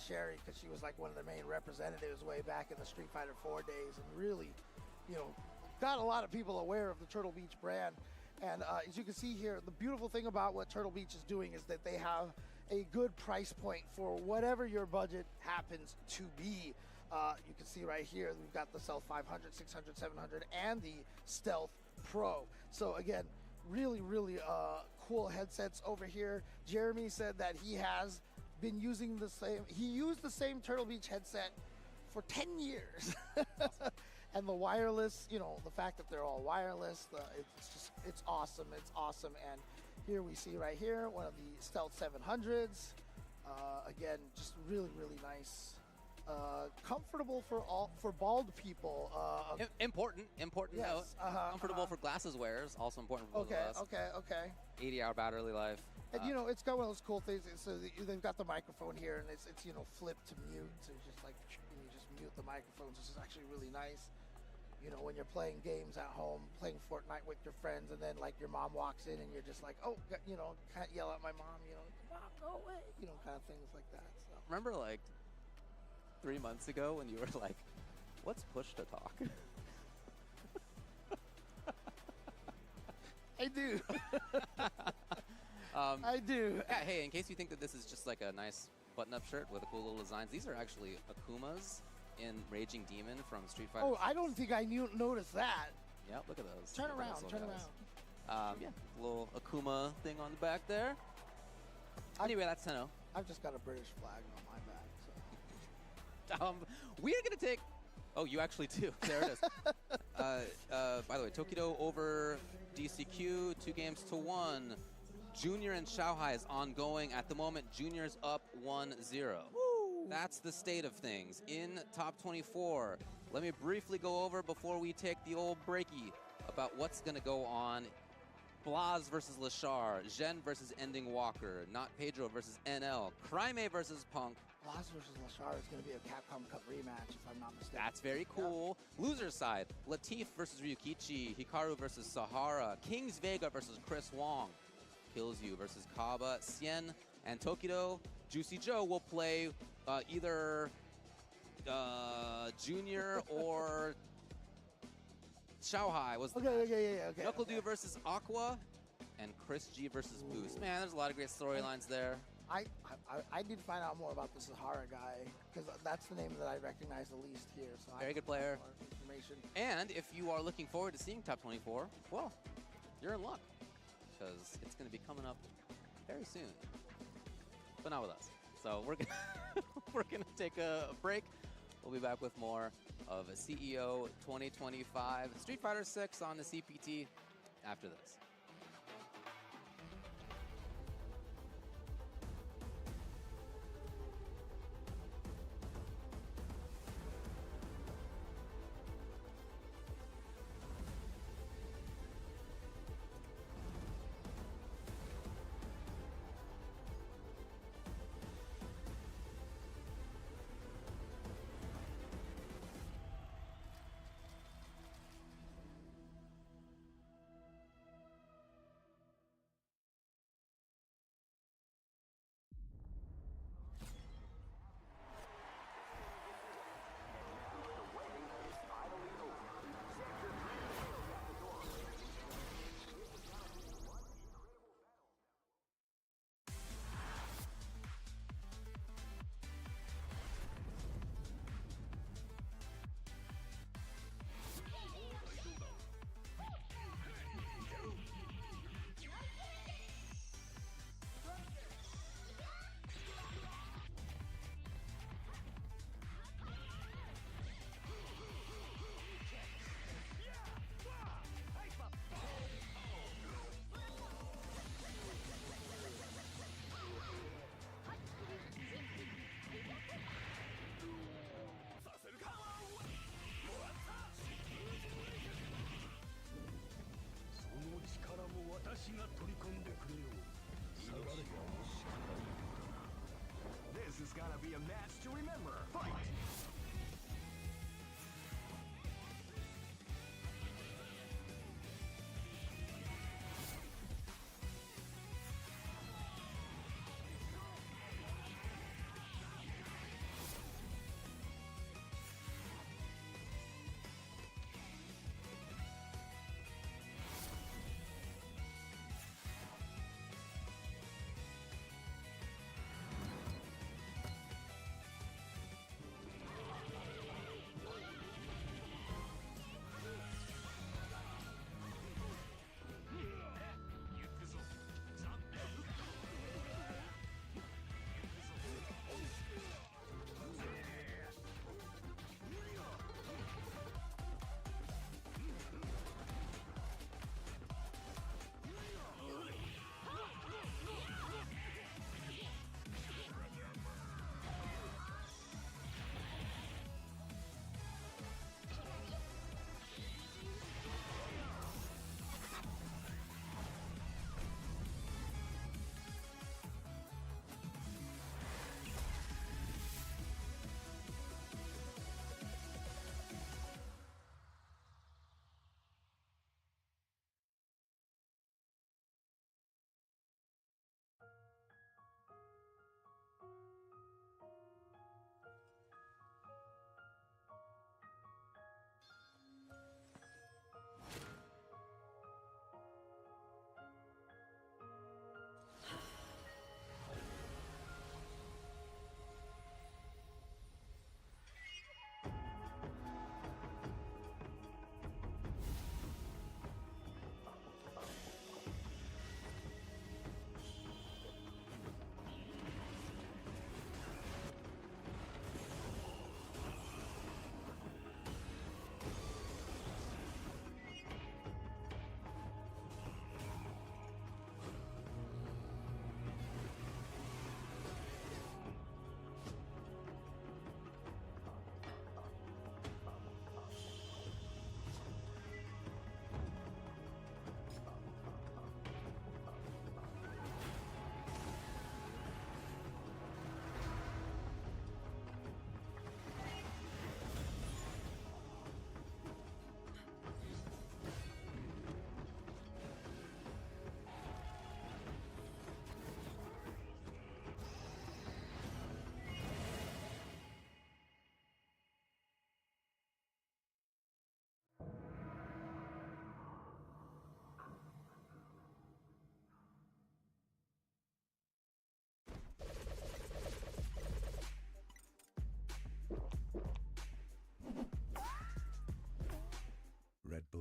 Sherry because she was like one of the main representatives way back in the Street Fighter 4 days, and really, got a lot of people aware of the Turtle Beach brand. And as you can see here, the beautiful thing about what Turtle Beach is doing is that they have a good price point for whatever your budget happens to be. You can see right here, we've got the Stealth 500, 600, 700, and the Stealth Pro. So again, really, really cool headsets over here. Jeremy said that he has been using he used the same Turtle Beach headset for 10 years. Awesome. And the wireless, the fact that they're all wireless, it's awesome. It's awesome. And here we see right here, one of the Stealth 700s. Again, just really, really nice. Comfortable for bald people. Important yes, note. Comfortable for glasses wearers, also important for both of us. Okay. 80-hour battery life. And it's got one of those cool things. So they've got the microphone here, and it's flipped to mute. So it's just like you just mute the microphones, which is actually really nice. When you're playing games at home, playing Fortnite with your friends, and then like your mom walks in, and you're just like, oh, can't yell at my mom, Mom, go away, kind of things like that. So remember like 3 months ago when you were like, what's push to talk? I do. I do. Yeah, hey, in case you think that this is just like a nice button-up shirt with a cool little designs, these are actually Akumas in Raging Demon from Street Fighter. Oh, I don't think I noticed that. Yeah, look at those. Turn around. Yeah, little Akuma thing on the back there. Anyway, that's Tenno. I've just got a British flag on my back. So. We're going to take... Oh, you actually do. There it is. By the way, Tokido over DCQ, 2-1. Junior and Xiaohai is ongoing. At the moment, Junior's up 1-0. That's the state of things in top 24. Let me briefly go over before we take the old breaky about what's going to go on. Blaz versus Lashar, Zhen versus Ending Walker, Not Pedro versus NL, Crime versus Punk. Blaz versus Lashar is going to be a Capcom Cup rematch, if I'm not mistaken. That's very cool. Yep. Loser side, Latif versus Ryukichi, Hikaru versus Sahara, Kings Vega versus Chris Wong, Kills You versus Kaba, Sien, and Tokido. Juicy Joe will play either Junior or Xiaohai was the okay. Knuckle Dew versus Aqua, and Chris G versus Boost. Man, there's a lot of great storylines there. I did find out more about the Sahara guy, because that's the name that I recognize the least here. So very good player. Information. And if you are looking forward to seeing Top 24, well, you're in luck, because it's going to be coming up very soon, but not with us. So we're gonna take a break. We'll be back with more of CEO 2025 Street Fighter 6 on the CPT after this. This is gonna be a match to remember. Fight!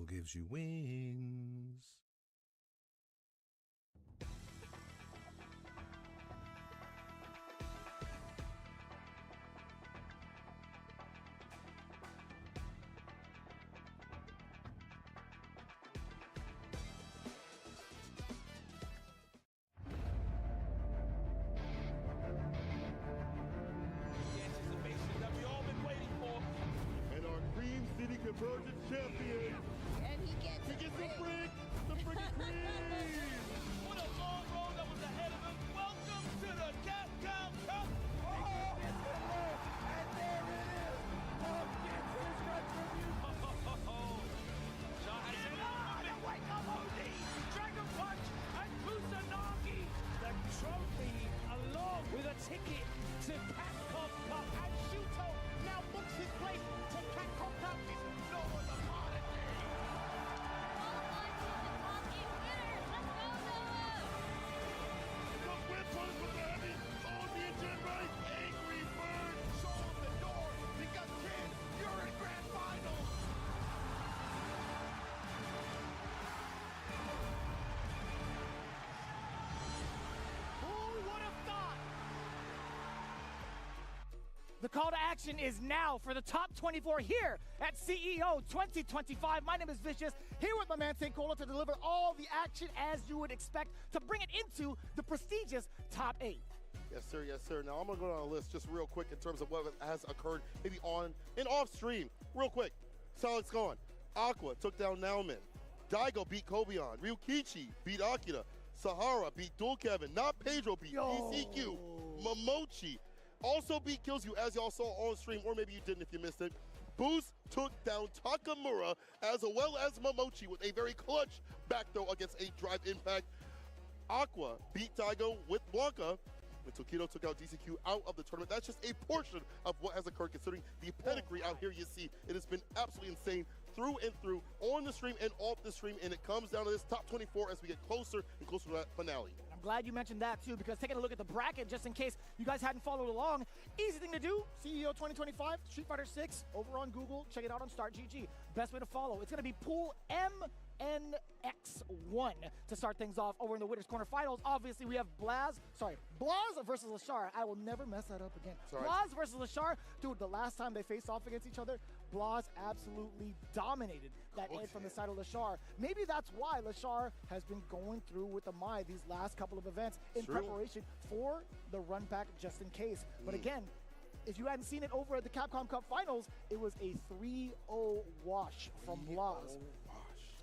gives you wings. The anticipation that we all been waiting for. And our Cream City Convergence champion, And he gets the freaking Cream! What a long road that was ahead of him. Welcome to the Capcom Cup. And there it is. Punk gets his retribution. John Waikamodi, Dragon Punch, and Kusanagi. The trophy along with a ticket to Capcom Cup. And Shuto now books his place to Capcom Cup. This is no other quality. The whip was from Andy. Oh, the engine right. Angry Bird. Show him the door because, kid, you're in grand finals. Who would have thought? The call to action is now for the top 24 here at CEO 2025. My name is Vicious, here with my man Tankola to deliver all the action as you would expect to bring it into the prestigious top 8. Yes, sir. Yes, sir. Now, I'm going to go down a list just real quick in terms of what has occurred, maybe on and off stream. Real quick. Solid's gone. Aqua took down Nauman. Daigo beat Kobion. Ryukichi beat Akira. Sahara beat Dual Kevin. Not Pedro beat DCQ. Momochi also beat Kills You, as y'all saw on stream, or maybe you didn't if you missed it. Boost took down Takamura, as well as Momochi, with a very clutch back throw against a drive impact. Aqua beat Daigo with Blanca. And Tokido took out DCQ out of the tournament. That's just a portion of what has occurred, considering the pedigree out here you see. It has been absolutely insane through and through, on the stream and off the stream, and it comes down to this top 24 as we get closer and closer to that finale. I'm glad you mentioned that too, because taking a look at the bracket, just in case you guys hadn't followed along, easy thing to do, CEO 2025, Street Fighter 6, over on Google, check it out on Start GG. Best way to follow, it's gonna be Pool MNX1 to start things off over in the Winners Corner Finals. Obviously, we have Blaz versus Lashar. I will never mess that up again. Sorry. Blaz versus Lashar. Dude, the last time they faced off against each other, Blaz absolutely dominated that end from the side of Lashar. Maybe that's why Lashar has been going through with the Mai these last couple of events in True. preparation for the run back just in case. But again, if you hadn't seen it over at the Capcom Cup Finals, it was a 3-0 wash from Blaz.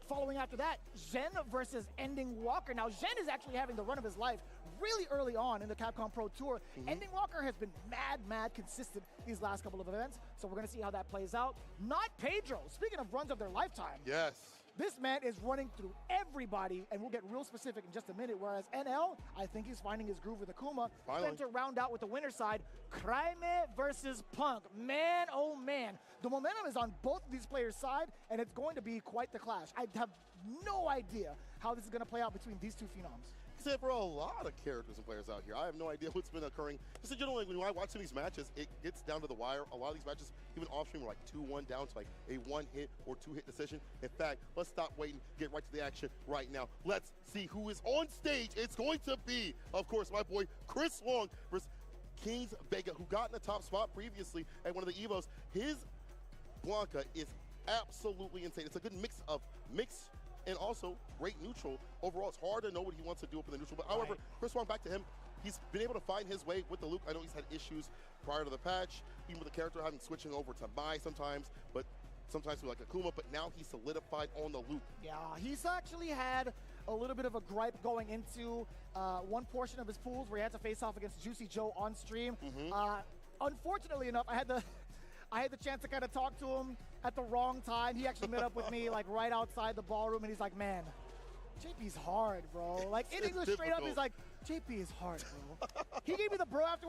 Following after that, Zen versus Ending Walker. Now, Zen is actually having the run of his life really early on in the Capcom Pro Tour. Ending Walker has been mad consistent these last couple of events, so we're going to see how that plays out. Not Pedro. Speaking of runs of their lifetime, Yes. this man is running through everybody, and we'll get real specific in just a minute, whereas NL, I think he's finding his groove with Akuma. Finally. Then to round out with the winner's side, Kraime versus Punk. Man, oh man. The momentum is on both of these players' side, and it's going to be quite the clash. I have no idea how this is going to play out between these two phenoms. Except for a lot of characters and players out here. I have no idea what's been occurring. Just in general, like, when I watch some of these matches, it gets down to the wire. A lot of these matches, even off stream, are like 2-1 down to like a 1-hit or 2-hit decision. In fact, let's stop waiting, get right to the action right now. Let's see who is on stage. It's going to be, of course, my boy Chris Long versus Kings Vega, who got in the top spot previously at one of the Evos. His Blanca is absolutely insane. It's a good mix and also great neutral. Overall, it's hard to know what he wants to do up in the neutral. But however, Chris Wong, back to him, he's been able to find his way with the Luke. I know he's had issues prior to the patch, even with the character having switching over to Mai sometimes, but sometimes with like Akuma, but now he's solidified on the Luke. Yeah, he's actually had a little bit of a gripe going into one portion of his pools where he had to face off against Juicy Joe on stream. Unfortunately enough, I had the chance to kind of talk to him at the wrong time. He actually met up with me like right outside the ballroom, and he's like, man, JP's hard, bro. Like in English straight up, he's like, JP is hard, bro. He gave me the bro after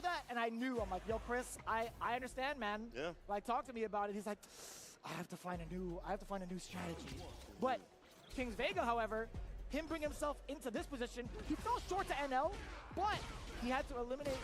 that, and I knew. I'm like, yo, Chris, I understand, man. Yeah. Like, talk to me about it. He's like, I have to find a new strategy. But Kings Vega, however, him bring himself into this position, he fell short to NL, but he had to eliminate,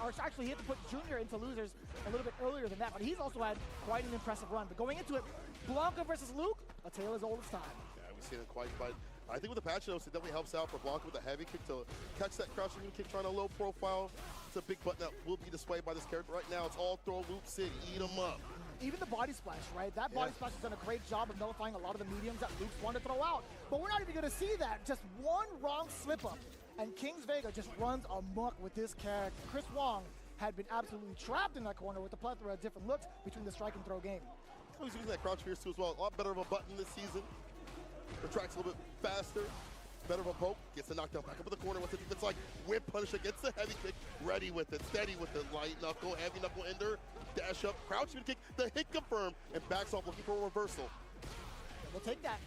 or actually he had to put Junior into losers a little bit earlier than that, but he's also had quite an impressive run. But going into it, Blanka versus Luke, a tale as old as time. Yeah, we've seen it quite, but I think with the patch notes, it definitely helps out for Blanka with a heavy kick to catch that crouching kick, trying to low profile. It's a big button that will be displayed by this character right now. It's all throw loop city, eat 'em up. Even the body splash, right? That body splash has done a great job of nullifying a lot of the mediums that Luke's wanted to throw out. But we're not even going to see that. Just one wrong slip up, and Kings Vega just runs amok with this character. Chris Wong had been absolutely trapped in that corner with a plethora of different looks between the strike and throw game. He's using that crouch fierce too as well. A lot better of a button this season. Retracts a little bit faster. Better of a poke. Gets the knockdown back up in the corner. What's it? It's like whip punish against the heavy kick. Ready with it. Steady with the light knuckle. Heavy knuckle ender. Dash up. Crouch even kick. The hit confirm. And backs off looking for a reversal. We'll take that.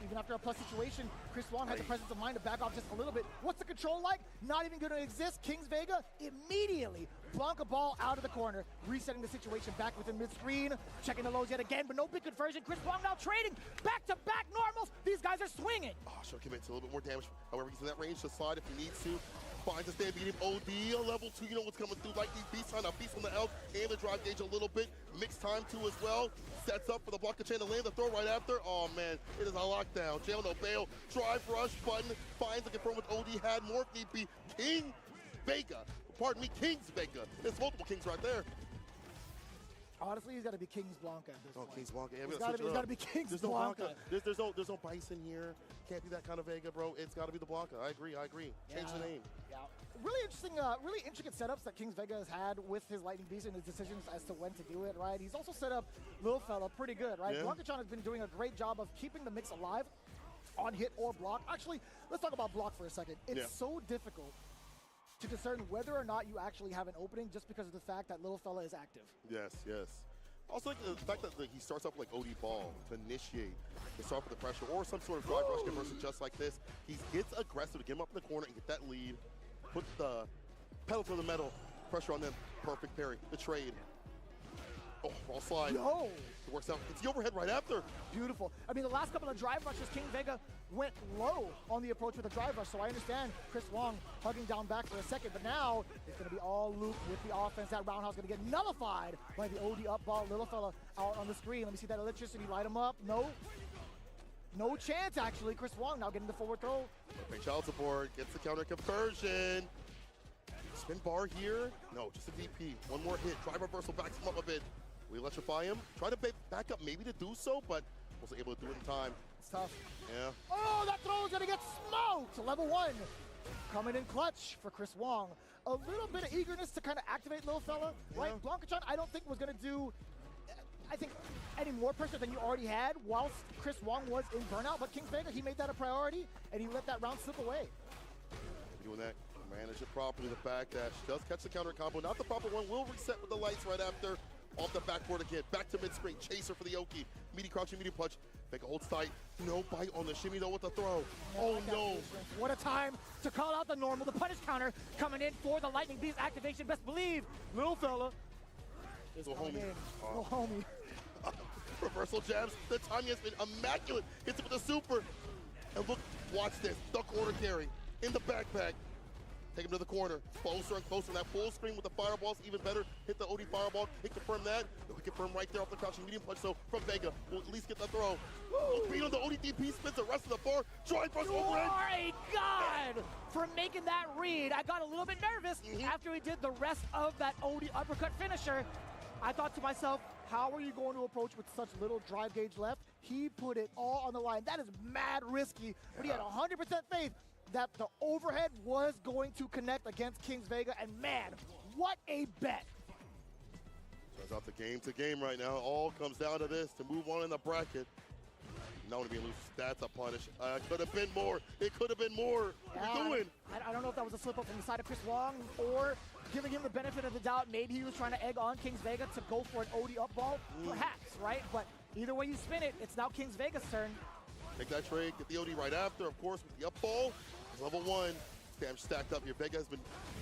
Even after a plus situation, Chris Wong had the presence of mind to back off just a little bit. What's the control like? Not even going to exist. Kings Vega immediately Blanka ball out of the corner, resetting the situation back within mid-screen, checking the lows yet again, but no big conversion. Chris Wong now trading back-to-back normals. These guys are swinging. Oh, should commit to a little bit more damage. However, he's in that range to slide if he needs to. Finds a stand, beat him. OD, a level 2. You know what's coming through. Lightning beast on a beast on the elk and the drive gauge a little bit. Mixed time too as well. Sets up for the Blanka chain to land the throw right after. Oh man, it is a lockdown. Jail no bail. Drive rush button. Finds the confirm with OD had more if need be. King Vega. Pardon me, Kings Vega. There's multiple kings right there. Honestly, he's got to be Kings Blanka at this point. Kings Blanka. Yeah, It's got to be Kings There's Blanka. no Blanka. There's no Bison here. Can't be that kind of Vega, bro. It's got to be the Blanka. I agree. Change the name. Yeah. Really interesting, really intricate setups that Kings Vega has had with his Lightning Beast and his decisions as to when to do it, right? He's also set up Lil Fella pretty good, right? Yeah. Blanka-chan has been doing a great job of keeping the mix alive on hit or block. Actually, let's talk about block for a second. It's so difficult to discern whether or not you actually have an opening just because of the fact that Lil Fella is active. Yes. Also, like the fact that he starts off like OD ball to initiate, to start with the pressure, or some sort of drive rush conversion just like this. He gets aggressive to get him up in the corner and get that lead. Put the pedal to the metal, pressure on them. Perfect parry. The trade. Oh, ball slide. Yo! It works out. It's the overhead right after. Beautiful. I mean, the last couple of drive rushes, King Vega went low on the approach with a drive rush, so I understand Chris Wong hugging down back for a second, but now it's going to be all Luke with the offense. That roundhouse going to get nullified by the OD up ball. Little fella out on the screen. Let me see that electricity light him up. No chance, actually. Chris Wong now getting the forward throw. Big child support, gets the counter conversion. Spin bar here. No, just a DP. One more hit. Drive reversal backs him up a bit. We electrify him. Try to back up maybe to do so, but wasn't able to do it in time. It's tough. Yeah. Oh, that throw is going to get smoked. Level 1 coming in clutch for Chris Wong. A little bit of eagerness to kind of activate Little Fella, right? Blanka-chan, I don't think was going to do, I think, any more pressure than you already had whilst Chris Wong was in burnout, but Kings Vega, he made that a priority, and he let that round slip away. Doing that. Manage it properly. The back dash does catch the counter combo. Not the proper one. Will reset with the lights right after. Off the backboard again. Back to mid-screen. Chaser for the Oki. Meaty crouching, medium punch. Vega holds tight. No bite on the shimmy though with the throw. Oh no. What a time to call out the normal. The punish counter coming in for the Lightning Beast activation. Best believe Little Fella is coming in. Little homie. Reversal jabs. The timing has been immaculate. Hits it with a super. And look, watch this. The corner carry in the backpack. Take him to the corner. Closer and closer. That full screen with the fireballs, even better. Hit the OD fireball. Hit confirm that. We confirm right there off the crouching medium punch. So from Vega, we'll at least get the throw. Beat on the ODDP, spins the rest of the bar. Drive rush overhead. My God! For making that read, I got a little bit nervous after he did the rest of that OD uppercut finisher. I thought to myself, how are you going to approach with such little drive gauge left? He put it all on the line. That is mad risky, but he had 100% faith that the overhead was going to connect against Kings Vega, and man, what a bet. Turns out the game to game right now. All comes down to this to move on in the bracket. Not to be loose. That's a punish. Could have been more. It could have been more. What are you doing? I don't know if that was a slip up from the side of Chris Wong or giving him the benefit of the doubt. Maybe he was trying to egg on Kings Vega to go for an OD up ball. Perhaps, right? But either way you spin it, it's now Kings Vega's turn. Take that trade, get the OD right after, of course, with the up ball. Level 1. Damn stacked up here. Vega has been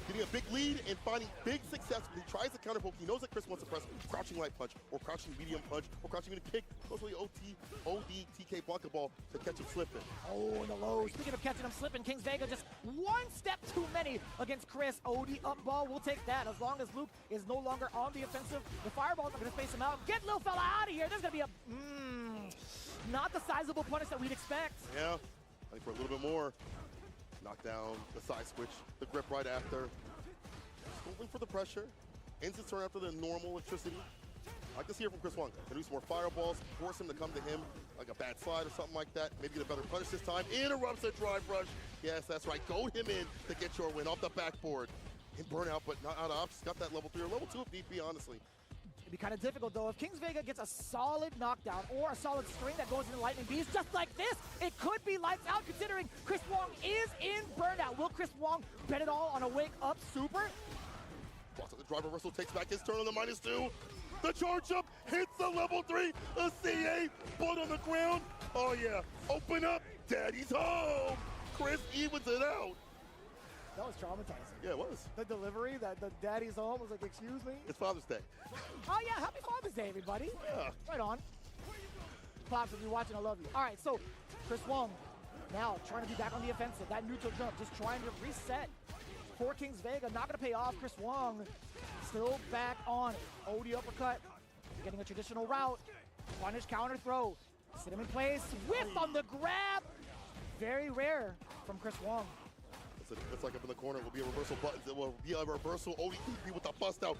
getting a big lead and finding big success. When he tries to counter poke, he knows that Chris wants to press crouching light punch or crouching medium punch or crouching medium kick. Goes for the OD, TK block the ball to catch him slipping. Oh, in the low. Speaking of catching him slipping, Kings Vega just one step too many against Chris. OD up ball, we'll take that. As long as Luke is no longer on the offensive, the fireball's not going to space him out. Get little fella out of here. There's going to be a, not the sizable punish that we'd expect. Yeah, I think for a little bit more. Knock down, the side switch, the grip right after. Moving for the pressure. Ends his turn after the normal electricity. I like to see it from Chris Wong. Introduce more fireballs, force him to come to him like a bad slide or something like that. Maybe get a better punish this time. Interrupts the drive rush. Yes, that's right. Goad him in to get your win off the backboard. And burnout, but not out of options. Got that level 3 or level 2 if need be, honestly. It'd be kind of difficult, though. If Kings Vega gets a solid knockdown or a solid string that goes into Lightning Beast, just like this, it could be lights out, considering Chris Wong is in burnout. Will Chris Wong bet it all on a wake-up super? Blocks up the drive reversal, takes back his turn on the -2. The charge up, hits the level 3, a CA, blood on the ground. Oh yeah, open up, daddy's home. Chris evens it out. That was traumatizing. Yeah, it was. The delivery, that the daddy's home was like, excuse me? It's Father's Day. Oh yeah, happy Father's Day, everybody. Yeah. Right on. Pops, if you're watching, I love you. All right, so Chris Wong now trying to be back on the offensive. That neutral jump, just trying to reset for Kings Vega. Not gonna pay off. Chris Wong still back on. OD uppercut, getting a traditional route. Punish, counter throw. Sit him in place. Whiff on the grab. Very rare from Chris Wong. It's like up in the corner. It will be a reversal button. It will be a reversal ODTP with the bust out.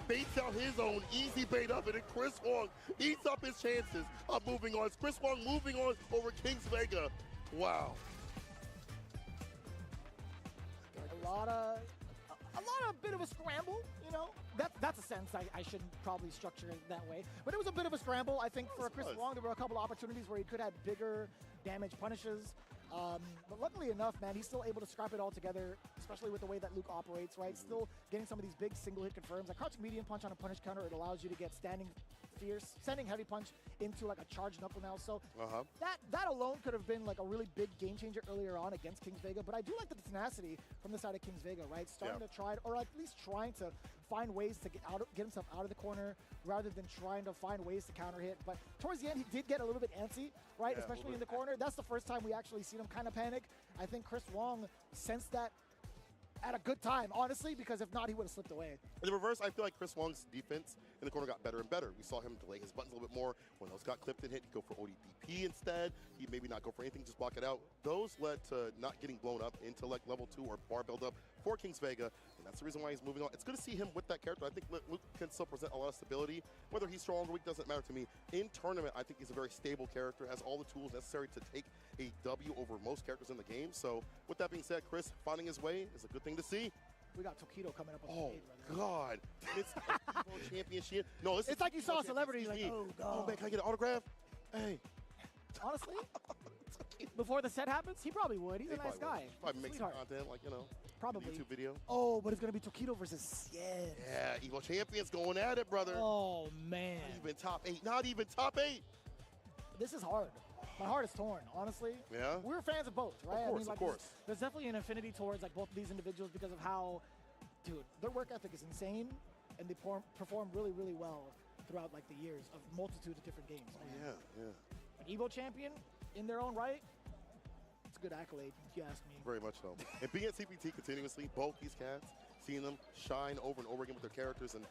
Baits out his own. Easy bait up. And then Chris Wong eats up his chances of moving on. It's Chris Wong moving on over Kings Vega. Wow. A lot of bit of a scramble, you know. That's a sense I shouldn't probably structure it that way. But it was a bit of a scramble, I think, for Chris Wong. There were a couple of opportunities where he could have bigger damage punishes. But luckily enough, man, he's still able to scrap it all together, especially with the way that Luke operates, right? Still getting some of these big single hit confirms. Like crouching medium punch on a punish counter, it allows you to get standing fierce, sending heavy punch into like a charged knuckle now. So that alone could have been like a really big game changer earlier on against Kings Vega. But I do like the tenacity from the side of Kings Vega, right? Starting to try, or at least trying to find ways to get himself out of the corner rather than trying to find ways to counter hit. But towards the end, he did get a little bit antsy, right? Yeah, especially in the corner. That's the first time we actually seen him kind of panic. I think Chris Wong sensed that at a good time, honestly, because if not, he would have slipped away. In the reverse, I feel like Chris Wong's defense in the corner got better and better. We saw him delay his buttons a little bit more. When those got clipped and hit, he'd go for ODDP instead. He'd maybe not go for anything, just block it out. Those led to not getting blown up into like level 2 or bar build up for Kings Vega, and that's the reason why he's moving on. It's good to see him with that character. I think Luke can still present a lot of stability. Whether he's strong or weak doesn't matter to me. In tournament, I think he's a very stable character, has all the tools necessary to take a W over most characters in the game. So with that being said, Chris finding his way is a good thing to see. We got Tokido coming up on Oh, the stage. God. It's the Evo Championship. No, It's like you saw a celebrity, like, oh, God. Oh, man, can I get an autograph? Hey. Honestly, before the set happens, he probably would. He's a nice guy. Probably make some Sweetheart. content, like, you know, Probably. YouTube video. Oh, but it's going to be Tokido versus Sien. Yeah, Evo Champions going at it, brother. Oh, man. Not even top 8. Not even top 8. This is hard. My heart is torn, honestly. Yeah? We're fans of both, right? Of course, like, of course. There's definitely an affinity towards like both of these individuals because of how, dude, their work ethic is insane, and they perform really, really well throughout like the years of multitude of different games. Man. Yeah. An Evo champion in their own right, it's a good accolade, if you ask me. Very much so. And being at CPT continuously, both these cats, seeing them shine over and over again with their characters, and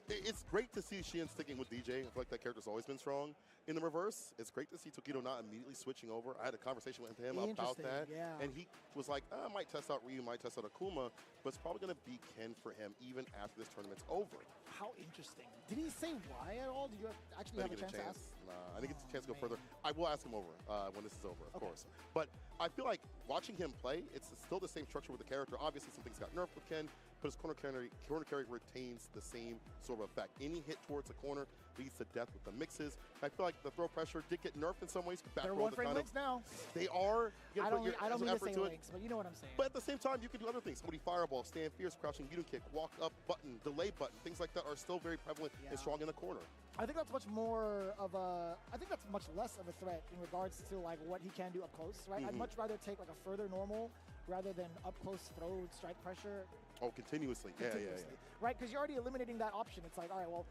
it's great to see Xian sticking with DJ. I feel like that character's always been strong. In the reverse, it's great to see Tokido not immediately switching over. I had a conversation with him about that. Yeah. And he was like, I might test out Ryu, might test out Akuma, but it's probably going to be Ken for him even after this tournament's over. How interesting. Did he say why at all? Did you actually have a chance to ask? Nah, I didn't get the chance to go further. I will ask him over when this is over, of course. But I feel like watching him play, it's still the same structure with the character. Obviously, some things got nerfed with Ken, but his corner carry retains the same sort of effect. Any hit towards the corner leads to death with the mixes. I feel like the throw pressure did get nerfed in some ways. They're one-frame links now. They are. I don't mean to say links, but you know what I'm saying. But at the same time, you can do other things. Somebody fireball, stand fierce, crouching medium kick, walk up button, delay button, things like that are still very prevalent and strong in the corner. I think that's much more of a, I think that's much less of a threat in regards to like what he can do up close, right? I'd much rather take like a further normal rather than up close throw strike pressure. Oh, continuously. Yeah, continuously, right? Because you're already eliminating that option. It's like, all right, well,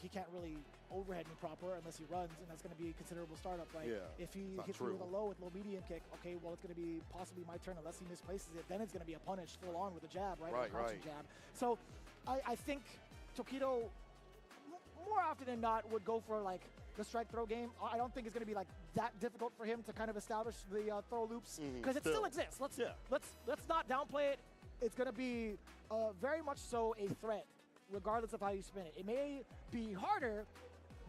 he can't really overhead me proper unless he runs, and that's going to be a considerable startup, right? Yeah, If he not hits true. me with a low medium kick, okay, well, it's going to be possibly my turn unless he misplaces it. Then it's going to be a punish full on with a jab, right? Right, A crouching right. jab. So I think Tokido, more often than not, would go for like the strike throw game. I don't think it's going to be like that difficult for him to kind of establish the throw loops because it still still. exists. Yeah. Let's not downplay it. It's going to be very much so a threat, regardless of how you spin it. It may be harder,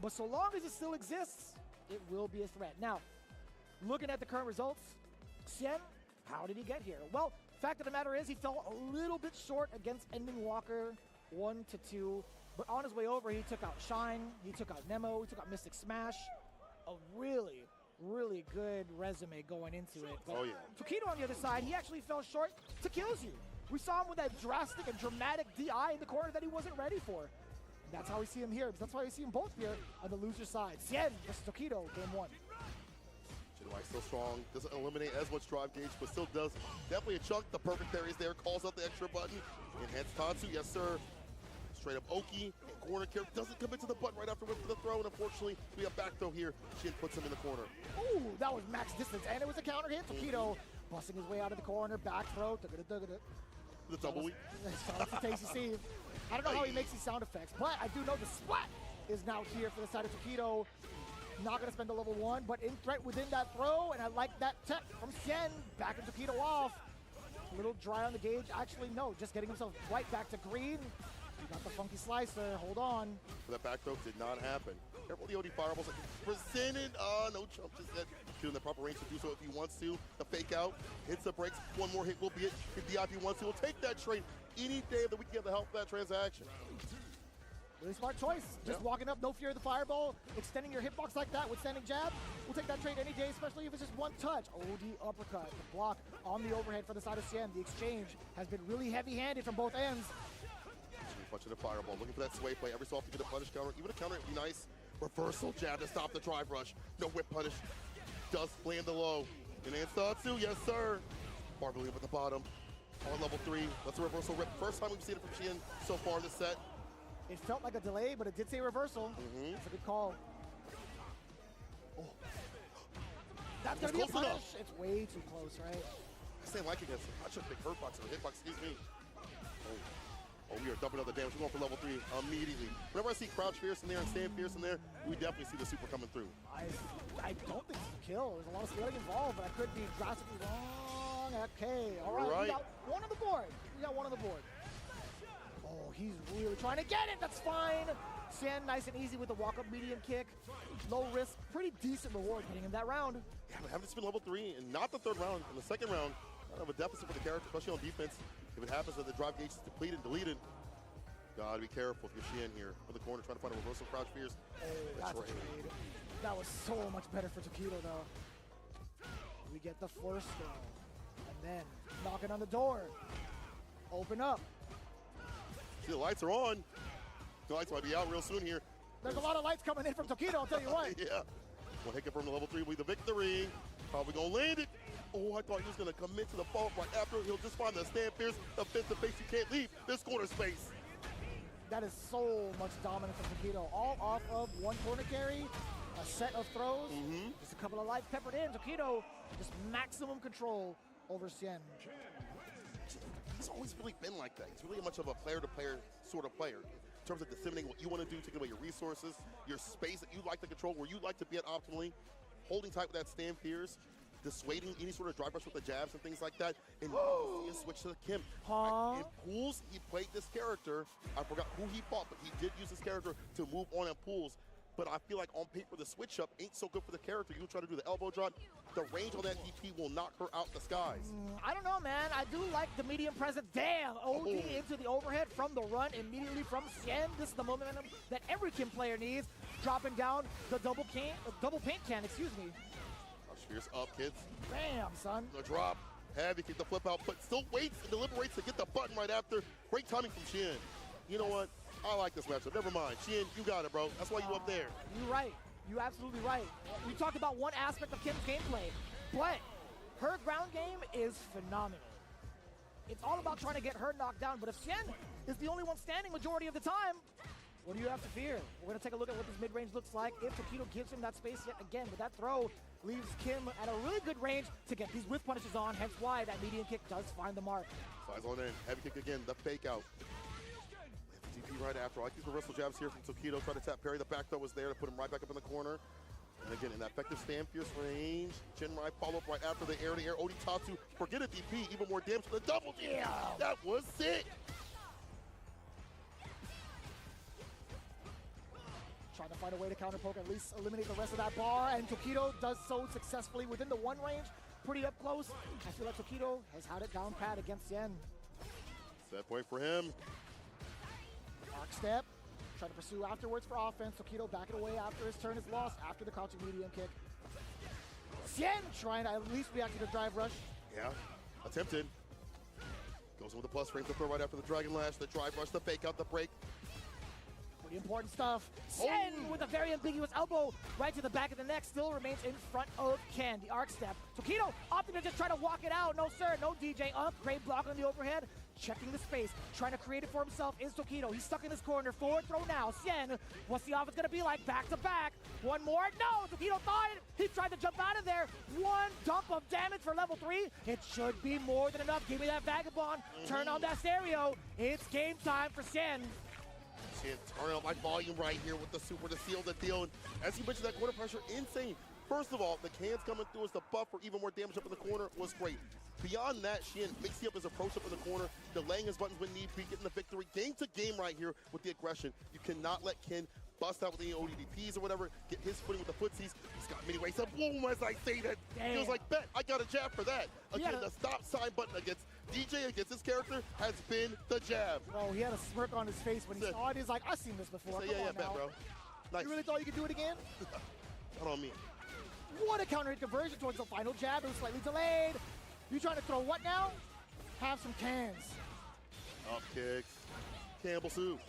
but so long as it still exists, it will be a threat. Now, looking at the current results, Xian, how did he get here? Well, fact of the matter is he fell a little bit short against Ending Walker, 1-2. But on his way over, he took out Shine, he took out Nemo, he took out Mystic Smash. A really, really good resume going into it. But Oh, yeah. Tokido on the other side, he actually fell short to Killzone. We saw him with that drastic and dramatic DI in the corner that he wasn't ready for. That's how we see him here. That's why we see them both here on the loser side. Xian versus Tokido, game 1. Jinwei still strong, doesn't eliminate as much drive gauge, but still does definitely a chunk. The perfect parries there, calls out the extra button. Enhanced Tatsu, yes sir. Straight up Oki, corner kick, doesn't commit to the button right after the throw, and unfortunately, we have back throw here. Shin puts him in the corner. Ooh, that was max distance, and it was a counter hit. Tokido busting his way out of the corner, back throw, The double weak. That's a tasty Steve. I don't know how he makes these sound effects, but I do know the splat is now here for the side of Tokido. Not going to spend the level 1, but in threat within that throw, and I like that tech from Xian. Backing Tokido off. A little dry on the gauge. Actually, no, just getting himself right back to green. He got the funky slicer. Hold on. That back throw did not happen. Careful the OD fireballs presented. No jump just yet. Shooting the proper range to do so if he wants to. The fake out, hits the brakes. One more hit will be it. If the IP wants to, we'll take that trade any day of the week to get the help of that transaction. Really smart choice. Just walking up, no fear of the fireball, extending your hitbox like that with standing jab. We'll take that trade any day, especially if it's just one touch. OD uppercut, the block on the overhead for the side of Xian. The exchange has been really heavy-handed from both ends. Punching the fireball, looking for that sway play. Every so often, get a punish counter. Even a counter would be nice. Reversal jab to stop the drive rush. No whip punish. Does land the low. Enhanced Tatsu, yes sir. Barbarian at the bottom. On level 3, that's a reversal rip. First time we've seen it from Xian so far this set. It felt like a delay, but it did say reversal. It's a good call. Oh. That's going to be a close punish. enough. It's way too close, right? I say like against him. I should pick hurtbox or hitbox, excuse me. Oh, we are dumping other damage. We're going for level 3 immediately. Whenever I see Crouch Fierce in there and Stand Fierce in there, we definitely see the super coming through. I don't think it's a kill. There's a lot of scaling involved, but I could be drastically wrong. Okay, all right. We got one on the board. Oh, he's really trying to get it. That's fine. Xian nice and easy with the walk-up medium kick. Low risk, pretty decent reward getting him that round. Yeah, but having to spin level 3 and not the third round. In the second round, kind of a deficit for the character, especially on defense. If it happens that the drive gauge is depleted and deleted, gotta be careful if you're Xian here. For the corner, trying to find a reversal Crouch Fierce. Oh, that's a trade. That was so much better for Tokido, though. We get the first throw. And then knocking on the door. Open up. See, the lights are on. The lights might be out real soon here. There's a lot of lights coming in from Tokido, I'll tell you what. Yeah. One hiccup from the level 3 will be the victory. Probably gonna land it. Oh, I thought he was gonna commit to the fault right after. He'll just find the Stand Fierce, the fifth base. You can't leave this corner space. That is so much dominance from Tokido. All off of one corner carry, a set of throws, just a couple of lights peppered in. Tokido, just maximum control over Xian. He's always really been like that. He's really much of a player-to-player sort of player. In terms of disseminating what you want to do, taking away your resources, your space that you like to control, where you like to be at optimally, holding tight with that Stand Fierce, dissuading any sort of drive rush with the jabs and things like that, and you switch to the Kim. Huh? In pools, he played this character. I forgot who he fought, but he did use this character to move on in pools. But I feel like on paper, the switch up ain't so good for the character. You try to do the elbow drop, the range on that DP will knock her out the skies. I don't know, man. I do like the medium presence. Damn, OD into the overhead from the run immediately from Xian. This is the momentum that every Kim player needs. Dropping down the double paint can, excuse me. Fierce up, kids. Bam, son. The drop, heavy kick, the flip out, but still waits and deliberates to get the button right after. Great timing from Xian. You know what? I like this matchup. Never mind. Xian, you got it, bro. That's why you up there. You're right. You're absolutely right. We talked about one aspect of Kim's gameplay, but her ground game is phenomenal. it's all about trying to get her knocked down. But if Xian is the only one standing majority of the time, what do you have to fear? We're going to take a look at what this mid-range looks like if Tokido gives him that space yet again. But that throw leaves Kim at a really good range to get these whiff punishes on, hence why that median kick does find the mark. Size on in, heavy kick again, the fake out. DP right after. I like these reversal jabs here from Tokido. Try to tap parry. The back throw was there to put him right back up in the corner. And again, in that effective stand, fierce range. Jinrai follow up right after the air-to-air. Oditatsu, forget a DP, even more damage for the double DP. Yeah. That was sick. Trying to find a way to counter poke, at least eliminate the rest of that bar, and Tokido does so successfully within the 1 range, pretty up close. I feel like Tokido has had it down pat against Xian. Set point for him. Arc step, trying to pursue afterwards for offense. Tokido backing away after his turn is lost, after the crouching medium kick. Xian trying to at least react to the drive rush. Yeah, attempted. Goes in with the plus frames, the throw right after the Dragon Lash, the drive rush, the fake out, the break. Pretty important stuff. Xian with a very ambiguous elbow right to the back of the neck, still remains in front of Ken. The arc step. Tokido opting to just try to walk it out. No sir, no DJ up. Great block on the overhead. Checking the space, trying to create it for himself is Tokido. He's stuck in his corner. Forward throw now. Xian, what's the offense gonna be like? Back to back. One more. No, Tokido thought it. He tried to jump out of there. One dump of damage for level 3. It should be more than enough. Give me that vagabond. Turn on that stereo. It's game time for Xian. Turn up my volume right here with the super to seal the deal. And as you mentioned, that corner pressure, insane. First of all, the cans coming through as the buff for even more damage up in the corner was great. Beyond that, Xian mixing up his approach up in the corner, delaying his buttons when need be, getting the victory. Game to game right here with the aggression. You cannot let Ken bust out with any ODDPs or whatever, get his footing with the footsies. He's got many ways up. Boom, as I say that. Feels like, bet, I got a jab for that. Again, the stop sign button against DJ, against his character, has been the jab. Bro, he had a smirk on his face when he saw it. He's like, I've seen this before. So, Come on bet, now. bro. Nice. You really thought you could do it again? Not on me. What a counter hit conversion towards the final jab. It was slightly delayed. You trying to throw what now? Have some cans. Up kicks. Campbell soup.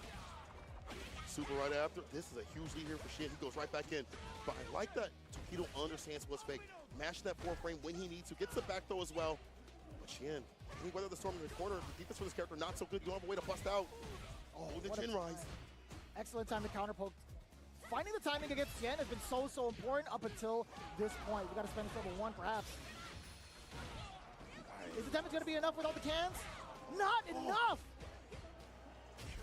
Super right after. This is a huge lead here for Xian. He goes right back in. But I like that Tokido understands what's fake. Mash that 4 frame when he needs to. Gets the back throw as well. But Xian, he weathered the storm in the corner. The defense for this character not so good. You don't have a way to bust out. Oh, the chin rise. Excellent time to counter poke. Finding the timing against Xian has been so important up until this point. We got to spend level 1 perhaps. Is the damage going to be enough without the cans? Not enough!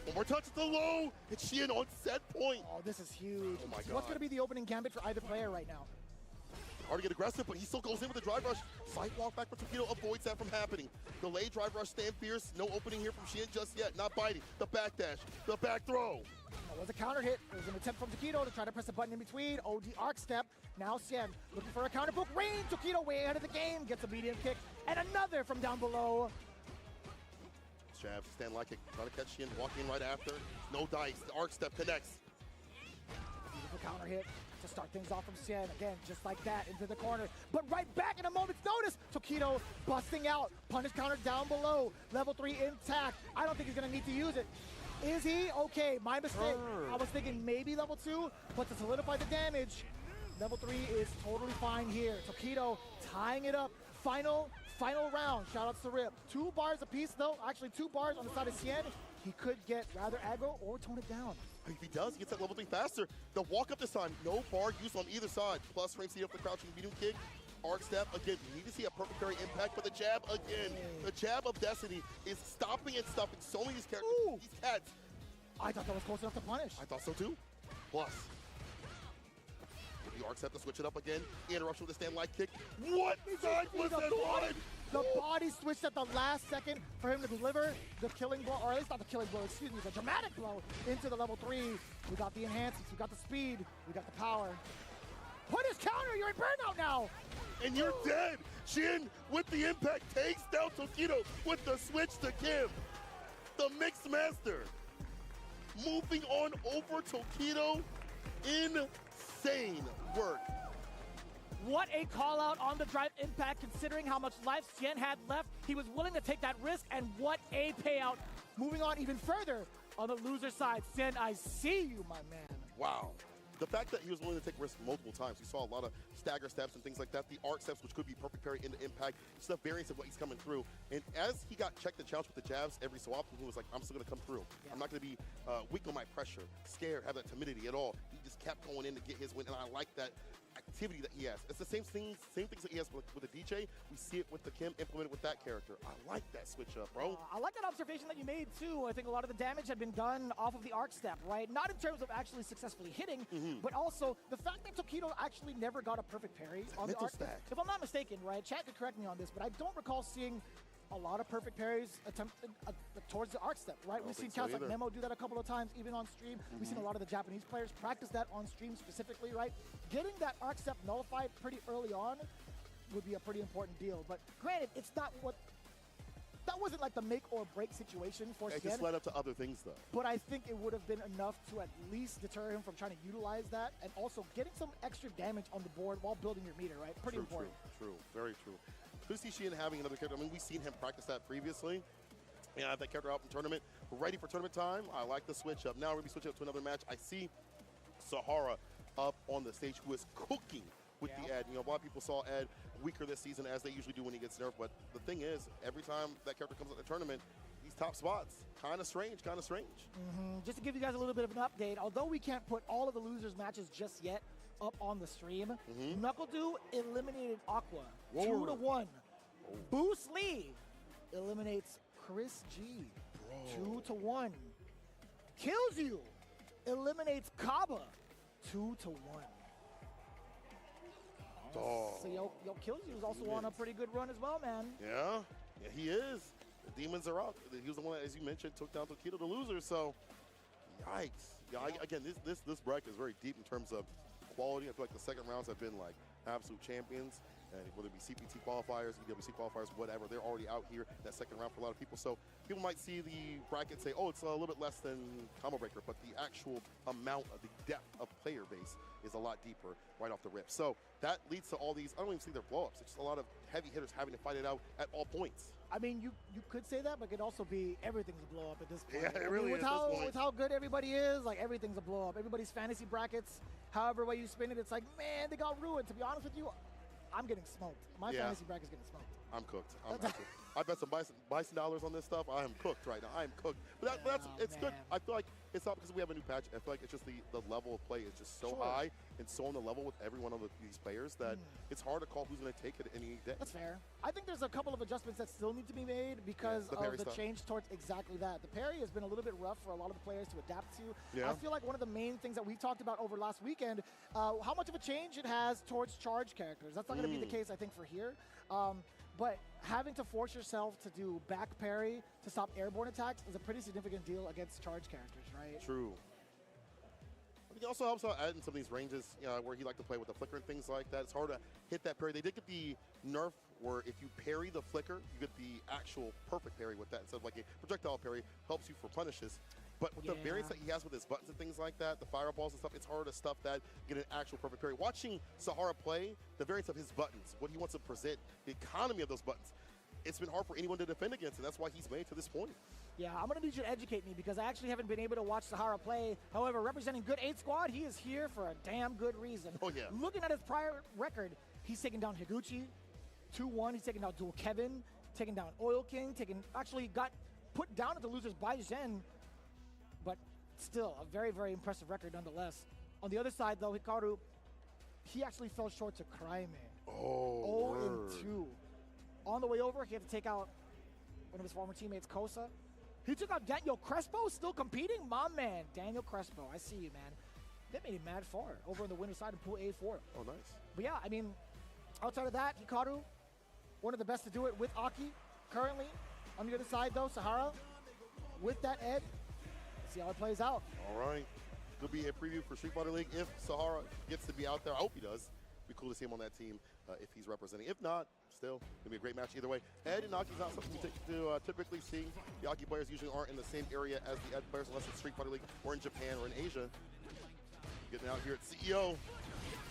One more touch at the low. It's Xian on set point. Oh, this is huge. Oh my God. What's going to be the opening gambit for either player right now? Hard to get aggressive, but he still goes in with the drive rush. Sidewalk back for Tokido avoids that from happening. Delay drive rush, stand fierce. No opening here from Xian just yet. Not biting. The back dash. The back throw. That was a counter hit. It was an attempt from Tokido to try to press a button in between. OD arc step. Now Xian looking for a counter poke. Range. Tokido way ahead of the game. Gets a medium kick. And another from down below. Jab, stand like it. Trying to catch Xian. Walking in right after. No dice. The arc step connects. Beautiful counter hit to start things off from Xian. Again, just like that, into the corner. But right back in a moment's notice. Tokido busting out. Punish counter down below. Level 3 intact. I don't think he's going to need to use it. Is he? Okay, my mistake. I was thinking maybe level 2, but to solidify the damage, level 3 is totally fine here. Tokido tying it up. Final round. Shoutouts to Rip. 2 bars apiece, though. Actually, 2 bars on the side of Xian. He could get rather aggro or tone it down. If he does, he gets that level 3 faster. The walk up this time, no bar use on either side. Plus frame seat up the crouching medium kick. Arc step, again, we need to see a perfect parry impact, but the jab again. The jab of Destiny is stopping and stuffing so many of these characters, these cats. I thought that was close enough to punish. I thought so too. Plus, the arc step to switch it up again. Interruption with the stand light kick. What side was that on? The body switched at the last second for him to deliver the killing blow, or at least not the killing blow, excuse me, the dramatic blow into the level 3. We got the enhancements, we got the speed, we got the power. Put his counter, you're in burnout now! And you're dead! Xian, with the impact, takes down Tokido with the switch to Kim. The mixed master. Moving on over Tokido. Insane work. What a call out on the drive impact, considering how much life Xian had left. He was willing to take that risk, and what a payout. Moving on even further on the loser side. Xian, I see you, my man. Wow. the fact that he was willing to take risks multiple times, you saw a lot of stagger steps and things like that, the arc steps, which could be perfect parry into impact, stuff variance of what he's coming through. And as he got checked and challenged with the jabs every so often, he was like, I'm still going to come through. I'm not going to be weak on my pressure, scared, have that timidity at all. He just kept going in to get his win, and I like that activity that he has. It's the same things that he has with the DJ. We see it with the Kim implemented with that character. I like that switch up, bro. I like that observation that you made, too. I think a lot of the damage had been done off of the arc step, right? Not in terms of actually successfully hitting, but also the fact that Tokido actually never got a perfect parry on the mental arc step. stack. If I'm not mistaken, right, chat could correct me on this, but I don't recall seeing a lot of perfect parries attempted towards the arc step, right? We've seen think so counts like either. Memo do that a couple of times, even on stream. We've seen a lot of the Japanese players practice that on stream specifically, right? Getting that arc step nullified pretty early on would be a pretty important deal. But granted, it's not what... That wasn't like the make or break situation for It Sien. just led up to other things, though. But I think it would have been enough to at least deter him from trying to utilize that and also getting some extra damage on the board while building your meter, right? Pretty important. True, very true. Could see Sheehan having another character. I mean, we've seen him practice that previously. And I have that character out in tournament. We're ready for tournament time. I like the switch up. Now we're going to be switching up to another match. I see Sahara up on the stage who is cooking with the Ed. You know, a lot of people saw Ed weaker this season as they usually do when he gets nerfed. But the thing is, every time that character comes out the tournament, these top spots, kind of strange. Just to give you guys a little bit of an update, although we can't put all of the losers matches just yet up on the stream, NuckleDu eliminated Aqua 2-1. Boost Lee eliminates Chris G 2-1. Kills You eliminates Kaba 2-1. Oh. So yo Kills You is also on a pretty good run as well, man. Yeah, he is. The demons are out. He was the one that, as you mentioned, took down Tokido, the loser. So, yikes. Yeah, again, this bracket is very deep in terms of quality. I feel like the second rounds have been like absolute champions. And whether it be CPT qualifiers, EWC qualifiers, whatever, they're already out here that second round for a lot of people. So people might see the bracket and say, oh, it's a little bit less than Combo Breaker, but the actual amount of the depth of player base is a lot deeper right off the rip. So that leads to all these, I don't even see their blow-ups. It's just a lot of heavy hitters having to fight it out at all points. I mean, you could say that, but it could also be everything's a blow up at this point. Yeah, it really is with at this point. With how good everybody is, like everything's a blow up. Everybody's fantasy brackets, however way you spin it, it's like, man, they got ruined. To be honest with you, I'm getting smoked. My fantasy bracket's getting smoked. I'm cooked. I bet some bison dollars on this stuff. I am cooked right now. I am cooked. But it's good. I feel like it's not because we have a new patch. I feel like it's just the level of play is just so high and so on the level with every one of these players that it's hard to call who's going to take it any day. That's fair. I think there's a couple of adjustments that still need to be made because of the change towards exactly that. The parry has been a little bit rough for a lot of the players to adapt to. Yeah. I feel like one of the main things that we talked about over last weekend, how much of a change it has towards charge characters. That's not going to be the case, I think, for here. But having to force yourself to do back parry to stop airborne attacks is a pretty significant deal against charge characters, right? True. It also helps out adding some of these ranges, you know, where he liked to play with the flicker and things like that. It's hard to hit that parry. They did get the nerf where if you parry the flicker, you get the actual perfect parry with that instead of like a projectile parry, helps you for punishes. But with the variance that he has with his buttons and things like that, the fireballs and stuff, it's hard to stuff that, get an actual perfect parry. Watching Sahara play, the variance of his buttons, what he wants to present, the economy of those buttons, it's been hard for anyone to defend against, and that's why he's made to this point. Yeah, I'm going to need you to educate me because I actually haven't been able to watch Sahara play. However, representing Good 8 Squad, he is here for a damn good reason. Oh, yeah. Looking at his prior record, he's taken down Higuchi 2-1. He's taken down Dual Kevin, taken down Oil King, actually got put down at the losers by Zhen, but still a very, very impressive record nonetheless. On the other side, though, Hikaru, he actually fell short to Cryman. Oh, 0-2. On the way over, he had to take out one of his former teammates, Kosa. He took out Daniel Crespo, still competing? My man, Daniel Crespo. I see you, man. That made him mad far over on the winner's side in Pool A4. Oh, nice. But yeah, I mean, outside of that, Hikaru, one of the best to do it with Aki currently. On the other side, though, Sahara with that Ed. See how it plays out. All right. It'll be a preview for Street Fighter League if Sahara gets to be out there. I hope he does. Be cool to see him on that team if he's representing. If not, still, it'll be a great match either way. Ed and Aki's not something we typically see. The Aki players usually aren't in the same area as the Ed players unless it's Street Fighter League or in Japan or in Asia. Getting out here at CEO.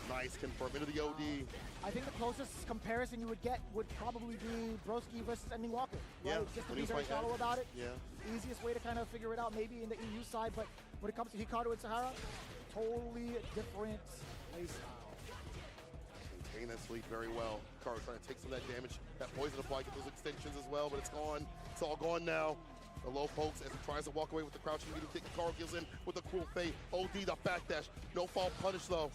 Nice confirm into the OD. I think the closest comparison you would get would probably be Broski versus Ending Walker. Right? Yeah, Just to when be he was very fighting shallow Ed. about it. Yeah. Easiest way to kind of figure it out maybe in the EU side, but when it comes to Hikaru and Sahara, totally different playstyle. Maintain that sleep very well. Hikaru trying to take some of that damage. That poison apply, get those extensions as well, but it's gone. It's all gone now. The low pokes as he tries to walk away with the crouching medium kick. Hikaru gives in with the cool fade. OD, the backdash. No fall punish though.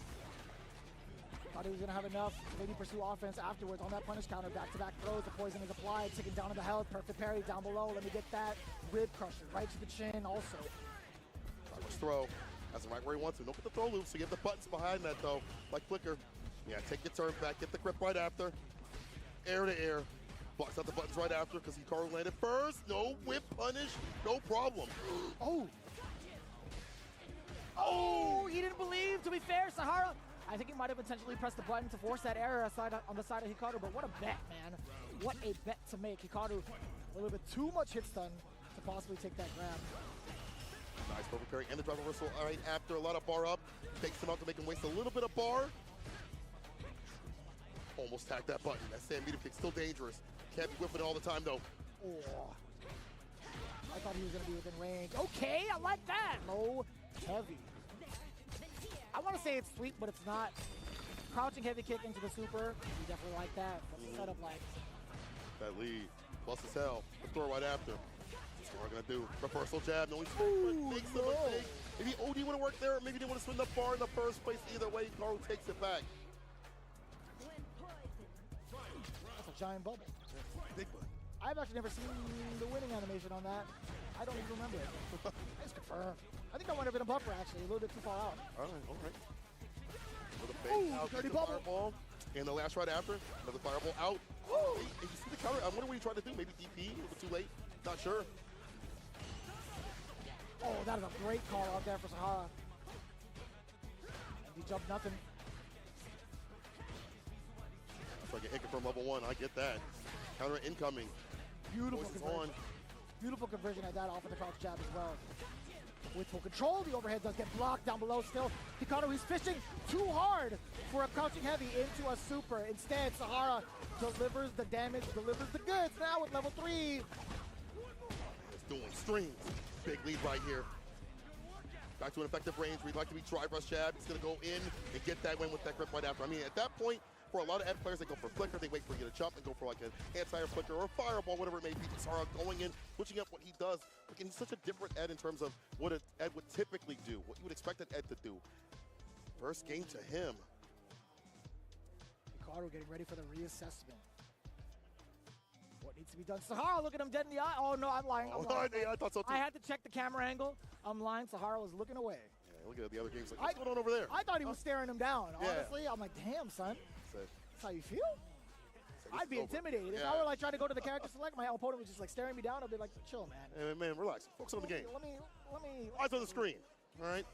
Thought he was going to have enough to maybe pursue offense afterwards on that punish counter. Back-to-back throws. The poison is applied. Taking down to the health. Perfect parry down below. Let me get that rib crusher right to the chin also. Much throw. That's right where he wants to. Don't get the throw loop, so you have the buttons behind that though, like Flicker. Yeah, take your turn back. Get the grip right after. Air to air. Blocks out the buttons right after because Hikaru landed first. No whip punish. No problem. Oh! Oh! He didn't believe, to be fair, Sahara. I think he might have intentionally pressed the button to force that error on the side of Hikaru, but what a bet, man. What a bet to make. Hikaru, a little bit too much hit stun to possibly take that grab. Nice perfect parry and the drive reversal right after. A lot of bar up. Takes him out to make him waste a little bit of bar. Almost tagged that button. That sand medium kick still dangerous. Can't be whipping all the time though. Oh. I thought he was going to be within range. Okay, I like that. Low, heavy. I want to say it's sweet, but it's not. Crouching heavy kick into the super. You definitely like that. What's the setup like? That lead. Plus as hell. The throw right after. That's what we're going to do. Reversal jab. No, he's takes the mistake. Maybe OD would have worked there. Maybe he didn't want to swing the bar in the first place. Either way, Hikaru takes it back. That's a giant bubble. Big one. I've actually never seen the winning animation on that. I don't even remember it. Let's confirm. I think I might have been a buffer actually, a little bit too far out. All right. With a fake out, dirty the bubble. fireball. And the last right after, another fireball out. Hey, you see the counter? I wonder what he tried to do. Maybe DP, a little bit too late. Not sure. Oh, that is a great call out there for Sahara. And he jumped nothing. It's like a hit from level 1. I get that. Counter incoming. Beautiful Poison's conversion. on. Beautiful conversion at that off of the crouch jab as well. With full control, the overhead does get blocked down below still. Hikaru, he's fishing too hard for a crouching heavy into a super. Instead, Sahara delivers the damage, delivers the goods now with level 3. It's doing streams. Big lead right here. Back to an effective range. We'd like to be drive rush jab. He's going to go in and get that win with that grip right after. I mean, at that point, for a lot of Ed players, they go for flicker. They wait for you to jump and go for like an anti-air flicker or a fireball, whatever it may be. Sahara going in, switching up what he does. Like, and he's such a different Ed in terms of what an Ed would typically do, what you would expect an Ed to do. First game to him. Hikaru getting ready for the reassessment. What needs to be done? Sahara, look at him dead in the eye. Oh no, I'm lying. I'm lying. I thought so too. I had to check the camera angle. I'm lying. Sahara was looking away. Yeah, look at the other games. Like, what's going on over there? I thought he was staring him down. Yeah. Honestly, I'm like, damn, son. So, That's how you feel? this I'd is be over. intimidated. If Yeah. I were like trying to go to the character select, my opponent was just like staring me down. I'd be like, chill, man. Hey, man, relax. Focus on the game. Let me. Eyes on the screen. All right.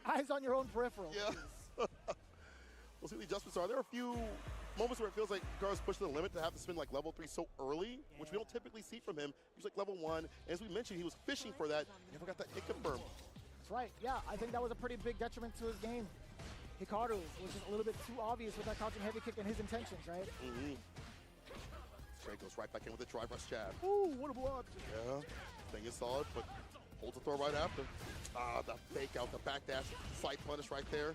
Eyes on your own peripheral. Yeah. We'll see what the adjustments are. There are a few moments where it feels like Hikaru's pushed to the limit to have to spin like level 3 so early, which we don't typically see from him. He was like level 1. And as we mentioned, he was fishing for that. He never got that hit confirmed. That's right. Yeah, I think that was a pretty big detriment to his game. Hikaru was just a little bit too obvious with that crouching heavy kick and his intentions, right? Trey goes right back in with a drive rush jab. Ooh, what a block. Yeah, thing is solid, but holds the throw right after. Ah, the fake out, the backdash, slight punish right there.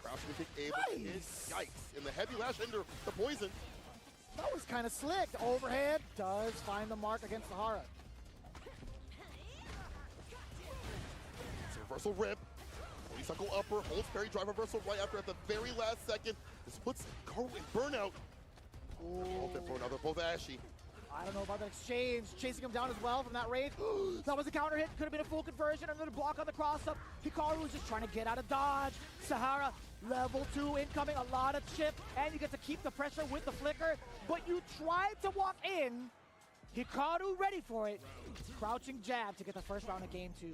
Crouching kick able to hit. Nice. Yikes. And the heavy lash under the poison. That was kind of slick. The overhead does find the mark against Sahara. It's a reversal rip. Honeysuckle upper, holds parry, drive reversal right after at the very last second. This puts Hikaru in burnout. Oh, they're both ashy. I don't know about that exchange. Chasing him down as well from that range. That was a counter hit. Could have been a full conversion. Another block on the cross-up. Hikaru was just trying to get out of dodge. Sahara, level 2 incoming. A lot of chip. And you get to keep the pressure with the flicker. But you tried to walk in. Hikaru ready for it. Crouching jab to get the first round of game 2.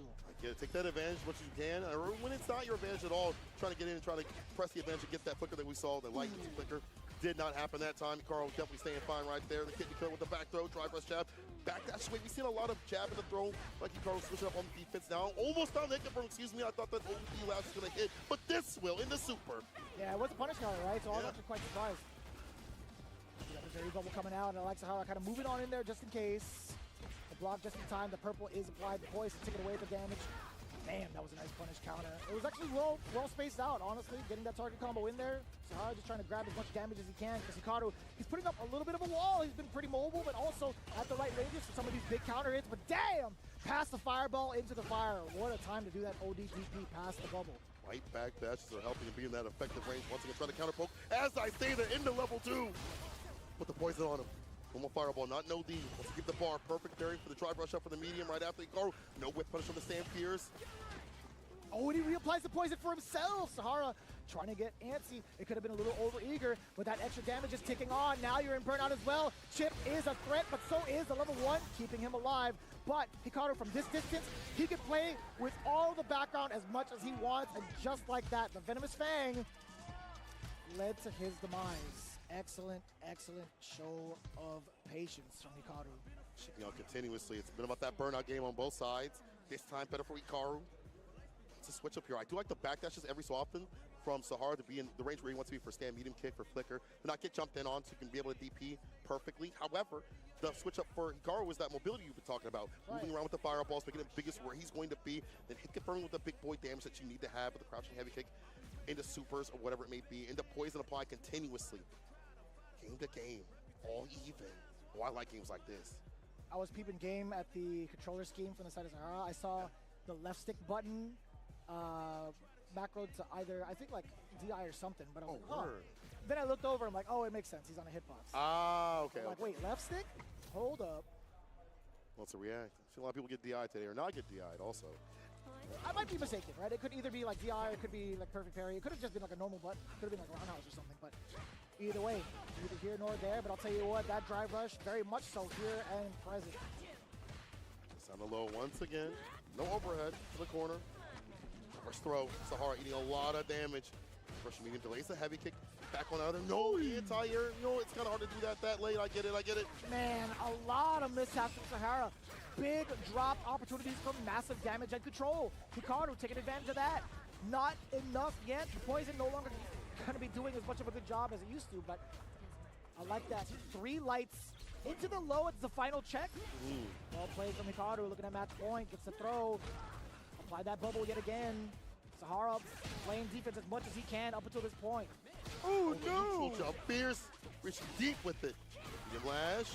Yeah, take that advantage as much as you can. Or when it's not your advantage at all, trying to get in and trying to press the advantage and get that flicker that we saw, the lightning flicker. Did not happen that time. Hikaru definitely staying fine right there. The kidney cut with the back throw, drive rush jab. Back dash away. We've seen a lot of jab in the throw, like Hikaru switching up on the defense now. Almost found the hit from, excuse me, I thought that OD last was going to hit, but this will in the super. Yeah, it was a punish counter, right? So I was Yeah. actually quite surprised. You got the dirty bubble coming out, and I like Sahara kind of moving on in there just in case. The block just in time. The purple is applied. The poison taking away the damage. Man, that was a nice punish counter. It was actually well spaced out, honestly, getting that target combo in there. Sahara just trying to grab as much damage as he can because Hikaru, he's putting up a little bit of a wall. He's been pretty mobile, but also at the right ranges for some of these big counter hits. But damn, past the fireball into the fire. What a time to do that ODDP past the bubble. Right back dashes are helping him be in that effective range. Once again, trying to counter poke. As I say, they're into level 2. Put the poison on him. One more fireball, not no D. Wants to give the bar. Perfect pairing for the drive rush up for the medium right after Hikaru. No whip punish from the Stampears. Oh, and he reapplies the poison for himself. Sahara trying to get antsy. It could have been a little over-eager, but that extra damage is ticking on. Now you're in burnout as well. Chip is a threat, but so is the level 1, keeping him alive. But Hikaru, from this distance, he can play with all the background as much as he wants, and just like that, the Venomous Fang led to his demise. Excellent, excellent show of patience from Hikaru. Chipping out continuously. It's been about that burnout game on both sides. This time better for Hikaru. It's a switch up here. I do like the backdashes every so often from Sahara to be in the range where he wants to be for stand, medium kick, for flicker, to not get jumped in on so he can be able to DP perfectly. However, the switch up for Hikaru was that mobility you've been talking about. Right. Moving around with the fireballs, making him biggest where he's going to be, then hit confirming with the big boy damage that you need to have with the crouching heavy kick into supers or whatever it may be, into poison applied continuously. Game to game, all even. Oh, I like games like this. I was peeping game at the controller scheme from the side of Sahara. I saw the left stick button macro to either, I think like DI or something, but I was like, word. Then I looked over, I'm like, oh, it makes sense. He's on a hitbox. Ah, okay. I'm like, wait, left stick? Hold up. Well, it's a react. I see a lot of people get DI today, or not get DI'd also. I might be mistaken, right? It could either be like DI, or it could be like perfect parry. It could have just been like a normal button. Could have been like a roundhouse or something, but either way, neither here nor there. But I'll tell you what, that drive rush, very much so here and present. It's on the low once again. No overhead to the corner. First throw. Sahara eating a lot of damage. First medium delays the heavy kick. Back on out there. No anti-air. You know, it's kind of hard to do that late. I get it. Man, a lot of mishaps from Sahara. Big drop opportunities for massive damage and control. Hikaru taking advantage of that. Not enough yet. The poison no longer going to be doing as much of a good job as it used to, but I like that. 3 lights into the low. It's the final check. Well played from Hikaru, looking at match point. Gets the throw. Apply that bubble yet again. Sahara playing defense as much as he can up until this point. Oh, no! Jump fierce. Reaching deep with it. Medium lash.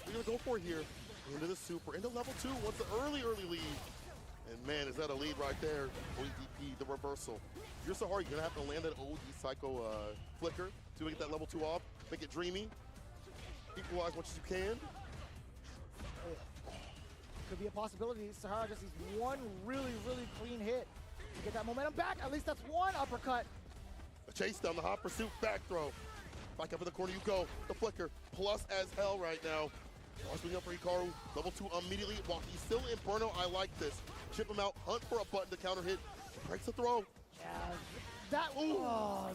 We're going to go for it here. Into the super, into level 2. What's the early lead? And man, is that a lead right there? ODP, the reversal. You're Sahara, you're going to have to land that OD Psycho flicker to get that level 2 off. Make it dreamy. Equalize as much as you can. Could be a possibility. Sahara just needs one really clean hit to get that momentum back. At least that's one uppercut. A chase down the hot pursuit, back throw. Back up in the corner you go. The flicker, plus as hell right now. Swing up for Hikaru, level 2 immediately. While he's still in burnout, I like this. Chip him out, hunt for a button to counter hit. Breaks the throw. Yeah,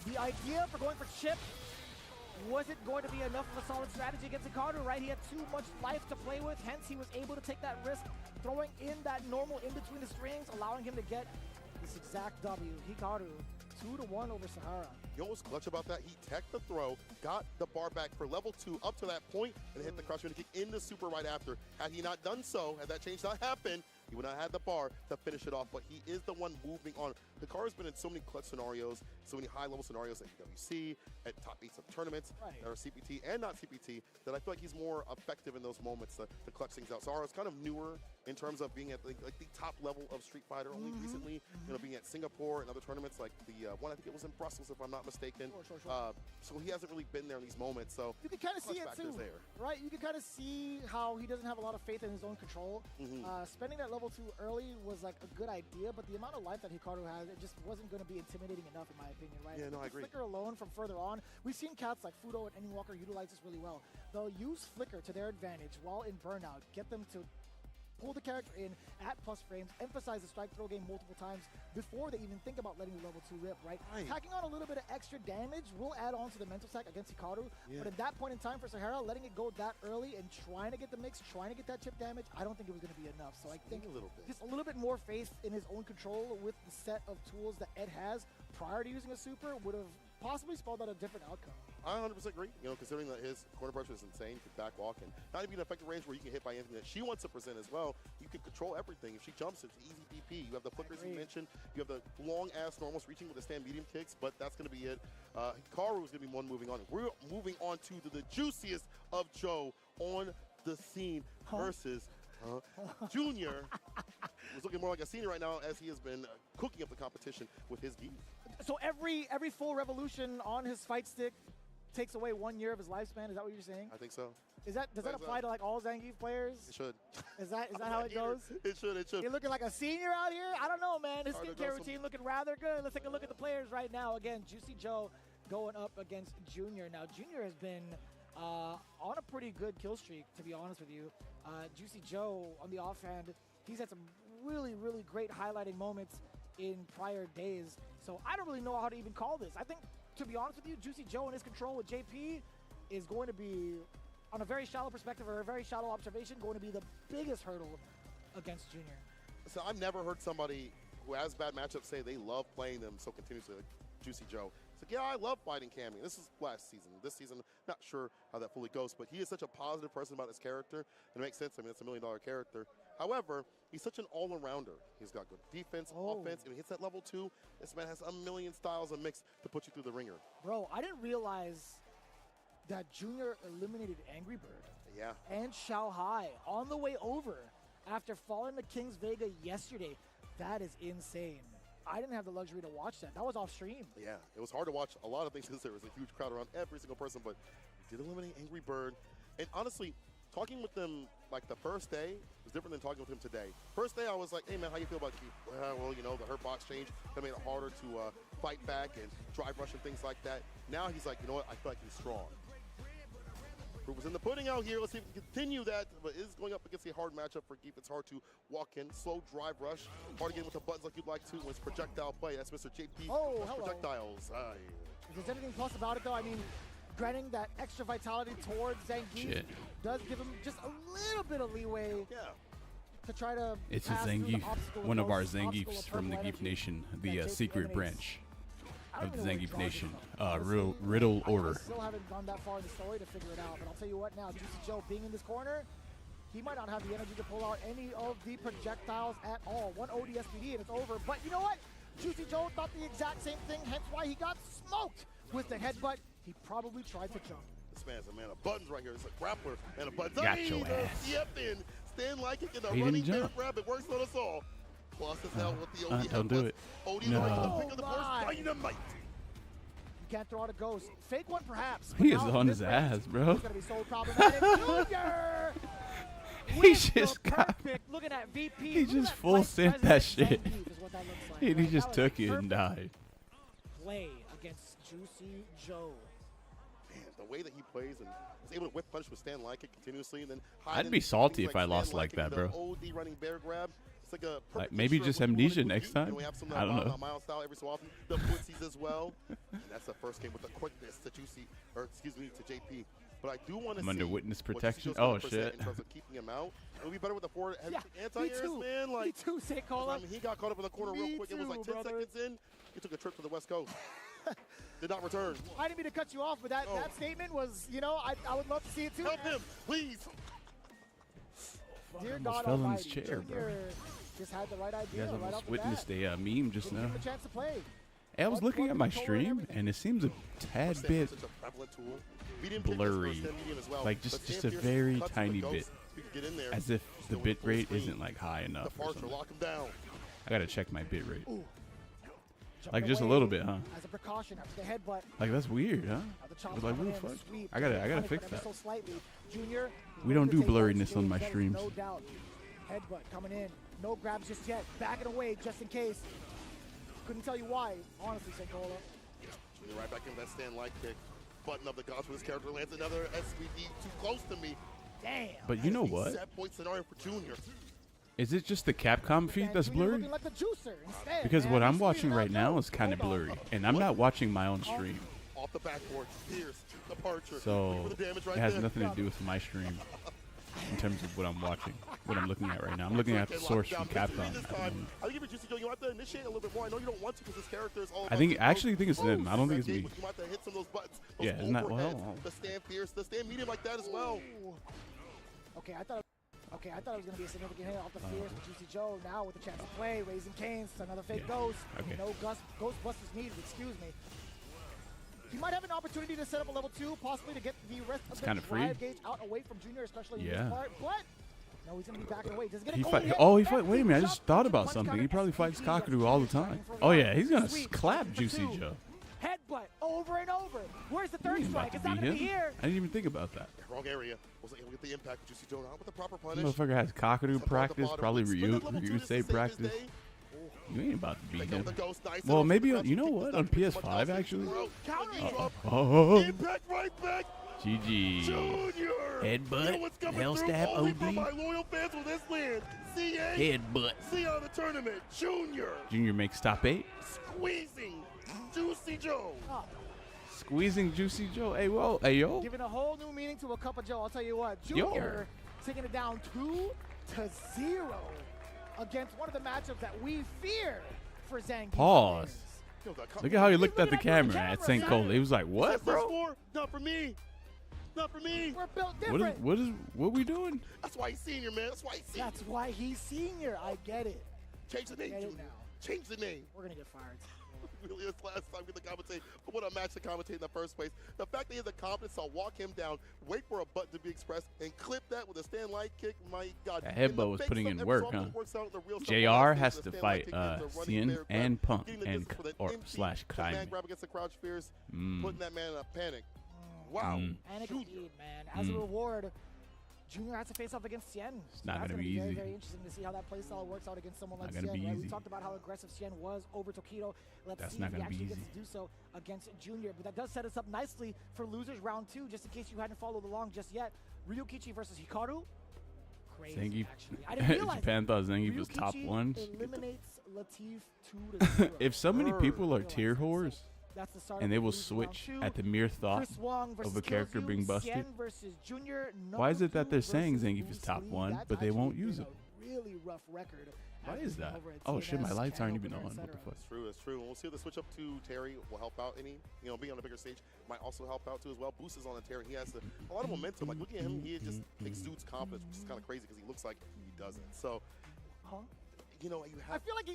the idea for going for Chip wasn't going to be enough of a solid strategy against Hikaru, right? He had too much life to play with, hence he was able to take that risk, throwing in that normal in between the strings, allowing him to get this exact W. Hikaru, 2-1 over Sahara. You know what's clutch about that? He teched the throw, got the bar back for level 2 up to that point, and hit the crouch kick in the super right after. Had he not done so, had that change not happened, he would not have had the bar to finish it off, but he is the one moving on. Hikaru's been in so many clutch scenarios, so many high-level scenarios at WC, at top 8s of tournaments, that are CPT and not CPT, that I feel like he's more effective in those moments to clutch things out. Sahara's kind of newer in terms of being at the top level of Street Fighter only recently, you know, being at Singapore and other tournaments like the one, I think it was in Brussels if I'm not mistaken. Sure. So he hasn't really been there in these moments, so you can kind of see it factors too, there. right? You can kind of see how he doesn't have a lot of faith in his own control. Spending that level 2 early was like a good idea, but the amount of life that Hikaru has, it just wasn't going to be intimidating enough in my opinion, right? Yeah, no, I agree. Flicker alone from further on, we've seen cats like Fudo and Anywalker utilize this really well. They'll use Flicker to their advantage while in burnout, get them to pull the character in at plus frames, emphasize the strike throw game multiple times before they even think about letting the level 2 rip, right? Tacking on a little bit of extra damage will add on to the mental stack against Hikaru, but at that point in time for Sahara, letting it go that early and trying to get the mix, trying to get that chip damage, I don't think it was going to be enough. So I think just a little bit more faith in his own control with the set of tools that Ed has prior to using a super would have possibly spelled out a different outcome. I 100% agree. You know, considering that his corner pressure is insane, he can back walk and not even an effective range where you can hit by anything that she wants to present as well. You can control everything. If she jumps, it's easy DP. You have the flickers you mentioned. You have the long ass normals reaching with the stand medium kicks, but that's going to be it. Hikaru is going to be one moving on. We're moving on to the juiciest of Joe on the scene versus Junior. Was looking more like a senior right now as he has been cooking up the competition with his gi. So every full revolution on his fight stick takes away 1 year of his lifespan. Is that what you're saying? I think so. Does that apply to like all Zangief players? It should. Is that how it goes? It should. You're looking like a senior out here? I don't know, man. His Hard to skincare go routine looking rather good. Let's take a look at the players right now. Again, Juicy Joe going up against Junior. Now, Junior has been on a pretty good kill streak, to be honest with you. Juicy Joe, on the offhand, he's had some really, really great highlighting moments in prior days. So I don't really know how to even call this. I think, to be honest with you, Juicy Joe and his control with JP is going to be, on a very shallow perspective or a very shallow observation, going to be the biggest hurdle against Junior. So I've never heard somebody who has bad matchups say they love playing them so continuously, like Juicy Joe. It's like, yeah, I love fighting Cammy. This is last season. This season, not sure how that fully goes, but he is such a positive person about his character, and it makes sense. I mean, it's $1 million character. However, he's such an all-arounder. He's got good defense, offense, and he hits that level 2. This man has a million styles of mix to put you through the ringer. Bro, I didn't realize that Junior eliminated Angry Bird and Xiao Hai on the way over after falling to King's Vega yesterday. That is insane. I didn't have the luxury to watch that. That was off stream. Yeah, it was hard to watch a lot of things because there was a huge crowd around every single person, but he did eliminate Angry Bird. And honestly, talking with them like the first day was different than talking with him today. First day, I was like, hey, man, how you feel about Keith? Well, you know, the hurt box change that made it harder to fight back and drive rush and things like that. Now he's like, you know what? I feel like he's strong. Proof was in the pudding out here. Let's see if we can continue that. But it is going up against a hard matchup for Keith. It's hard to walk in. Slow drive rush. Hard to get with the buttons like you'd like to when it's projectile play. That's Mr. JP. Oh, hello. Projectiles. If there's anything plus about it, though, I mean, granting that extra vitality towards Zangief does give him just a little bit of leeway to try to It's a pass through the Zangief, obstacle of one of our ghosts, obstacle Zangiefs of from the purple Geef energy Nation, that the JP secret eliminates. branch I don't of the even know Zangief where he's Nation. drawn this. Riddle I Order. still haven't gone that far in the story to figure it out, but I'll tell you what now, Juicy Joe being in this corner, he might not have the energy to pull out any of the projectiles at all. One ODSPD and it's over, but you know what? Juicy Joe thought the exact same thing, hence why he got smoked with the headbutt. He probably tried to jump. This man's a man of buttons right here. It's a grappler and a button. Got your ass. Yep, in. Stand like it in a He running didn't bear jump. grab. It works on us all. Plus as hell with the OD. Don't do it. OD No. right to the pick of the Oh, my. first dynamite. You can't throw out a ghost. Fake one perhaps. He but is now on this his range ass, bro. is gonna be so problematic. Junior! He with just the got. perfect, looking at VP. He look at just that full Vice sent that President shit. Zangief is what that looks like, And he right? just That took was it and perfect died. play against Juicy Joe. Man, the way that he plays and is able to whip punch with Stan Like it continuously and then I'd be salty if I lost like that, bro. OD running bear grab. It's like a perfect maybe mixture of just what you wanna amnesia do with next Geek, time. and we have some I don't know. Miles style every so often. The footsies as well. And that's the first game with the quickness to Juicy, or excuse me, to JP. But I do want to see I'm under witness what Juicy protection. Joe's gonna Oh, present shit. In terms of keeping him out, it'll be better with the forward Yeah, me anti-airs, too. man. Me Like, too, Seikola. I mean, he got caught up in the corner real Me quick. It was like too, 10 brother. seconds in. He took a trip to the West Coast. Did not return. I didn't mean to cut you off, but that statement was, you know, I would love to see it too. Help man. him, please. Dear almost God fell in Almighty, his chair, bro. Junior just had the right You idea guys right almost off the witnessed bat. a meme just Didn't now. give him a chance to play. Hey, I was looking at my stream, and it seems a tad Stand bit was such a prevalent tool. Medium kick is blurry. first, then medium as well. Like, But just Stan a Pearson very cuts tiny the ghost. bit. He can get in there. as if the Still with bit full rate screen. isn't like high enough or Departure, something. lock him down. I gotta check my bit rate. Ooh. Like Jumping just a away little bit, huh? As a precaution after the headbutt. Like that's weird, huh? The chop It's like, coming what the in, fuck? sweep, I gotta punished fix ever that. So slightly. Junior, We don't ready do to take blurriness that on my stage, that is streams. No doubt. Headbutt coming in. No grabs just yet. Backing away just in case. Couldn't tell you why, honestly, Seikola. Junior right back in that stand light kick. Button up the gods with his character lands another SVD too close to me. Damn. But you know The what? Set point scenario for Junior. Is it just the Capcom feed Man, that's Junior blurry? looking like the juicer instead, Because man. what I'm He's watching speeding right up. now is kind of Hold on. blurry, and I'm not watching my own stream, Off the backboard. Pierce. Departure. so Looking for the damage right it has there. nothing to do with my stream. in terms of what I'm watching, what I'm looking at right now. I'm looking at the source from Capcom. This time, I think if it's Juicy Joe, you have to initiate a little bit more. I know you don't want to because this character is all I actually think it's them. I don't think it's me. You might have to hit some of those buttons. Those Yeah, isn't that overheads, the stand fierce, the stand medium like that as well. Okay, I thought it was going to be a significant hit off the fierce for Juicy Joe. Now with the chance to play, raising canes, another fake ghost. Okay. No Ghostbusters needed, excuse me. He might have an opportunity to set up a level 2, possibly to get the rest of the drive gauge out away from Junior, especially in this part. But no, he's going to be backing away. Does he get he fight. Wait a minute, I just thought about something. He probably fights Kakaru all the time. Oh yeah, he's gonna clap Juicy Joe. Headbutt over and over. Where's the third strike? It's not going to be here. I didn't even think about that. Wrong area. Wasn't able to get the impact of Juicy Joe now with the proper punish. Motherfucker has Kakaru practice, probably Ryusei practice. You ain't about to beat him. Well, maybe you know what? On PS5 actually. Impact right back. GG. Junior. Headbutt. Hell stab only for OD. my loyal fans will this land. CA. Headbutt. See on the tournament. Junior. Junior makes top 8. Squeezing Juicy Joe. Squeezing Juicy Joe. Hey, whoa. Hey, yo. Giving a whole new meaning to a Cup of Joe. I'll tell you what. Junior taking it down 2-0 against one of the matchups that we fear for Zangief. Pause. Look at how he looked at the camera at St. Cole. He was like, what, bro? Not for me. Not for me. We're built different. What we doing? That's why he's senior, man. That's why he's senior. That's why he's senior. I get it. Change the name, Junior. Change the name. We're going to get fired. Really, it's last time we commentate, but what a match to commentate in the first place. The fact that he has the confidence to walk him down, wait for a button to be expressed, and clip that with a stand light kick, my God. That headbutt was putting in work, huh? JR has to fight Cien and Punk and slash Kaimi. Grab against the crouch fierce, putting that man in a panic. Wow. Panic indeed, man. As a reward, Junior has to face off against Cien. It's not going to be Very, easy. very interesting to see how that playstyle works out against someone like Not gonna Cien. be Right? We easy. talked about how aggressive Cien was over Tokido. Let's That's see not if he gonna be actually gets easy. to do so against Junior. But that does set us up nicely for losers round 2, just in case you hadn't followed along just yet. Ryukichi versus Hikaru. Crazy, Zangief. actually. I didn't realize Japan thought Zangief was top Ryukichi 1. eliminates Latif 2-0. If so many people are tier whores, That's the start and of they the will losers round switch 2. at the mere thought Chris Wong versus of a character Killzoo, being busted, Cien versus Junior, why is it that they're number 2 saying versus Zangief is Bruce top Lee? 1, That's but they won't actually use been it? a really rough record. Why is that? Over at Oh shit, my TNS lights aren't Can even on. Opener, What et the fuck? That's true. That's true. And we'll see if the switch up to Terry will help out any. Being on a bigger stage might also help out too as well. Boost is on the Terry. He has a lot of momentum. Like looking at him, he just exudes confidence, which is kind of crazy because he looks like he doesn't. So, you I have. feel like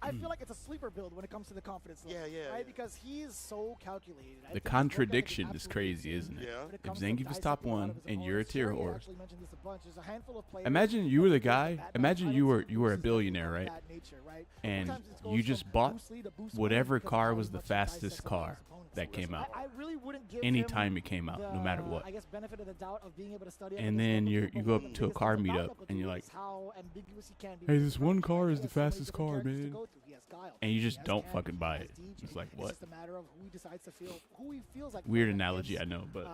I feel like it's a sleeper build when it comes to the confidence level. Yeah, Right, yeah. because he is so calculated. I The think his work ethic contradiction is absolutely crazy, insane. isn't it? Yeah. When it If comes to Zangief is top dissecting a lot 1 of his and you're a opponents, tier Sherry whore, actually mentioned this a bunch. There's a handful of players imagine you were the guy. that Imagine have you were titles a and billionaire, of right? that nature, right? And Sometimes it you goes just from bought Bruce Lee to Bruce whatever Wayne because of car how was the much he dissects fastest a lot of car his opponents. that came out. I really wouldn't give Anytime him it came out, the, no matter what. I guess benefit of the doubt of being able to study. And then you go up to a car meetup and you're like, how ambiguous he can be. hey, this one car is He the has so many fastest different car, characters to man. go through. He has Guile, And you he just has don't Ken, fucking buy he it. has DJ. It's like, what? It's just a matter of who he decides to feel, who he feels like. Weird playing analogy, I against, know, but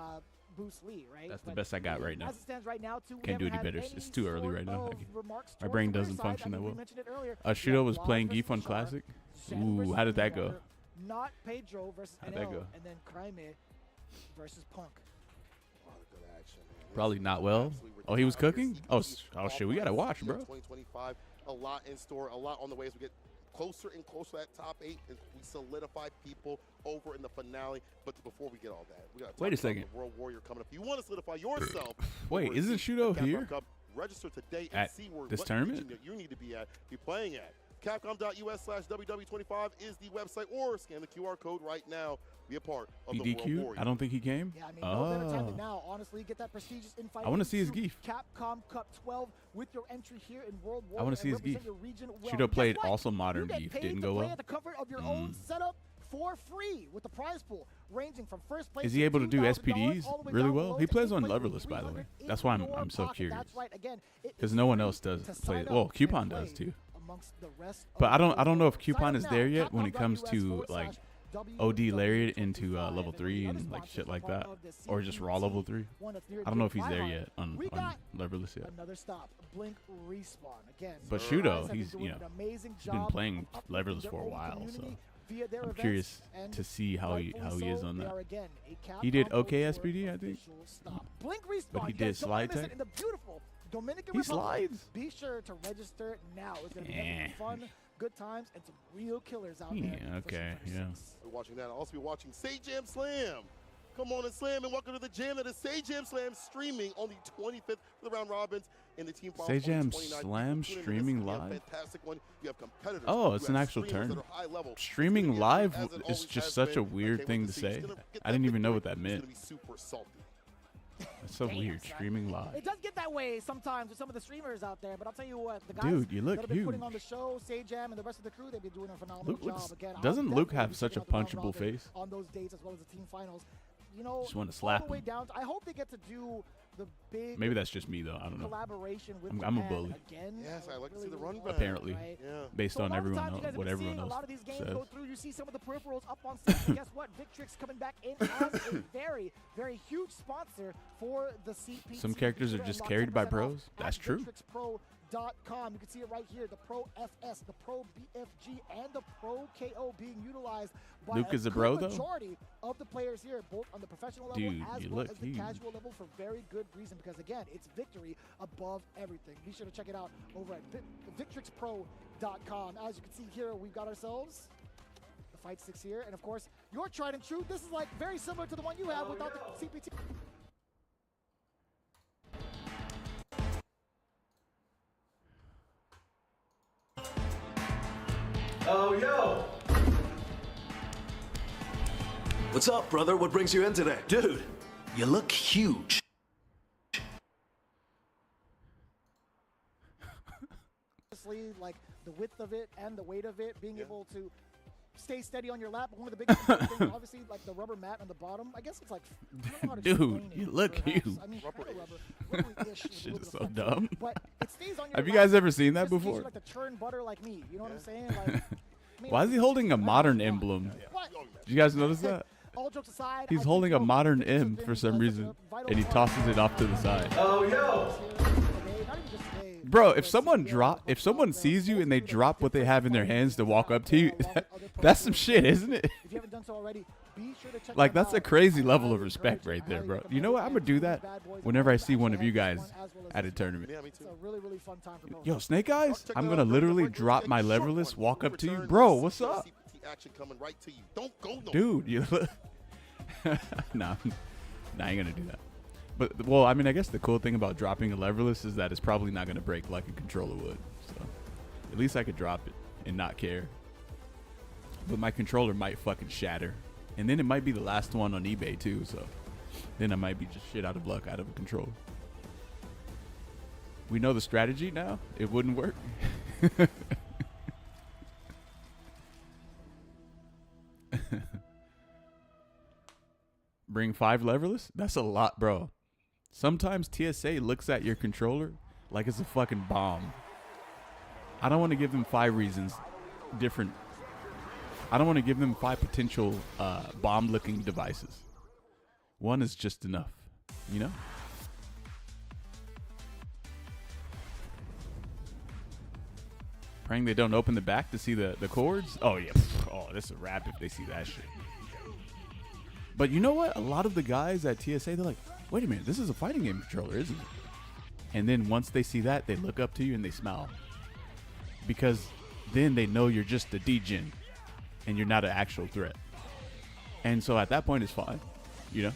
Bruce Lee, right? that's the But best I got right now. as it stands right now, too, we Can't do haven't any had better. It's too early sort right now. of I can- remarks my towards brain the doesn't side. function I that mean, we well. mentioned it earlier. Shudo We have was Lars playing versus Geef on Bashar, Classic. Zen Ooh, versus how did that go? Junior, Not Pedro versus How'd NL, that go? and then Crimea versus Punk. Probably not well. Oh, he was cooking? Oh, shit, we gotta watch, bro. 2025, a lot in store, a lot on the way as we get closer and closer to that top 8, and we solidify people over in the finale. But before we get all that, we got to Wait a talk about second. the World Warrior coming up. If you want to solidify yourself, Wait, over isn't at Shudo Capcom here? Cup, register today and At see where this what tournament? region that you need to be playing at. Capcom.us/WW25 is the website, or scan the QR code right now. Be a part of the World EDQ? Warrior. I don't think he came. Yeah, I mean, no better time than Oh. now. Honestly, get that prestigious invite. I wanna see his into Geef. Capcom Cup 12 with your entry here in World War. I wanna see his Geef. Shudo played also Modern Geef. Didn't go play well. at the comfort of your own setup for free with the prize pool ranging from first place. Is he able to do $2,000 SPDs all the way really down well? below He to plays on in-play Leverless, by the way. 300 That's why in your I'm so pocket. curious. That's right. Again, it Because is no one free else does to play. sign up Well, and Coupon does play too. amongst the rest But of I the don't know if world. Coupon Sign is up there now, yet when it comes to like OD Lariat into capcom.us/WW25, level 3 and and the like other shit like sponsors that, are part of the or just raw CPC, level 3. one that's near I don't know and if he's dear to there my yet heart. on We got Leverless yet. another stop. Blink Respawn again. But These Shudo, guys have been he's doing an amazing he's been job playing of uplifting Leverless their for a own while, so community via their I'm events. curious And to see how he rightfully is so, on they that. are again a He did Capcom okay World Tour SPD, I think. official stop. Blink Respawn. But he You did guys don't wanna slide miss it tech? in the beautiful Dominican He Republic. slides. Be sure to register now. It's going to be nothing Eh. but fun, good times, and some real killers out there. Yeah, for okay, Street yeah. Fighter 6. We're watching that. I'll also be watching Say Jam Slam. Come on and slam, and welcome to the jam that is Say Jam Slam streaming on the 25th for the round robins in the team finals. Say on Jam the 29th. Slam Tune into this. streaming We have a live? Fantastic one. You have competitors. Oh, You it's an have actual streamers turn. that are high level. Streaming It's gonna be live as it is always just has such a been. weird I can't thing wait to see say. who's gonna get I that didn't even know victory. what that It's meant. gonna be super salty. That's so Damn, weird. son. Streaming live. It does get that way sometimes with some of the streamers out there, but I'll tell you what, the guys Dude, you look that have been putting huge. on the show, Say Jam, and the rest of the crew, they've been doing a phenomenal Luke looks- job. Again, doesn't I'll Luke definitely have be such a checking out the round punchable robin face? on those dates as well as the team finals? You know, Just wanna all slap the way him. down. I hope they get to do the big Maybe that's just me though. I don't know. collaboration with I'm a Japan bully. again. Yes, I like to see the really run want back. Apparently. right? Yeah. Based So a on lot of everyone times you else, guys have what been everyone seeing else a lot of these games says. go through. You see some of the peripherals up on stage. And guess what? Victrix coming back in as a very, very huge sponsor for the CPT. Some characters are just carried by pros. That's true. VictrixPro.com. You can see it right here. The Pro FS, the Pro BFG, and the Pro KO being utilized by Luke is a bro, good though? majority of the players here, both on the professional level Dude, as you well look as the huge. casual level, for very good reason. Because again, it's victory above everything. Be sure to check it out over at VictrixPro.com. As you can see here, we've got ourselves the Fight Sticks here, and of course, your tried and true. This is like very similar to the one you have without the CPT. Oh, yo! What's up, brother? What brings you in today? Dude, you look huge. Honestly, like the width of it and the weight of it, being able to stay steady on your lap. One of the biggest things, obviously, like the rubber mat on the bottom. I guess it's like, I don't know how to Dude, explain you it, look perhaps. huge. I mean, rubber-ish. with a Shit little is bit so of flex. dumb. But it stays on your Have you lap, guys ever seen that just in case you before? like to churn butter like me. You know what I'm saying? Like, I mean, Why is he holding a I don't modern know. emblem? What? Did you guys notice that? All jokes aside, I He's think, holding you a know, modern Victrix has M been for some such a reason, vital and he part tosses it off to the side. Oh, yo! Bro, if someone sees you and they drop what they have in their hands to walk up to you, that's some shit, isn't it? If you haven't done so already, be sure to check Like, them that's a out. crazy I level highly of respect encourage right there, you. bro. I highly You know what? I'm gonna do recommend that Bad Boys whenever I and see one of you Bad guys Boys as well as at a this tournament. Yeah, me It's too. a really, really fun time for both. Yo, Snake Eyes, Check I'm it gonna out. literally Break drop those my short leverless, ones. walk up to you. Return Bro, to what's see up? CPT action coming right to you. Don't go no. Dude, you look. Nah, I ain't gonna do that. But, well, I mean, I guess the cool thing about dropping a leverless is that it's probably not gonna break like a controller would. So, at least I could drop it and not care. But my controller might fucking shatter. And then it might be the last one on eBay, too, so then I might be just shit out of luck out of a controller. We know the strategy now. It wouldn't work. Bring 5 leverless? That's a lot, bro. Sometimes TSA looks at your controller like it's a fucking bomb. I don't want to give them 5 reasons different. I don't want to give them 5 potential bomb-looking devices. One is just enough, you know? Praying they don't open the back to see the cords? Oh, yeah. Oh, that's a wrap if they see that shit. But you know what? A lot of the guys at TSA, they're like, wait a minute, this is a fighting game controller, isn't it? And then once they see that, they look up to you and they smile. Because then they know you're just a degen and you're not an actual threat. And so at that point, it's fine, you know?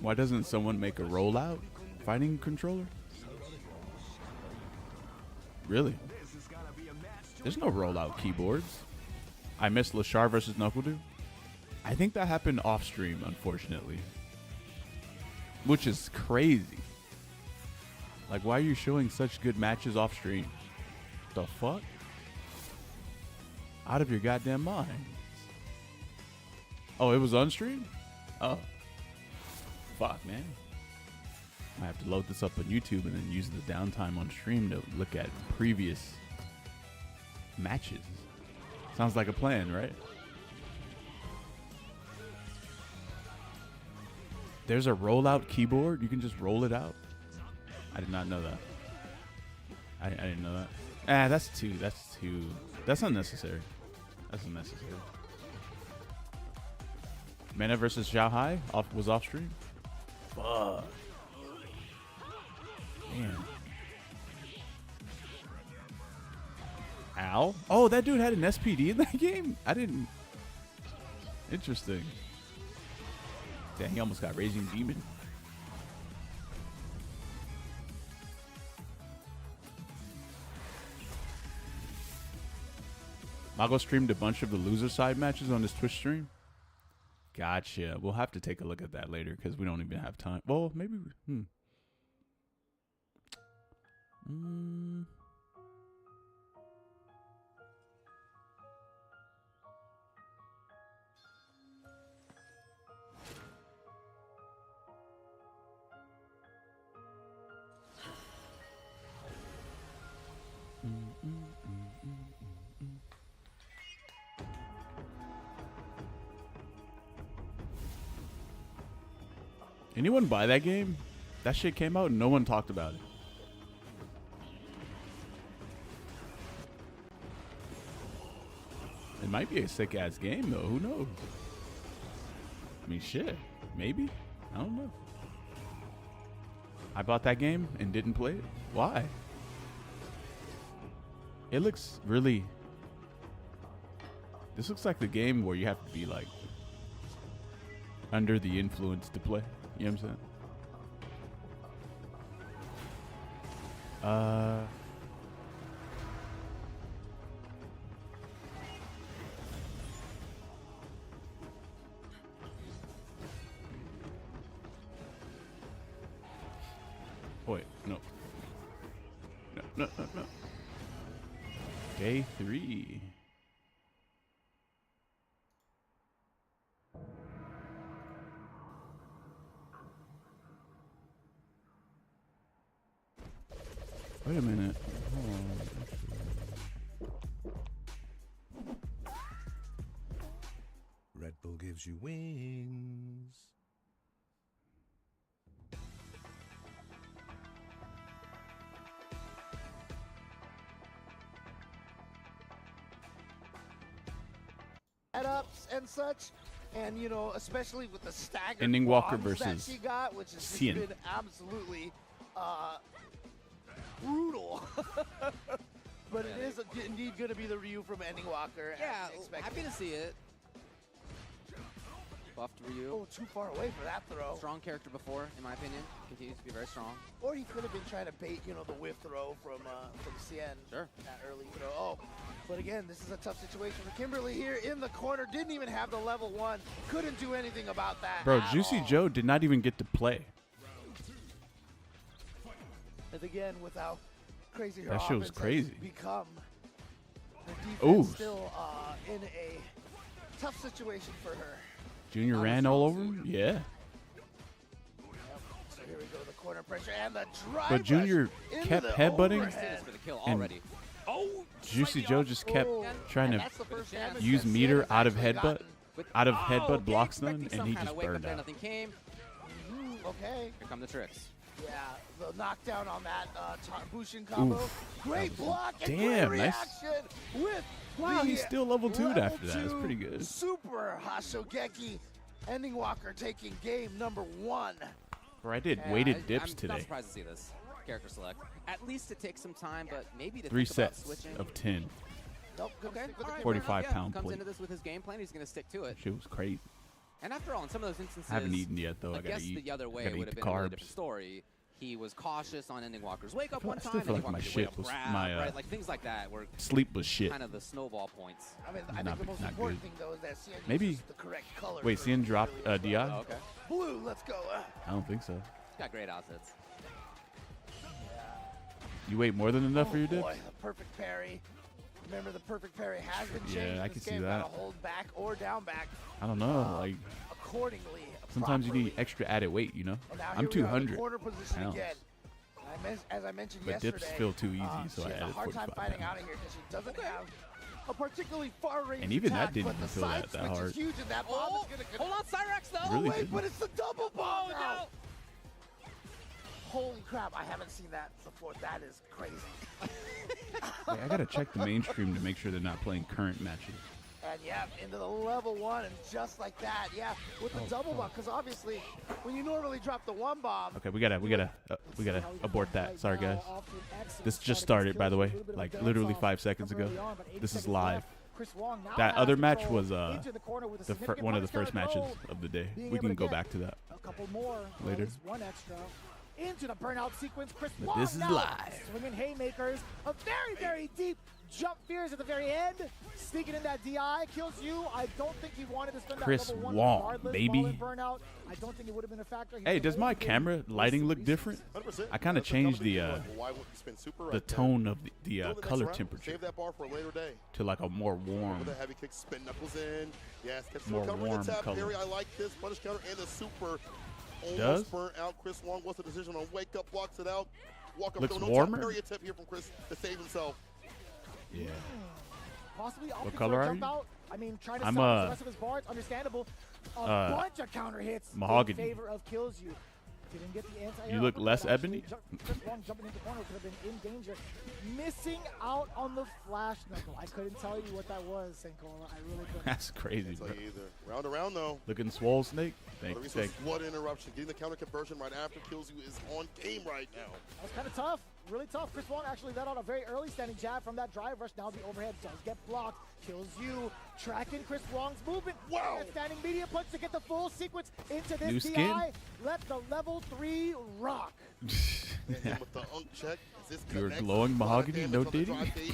Why doesn't someone make a rollout fighting controller? Really? There's no rollout keyboards. I missed Lashar versus Knuckledew. I think that happened off stream, unfortunately. Which is crazy. Like, why are you showing such good matches off stream? The fuck? Out of your goddamn mind. Oh, it was on stream? Oh. Fuck, man. I have to load this up on YouTube and then use the downtime on stream to look at previous matches. Sounds like a plan, right? There's a rollout keyboard. You can just roll it out. I did not know that. I didn't know that. That's unnecessary. That's unnecessary. Mena versus Xiao Hai was off stream. Fuck. Damn. Al? Oh, that dude had an SPD in that game? I didn't. Interesting. Dang, he almost got Raging Demon. Mago streamed a bunch of the loser side matches on his Twitch stream. Gotcha. We'll have to take a look at that later because we don't even have time. Well, maybe. Anyone buy that game? That shit came out and no one talked about it. It might be a sick ass game though. Who knows? I mean, shit. Maybe. I don't know. I bought that game and didn't play it. Why? It looks really. This looks like the game where you have to be like under the influence to play. You know what I'm saying? Wait, no. No. Day 3. Wait a minute. Hold on. Red Bull gives you wings. Setups and such, and you know, especially with the staggered Ending Walker bombs that versus she got, which has just Cien. been absolutely brutal. But it is indeed going to be the Ryu from Ending Walker. Yeah, as expected. happy to see it. Buffed Ryu. Oh, too far away for that throw. Strong character before, in my opinion. Continues to be very strong. Or he could have been trying to bait, you know, the whiff throw from Cien. Sure. That early throw. Oh, but again, this is a tough situation for Kimberly here in the corner. Didn't even have the level 1. Couldn't do anything about that. Bro, at Juicy all. Joe did not even get to play. And again, with how crazy her That shit was offense crazy. has become, the Ooh. defense still in a tough situation for her. Junior ran all over him? Yeah. Yep. So here we go, the corner pressure and the drive. But Junior rush into kept the headbutting. overhead. For the kill And already. Juicy Joe just kept Oh, trying and to that's the first damage use that Cien meter has out of actually headbutt, gotten. out of headbutt Okay, block stun, expecting and some he kind just of wake up burned there, out. nothing came. Okay. Here come the tricks. Yeah, the knockdown on that Bushin combo. Oof. Great block and Damn, great nice. reaction with Wow, the he's still level 2'd level after that. That's 2 pretty good. Super Hashogeki. Ending Walker taking game number 1. Bro, I did Yeah, weighted dips I'm today. not surprised to see this character select. At least it takes some time, but maybe to 3 think about sets switching. of 10. Nope, gonna Okay, stick with all the right, 45 fair enough. pound Comes plate. into this with his game plan. He's going to stick to it. Shit was crazy. And after all, in some of those instances, I haven't eaten yet though. I I gotta guess eat. the other way gotta would eat have the been a really carbs. different story. He was cautious on Ending Walker's wake up feel- one I still time. feel Ending like my Walker did shit wake up was- grab, my, right? Like things like that were Sleep was shit. kind of the snowball points. I mean, I Not- think the most not important good. thing though is that Cien Maybe- uses the correct color. Wait, for Cien dropped Kimberly as well. DI? Oh, okay. Blue, let's go. I don't think so. He's got great assets. You wait more than enough for your dips? Boy, the perfect parry. Remember, the perfect parry has been Yeah, changed. I in can this see game. that. Gotta hold back or down back I don't know. Like accordingly. sometimes you need properly. extra added weight. You know, And now I'm here we are in the 200 corner position pounds, again. And as I mentioned but yesterday, dips feel too easy, so she I has a added hard time 45 fighting pounds. out of here because she doesn't have a particularly far range And even that attack, didn't but the feel side that switch hard. is huge, and that bomb is gonna Hold on, Cyrax though. Really wait, didn't. but it's the double bomb now. Holy crap, I haven't seen that before. That is crazy. Wait, I gotta check the mainstream to make sure they're not playing current matches. And yeah, into the level 1, and just like that, yeah, with the double bomb, because obviously, when you normally drop the 1 bomb. Okay, we gotta abort that. Sorry, guys. This just started, by the way, like literally 5 seconds ago. This is live. That other match was one of the first matches of the day. We can go back to that later. One extra. Into the burnout sequence, Chris But Wong this is now live. swinging haymakers. A very, very deep jump fears at the very end. Sneaking in that DI, kills you. I don't think he wanted to spend Chris that level 1 Wong, regardless. baby. Ball in burnout. I don't think it would have been a factor. Hey, does my camera lighting look different? 100%. I kind of changed the Why wouldn't you spin super the right there? tone of the Go to the next color round, temperature Save that bar for a later day. to like a more warm. With a heavy kick, spin knuckles in. Yes, catch More the warm tap color. parry. I like this. Punish counter and the super. Almost Does? burnt out. Chris Wong wants the decision on wake up, blocks it out. Walk up, Looks no warmer? tap parry attempt here from Chris to save himself. Yeah. Possibly What color are jump you? out. I mean, trying to I'm, stop the rest of his bars, understandable. A bunch of counter hits mahogany. in favor of Kills You. Didn't get the anti-air. You look uppercut, less actually. ebony? Chris Wong jumping into corner could have been in danger. Missing out on the flash knuckle. I couldn't tell you what that was, Sankola. I really couldn't. That's crazy, Tell bro. you either. Round around though. Looking swole, Snake. Thank you. Resource, what interruption. Getting the counter conversion right after Kills You is on game right now. That was kind of tough. Really tough. Chris Wong actually let out a very early standing jab from that drive rush. Now the overhead does get blocked. Kills You. Tracking Chris Wong's movement. Wow. That standing medium punch to get the full sequence into this New DI. skin? Let the level 3 rock. And him with the unk check. Is this You're connect? glowing A lot of mahogany, damage no on the diddy? drive gauge.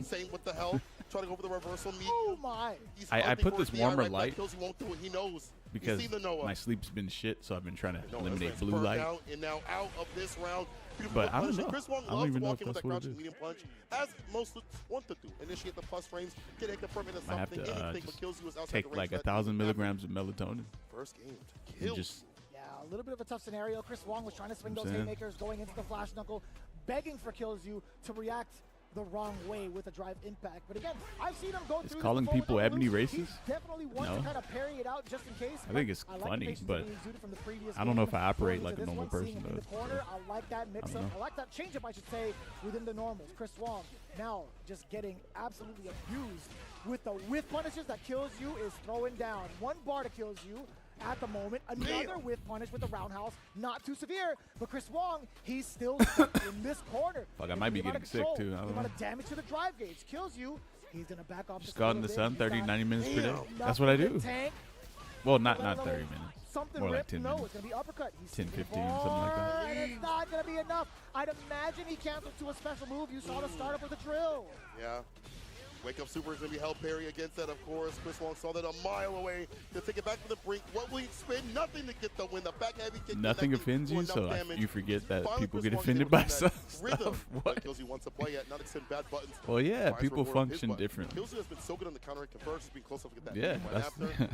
Same with the health. Trying to go for the reversal medium. Oh my. He's I hunting put for this a DI warmer right back. light Kills You won't do it. He knows. because He's seen the Noah. my sleep's been shit, so I've been trying to No, eliminate that's blue burned light. out and now out of this round. Beautiful But I don't punishing. know. Chris Wong I don't loves even to know walk if in with that's that what it crouching is. medium punch, as most want to do. Initiate the plus frames, get it confirmed into I have something, to anything, but just Kills You is outside take the range like of that 1,000 demon. milligrams of melatonin First game to and kill. just Yeah, a little bit of a tough scenario. Chris Wong was trying to swing I'm those saying. haymakers, going into the flash knuckle, begging for Kills You to react the wrong way with a drive impact. But again, I've seen him go Is through this calling before with people the ebony loose. He racist? definitely wants No. to kind of parry it out just in case. I think it's I like the funny, patience but that he exuded from the previous I don't know game. if I operate Going like into a this normal one, seeing person him in does. the corner, I like that I mix don't up. know. I like that change-up, I should say, within the normals. Chris Wong now just getting absolutely abused with the whiff punishes that Kills You is throwing down. One bar to Kills You at the moment. Another whiff punish with the roundhouse. Not too severe, but Chris Wong, he's still stuck in this corner. Fuck, I might be The amount getting of sick, control, too. I the don't amount know. of damage to the drive gauge. Kills You. He's going to back off just just a go out in little the bit. sun He's 30, got 90 minutes per day. enough That's what I in the do. tank. Well, not Let a 30 little minutes. Something More like ripped. 10 No, minutes. it's going to be uppercut. He's 10, sticking 15, something like that. forward, and it's not going to be enough. I'd imagine he canceled to a special move. You saw the startup with a drill. Yeah. Wake Up Super is going to be held parry against that, of course. Chris Wong saw that a mile away to take it back to the brink. What will he spend? Nothing to get the win. The back heavy kick. Nothing connected offends to you, enough so damage. you forget that Finally, people Chris get Wong's offended able by to some get that rhythm stuff. that What? Kills You wants to play at, not extend bad buttons. Well, yeah, Prize people reward of his function button. different. Kills You has been so good on the counter and conversions, being close up to get that Yeah, right that's after.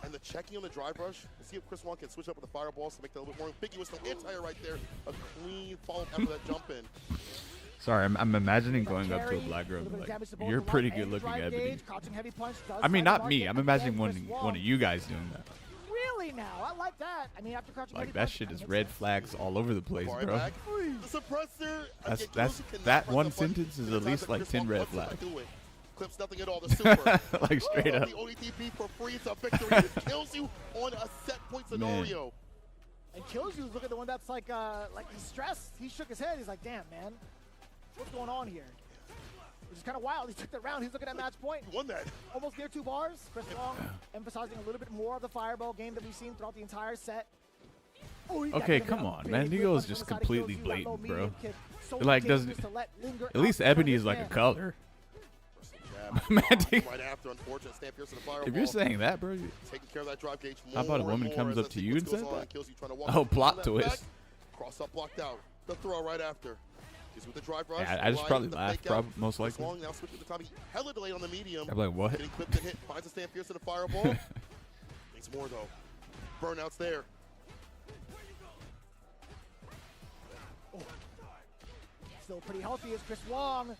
And the checking on the drive rush. Let's see if Chris Wong can switch up with the fireballs to make that a little bit more ambiguous. No anti-air right there. A clean follow after that jump in. Sorry, I'm imagining That going up to a carry, black girl little and bit be of damage to like, both you're the pretty left and good looking, drive Ebony. gauge. Crouching heavy punch does I mean, find not the me. market. I'm imagining Again, Chris one Wong. of you guys doing that. Really now? I like that. I mean, after crouching Like heavy that punch, shit that is makes red sense. flags all over the place, Bar bro. back. The suppressor. That's Again, that's Kills You cannot that press one the button. sentence is The at times least that like Chris 10 Wong red wants him to flags. do it. Clips nothing at all. The super. Like straight up. The only DP for free to victory. It kills you on a set point scenario. And Kills You, look at the one that's like he's stressed. He shook his head. He's like, damn, man, what's going on here? Which is kind of wild. He took the round. He's looking at match point. You won that. Almost near 2 bars. Chris Wong emphasizing a little bit more of the fireball game that we've seen throughout the entire set. Oh, he got Okay, him come in a on, big man. whip Nigo's punish just on the side of completely Kills You. That low blatant, bro. medium kick. So It, like, dangerous doesn't- to let linger At least outside Ebony his is like a hand. color. Jab. Man, dude. Right after, unfortunate snap here to the fireball. If you're saying that, bro, Taking care of that drive gauge more How about a and woman more comes as up that to you and sequence says goes on that? Kills You trying to walk Oh, up, plot pull that twist. back. Cross up, blocked out. The throw right after. He's with the drive rush. Yeah, I just Light, probably the laughed, fake out. most Chris likely. Wong now switching to the top. He hella delayed on the medium. I'm like, what? Getting clipped and hit. Finds a stand fierce to the fireball. Needs more though. Burnout's there. Still pretty healthy is Chris Wong.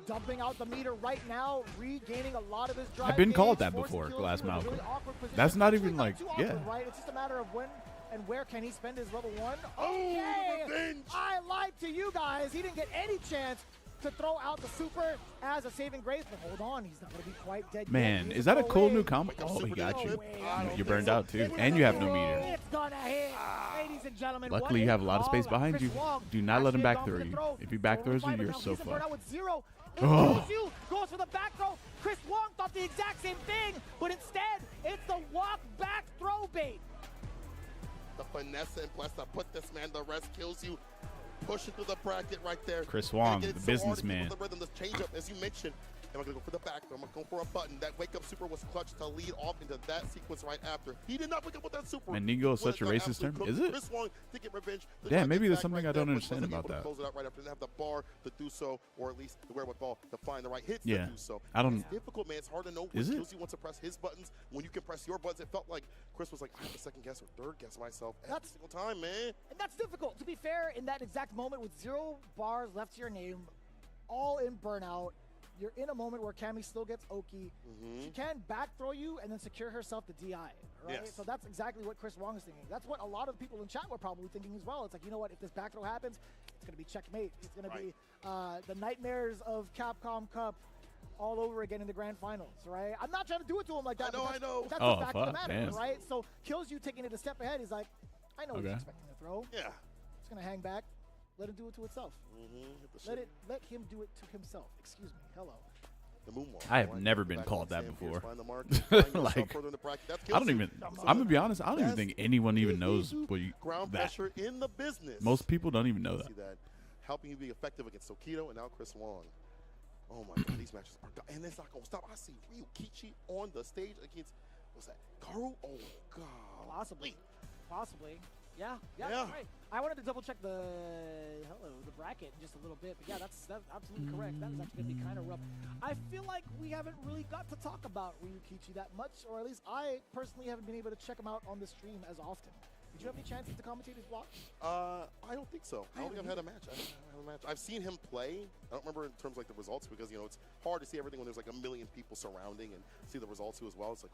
Dumping out the meter right now, regaining a lot of his drive. I've been called gauge, that forcing before, Kills Glass You in a Malcolm. really awkward position. That's not Actually even like, too awkward, yeah. right? It's just a matter of when And where can he spend his level 1? Oh, Okay, revenge! I lied to you guys. He didn't get any chance to throw out the super as a saving grace, but hold on, he's not going to be quite dead Man, yet. is that a cool new combo? combo? Oh, he got you. I don't You're burned think out so. too, and you have no Oh, meter. it's gonna hit, ladies and gentlemen. Luckily, you have a lot of space behind you. Do not let him back throw you. If he back throws you, you're so fucked. With 0. It Oh. goes you, goes for the back throw. Chris Wong thought the exact same thing, but instead, it's the walk back throw bait. The finesse and plus to put this man, the rest kills you. Pushing through the bracket right there. Chris And Wong, again, the it's so hard to keep businessman. up the rhythm, the change up, as you mentioned. Am I going to go for the back throw? Am I going for a button? That wake up super was clutch to lead off into that sequence right after. He did not wake up with that super. Mendigo is What such a got racist absolute term. cooked. Is it? Chris Wong to get revenge. The Damn, target maybe there's back something right I don't there, but understand wasn't about able to that. Close it out right after. Didn't have the bar to do so, or at least the wherewithal to find the right hits Yeah. to do so. I don't- It's difficult, man. It's hard to know Is when it? kills you want to press his buttons. When you can press your buttons, it felt like Chris was like, I have to second guess or third guess myself every single time, man. And that's difficult. To be fair, in that exact moment with 0 bars left to your name, all in burnout, you're in a moment where Cammy still gets Oki. She can back throw you and then secure herself the DI, right? Yes. So that's exactly what Chris Wong is thinking. That's what a lot of people in chat were probably thinking as well. It's like, you know what, if this back throw happens, it's going to be checkmate. It's going to be the nightmares of Capcom Cup all over again in the grand finals, right? I'm not trying to do it to him like that. I know, but I know. That's Oh, the fact of the fuck, matter, damn. right? So kills you taking it a step ahead. He's like, I know what he's Okay. expecting to throw. Yeah. It's going to hang back. Let it do it to itself. Let him do it to himself. Excuse me. Hello. The moonwalk. I have Line never back been back called on that Sam before. Pierce, find the mark, find yourself Like, further in the bracket. That I kills don't you. even. So I'm gonna be honest. I don't even best think anyone even knows what you, ground that. pressure in the business. Most people don't even know that. See that helping you be effective against Tokido and now Chris Wong. Oh my God, these matches are and it's not gonna stop. I see Ryu Kichi on the stage against what's that? Karu? Oh God. Possibly. Yeah, Yeah. that's right. I wanted to double check the bracket just a little bit, but yeah, that's absolutely correct. That is actually gonna be kind of rough. I feel like we haven't really got to talk about Ryukichi that much, or at least I personally haven't been able to check him out on the stream as often. Did you have any chances to commentate his block? I don't think so. I don't think I've had a match. I've seen him play. I don't remember in terms of like the results because you know it's hard to see everything when there's like a million people surrounding and see the results too as well. It's like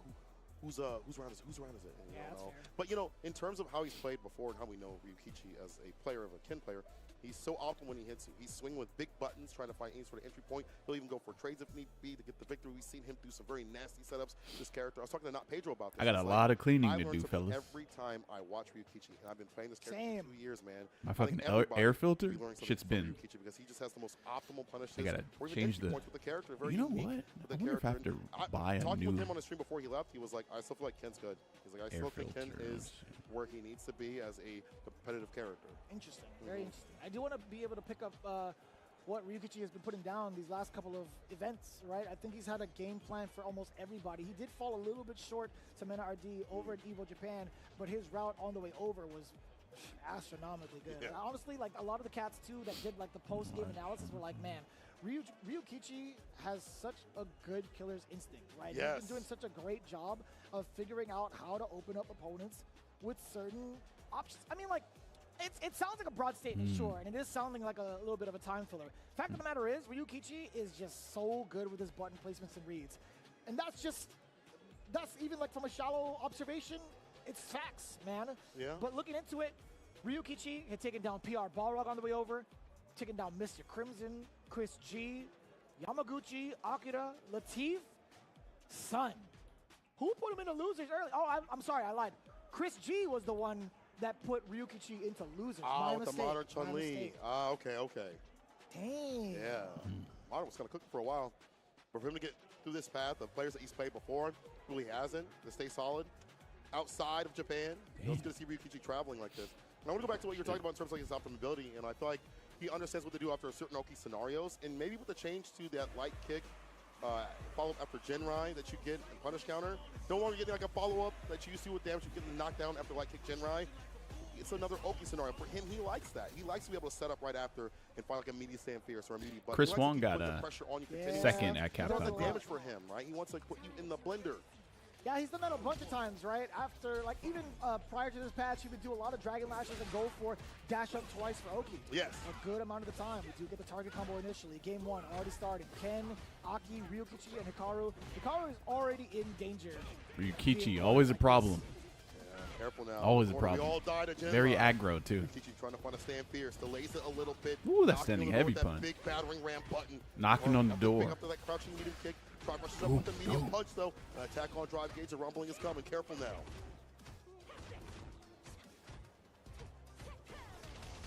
whose round is it? And you don't know. But you know, in terms of how he's played before and how we know Ryukichi as a player of a Ken player, he's so optimal when he hits you. He's swinging with big buttons, trying to find any sort of entry point. He'll even go for trades if need be to get the victory. We've seen him do some very nasty setups. This character, I was talking to Not Pedro about this. I got a It's lot of cleaning I to learn do, something fellas. every time I watch Ryukichi, and I've been playing this character Same. for 2 years, man. My I fucking think everybody air filter? should be learning something Shit's from been- Ryukichi because he just has the most optimal punishes. I gotta or even change entry the- points with the character. Very You know unique what? with the I wonder if I have character. to And buy a talking with new him on the stream before he left, he was like, I still feel like Ken's good. He's like, I air still think Ken filter. is where he needs to be as a competitive character. Interesting. Very interesting. I do want to be able to pick up what Ryukichi has been putting down these last couple of events, right? I think he's had a game plan for almost everybody. He did fall a little bit short to Mena RD over at EVO Japan, but his route on the way over was astronomically good. Yeah. Honestly, like a lot of the cats too that did like the post-game analysis were like, man, Ryukichi has such a good killer's instinct, right? Yes. He's been doing such a great job of figuring out how to open up opponents with certain options. I mean, like, it sounds like a broad statement, sure, and it is sounding like a little bit of a time filler. Fact of the matter is, Ryukichi is just so good with his button placements and reads. And that's even like from a shallow observation, it's facts, man. Yeah. But looking into it, Ryukichi had taken down PR Balrog on the way over, taken down Mr. Crimson, Chris G, Yamaguchi, Akira, Latif, Sun. Who put him into losers early? Oh, I'm sorry, I lied. Chris G was the one that put Ryukichi into losers. My with the mistake. modern My Chun-Li. mistake. Okay. Dang. Yeah. Modern was kind of cooking for a while. But for him to get through this path of players that he's played before, who he hasn't, to stay solid outside of Japan, it's good to see Ryukichi traveling like this. And I want to go back to what you were talking about in terms of like his optimability, and I feel like he understands what to do after certain Oki scenarios, and maybe with the change to that light kick follow-up after Genrai that you get in punish counter, no longer getting like a follow-up that you used to with damage, you get the knockdown after light kick Genrai. It's another Oki scenario. For him, he likes that. He likes to be able to set up right after and find like a media stand fierce or a media button. Chris He likes Wong to got put the a pressure on you continuously. second at He does the Capcom. damage for him, right? He wants to put you in the blender. Yeah, he's done that a bunch of times, right? After, like, even prior to this patch, he would do a lot of Dragon Lashes and go for dash up twice for Oki. Yes. A good amount of the time. We do get the target combo initially. Game 1 already starting. Ken, Aki, Ryukichi, and Hikaru. Hikaru is already in danger. Ryukichi, always a problem. Careful now. Always a Corner, we problem. all died to Very Genrai. aggro, too. Ryukichi trying to find a stand fierce. Delays it a little bit. Ooh, that's Knocking standing on the heavy door with punch. That big battering ram button. Knocking on the Have to pick door. up to that crouching medium kick. Try rushes up with the medium punch, though. An attack on drive gauge. The rumbling is coming. Careful now.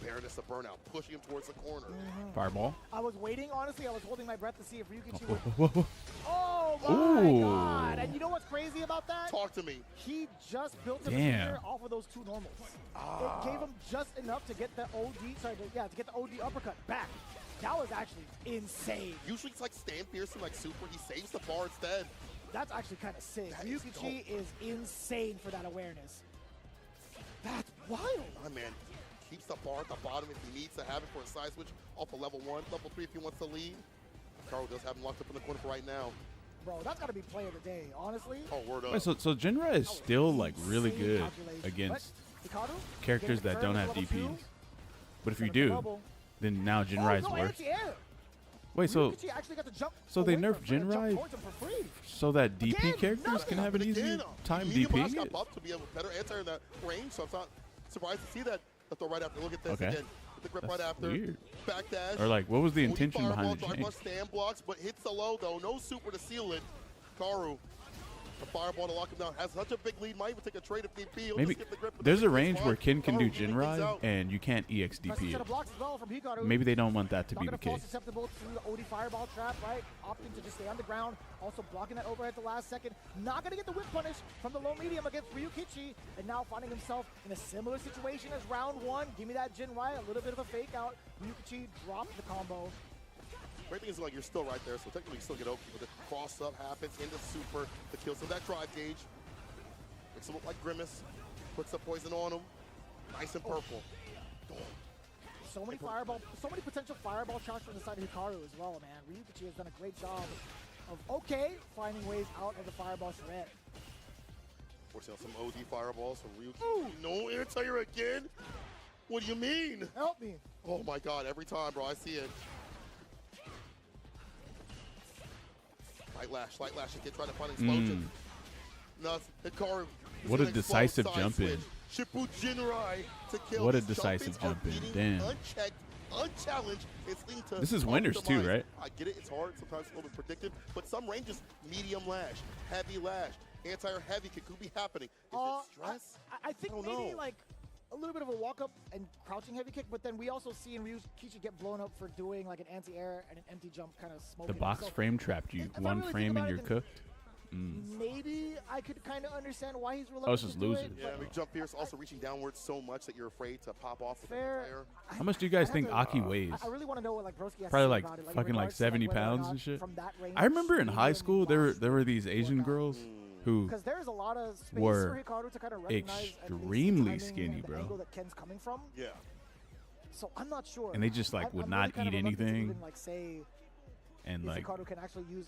Baroness of Burnout pushing him towards the corner. Fireball. I was waiting, honestly. I was holding my breath to see if Ryukichi would. Whoa, whoa. Oh my Ooh. god! And you know what's crazy about that? Talk to me. He just built him Damn. here off of those two normals. It gave him just enough to get the OD, to get the OD uppercut back. That was actually insane. Usually it's like stand fierce and like super. He saves the bar instead. That's actually kind of sick. That is Ryukichi is insane for that awareness. That's wild. My man keeps the bar at the bottom if he needs to have it for a side switch off of level 1. Level 3 if he wants to lead. Hikaru does have him locked up in the corner for right now. Bro, that's got to be play of the day, honestly. Oh, word up. Wait, so Jinra is still like really Insane good calculation. against But Hikaru, characters getting that don't have confirmed level DPs. 2. But if you Gonna do, double. then now Jinrai is no, worse. anti-air. Wait, so Ryukichi actually got to jump so they away nerfed from free and jump Jinrai towards him for free. so that DP Again, characters can have an But easy again, time medium lash DP? got buffed to be able to better answer in that range, so I'm not surprised to see that. Let's throw right after. Look at this Okay. again. The grip That's right after. weird. Back dash. Or like, what was the OD intention fireball, behind the drive change? rush, stand blocks, but hits the low though. No super to seal it. Karu, the fireball to lock him down. Has such a big lead. Might even take a trade if need be. He'll Maybe just get the grip with there's the a big range spot. where Ken can do Karu really things Jinrai out. and you can't Pressing EXDP set it. of blocks as well from Hikaru. Maybe they don't want that to Not be gonna the fall case. susceptible to the OD fireball trap, right? Opting to just stay on the ground. Also blocking that overhead at the last second. Not gonna get the whip punish from the low medium against Ryukichi. And now finding himself in a similar situation as round 1. Give me that Jinrai, a little bit of a fake out. Ryukichi dropped the combo. Great thing is like you're still right there, so technically you still get Oki, but the cross up happens into super to kill. So that drive gauge makes him look like Grimace, puts the poison on him, nice and purple. So many potential fireball shots from the side of Hikaru as well, man. Ryukichi has done a great job of finding ways out of the fireball threat. Forcing out some OD fireballs from Ryukichi. No anti-air again? What do you mean? Help me. Oh my god, every time, bro, I see it. Light lash again, trying to find explosion. No, Hikaru. What a decisive jump in. Shippu Jinrai to kill. What a These decisive jump ins jump in. are Damn. beating Unchecked, unchallenged. It's leading to This is winners too, optimized. right? I get it, it's hard, sometimes it's a little bit predictive, but some ranges, medium lash, heavy lash, anti-air heavy could be happening. Is it stress? I think don't maybe know. like a little bit of a walk up and crouching heavy kick, but then we also see in Ryukichi get blown up for doing like an anti-air and an empty jump kind of smoking. The box So frame trapped you. if I One really frame think and about you're it, then cooked. maybe I could kind of understand why he's reluctant Oh, it's just to do losing. it, Yeah, but big jump fierce, also reaching downwards so much that you're afraid to pop off with the fair. anti-air. How much do you guys I think have to- Aki weighs? I really want to know what like Broski has to Probably say like about it, fucking in like regards to, 70 whether or pounds not and shit. from that range, I remember in high medium, school there were these fast, Asian or girls not. who Because there's a lot of space were for Hikaru to kind of recognize at least the extremely timing skinny, and the bro. angle that Ken's coming from. Yeah. So I'm not sure. And they just, like, I'm would really not kind of eat reluctant to anything. even, like, say and if like Hikaru can actually use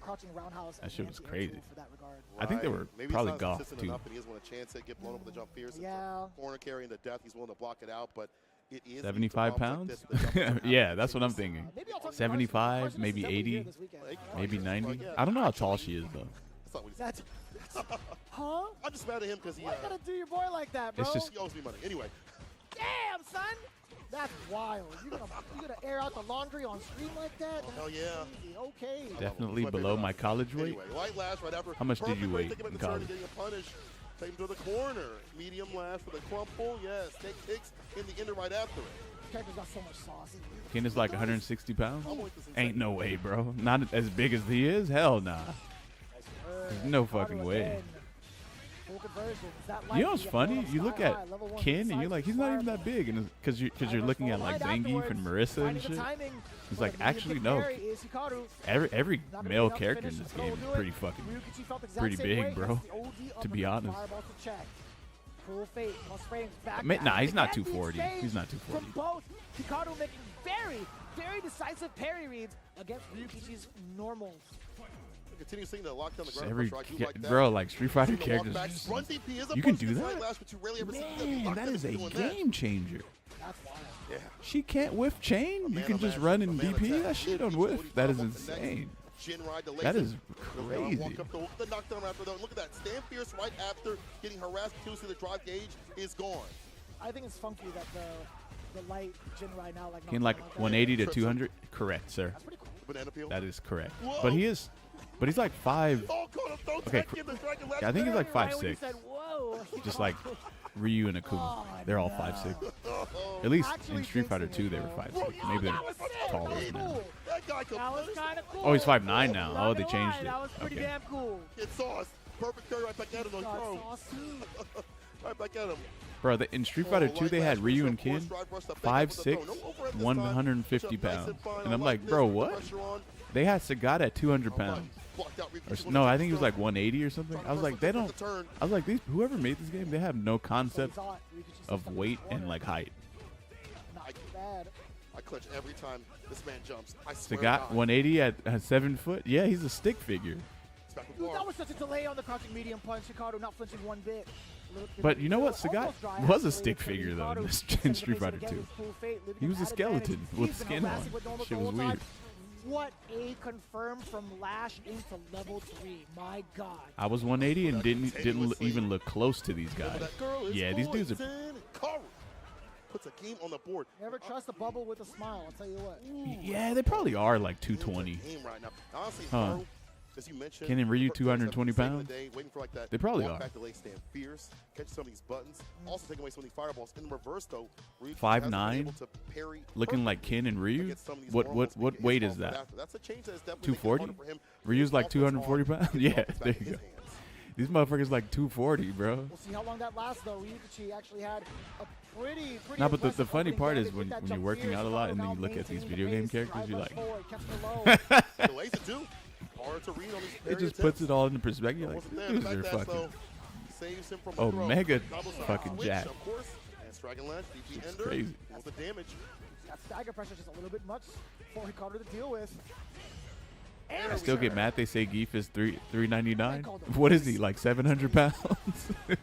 crouching roundhouse. That as shit an was anti-air crazy. tool for that regard. I think they Right. were Maybe probably it's not golf consistent too. enough, and he doesn't want a chance to get blown up with the jump fierce. It's a Yeah. corner carry into death. He's willing to block it out, but it is 75 problems pounds? like this, the jump Yeah, that's what I'm thinking. Maybe I'll talk to 75, Carson. maybe Carson is definitely here 80, this weekend. maybe Yeah, 90. yeah. I don't know how tall she is though. That's not what he said. That's, huh? I'm just mad at him because he, Why you gotta do your boy like that, bro? It's just- he owes me money. Anyway, Damn, son. That's wild. You gonna air out the laundry on stream like that? That's hell yeah. crazy. Okay. Definitely My below favorite my outfit. college weight. Anyway, light lash right after. How much did Perfect you way weigh to get him in the turn and college? getting a punish. Take him to the corner. Medium lash with a crumple. Yes. Take kicks in the ender right after it. Character's got so much sauce. Ken is like 160 pounds. I'm with this Ain't insane. no way, bro. Not as big as he is. Hell nah. There's no fucking way. You know what's funny? You look at Ken and you're like, he's not even that big, and because you're looking at like Zangief and Marissa and shit. It's like, actually no. Every male character in this game is pretty fucking pretty big, bro. To be honest. Nah, he's not 240. He's not 240. From both, Hikaru making very, very decisive parry reads against Ryukichi's normals. Continue seeing the lock down the ground. Every pressure. I do like that. bro, like Street Fighter Seeing the walk characters, back. just- Run DP is a you can push do with that. light lash, but you rarely ever see man, lock that them is a doing that. game changer. That's wild. Yeah. She can't whiff chain. You man can of just magic, run a in man of DP. attack. That shit Each on whiff. booty That is bottom up the next. insane. Jinrai delays That it. is crazy. Walk up the knockdown after though. Look at that. Stand fierce right after getting harassed. Tuesday, the drive gauge is gone. I think it's funky that the light Jinrai now like In like 180 to 200. Correct, sir. That's pretty cool. Banana peel. That is correct. Whoa. But he's like 5. Oh, caught him. Don't Okay, take it. The Dragon Last I think he's like Right when you 5'6". said, whoa. Just like Ryu and Akuma. Oh, They're all no. 5'6". Oh, At least Actually in Street Fighter fixing 2 it, they were bro. 5'6". Maybe they're That was sick. taller That was now. cool. that guy could That was punish. kind of cool. Oh, he's 5'9" now. I'm Oh, not they gonna changed lie, it. That was pretty Okay. damn cool. It's sauce. Perfect carry right back at him. Though. God, Throw. saucy. Right back at him. Bro, in Street Oh, Fighter 2 light they had lash, Ryu push and up, force Kin, drive, brush the fake up with the 5'6", throw. No over at this time. 150 Push up nice pounds. fine. And I'm I like, this. bro, Put what? pressure on. They had Sagata at 200 All right. pounds. Blocked out. Or, Rikishi no, with I the think he was throw. like 180 or something. I was like, they don't. Turn. I was like, whoever made this game, they have no concept So he's on. of weight and like height. Not too bad. I clench every time this man jumps. I swear. Sagat to God. 180 at 7 foot. Yeah, he's a stick figure. It's back with Dude, Bar. that was such a delay on the crouching medium punch. Hikaru not flinching one bit. But you know what? Sagat Almost dry, was a actually, stick but figure though Hikaru in sends Street the Fighter basic 2. against full fate, leaving He him was a at skeleton advantage. with He's been skin on. harassing with normal Shit the was whole time. weird. What a confirm from Lash into level 3. My God. I was 180 and didn't even look close to these guys. That girl is Yeah, these dudes are. poison. Karu puts a game on the board. Never trust a bubble with a smile, I'll tell you what. Yeah, they probably are like 220. Game right now. Honestly, Huh. Karu, as you mentioned, Ken and Ryu, for 220 saving the pounds? day, waiting for like that They probably walk are. Back delay, stand fierce, catch some of these buttons, also taking away some of these fireballs. In reverse, though, Ryu 5'9", hasn't been able to parry Looking like Ken and Ryu. against some of these What normals and get his weight calls is that? after. That's a change that is definitely 240? making it harder for him to Ryu's get like offense 240 on, pounds? get Yeah, offense there back in you his go. hands. These motherfuckers like 240, bro. We'll see how long that lasts, though. Ryukichi actually had a pretty Nah, but the aggressive funny opening part damage is with when that you're jump working fierce. out a lot and then Now you look at these maintaining video the game pace, characters, drive you're rush like, forward, kept it low. Delays it too. Hard to read on these it very just puts attempts. it all into perspective. You're like, Wasn't there. these The dudes are fact that, fucking. though, saves him from Oh, a throw. mega Double side fucking switch, jack. Of course. And Dragon Lash, DP Ender. crazy. What's the damage? That stagger pressure is just a little bit much for Hikaru to deal with. I still get mad. They say Geef is 399. What is he, like 700 pounds? You're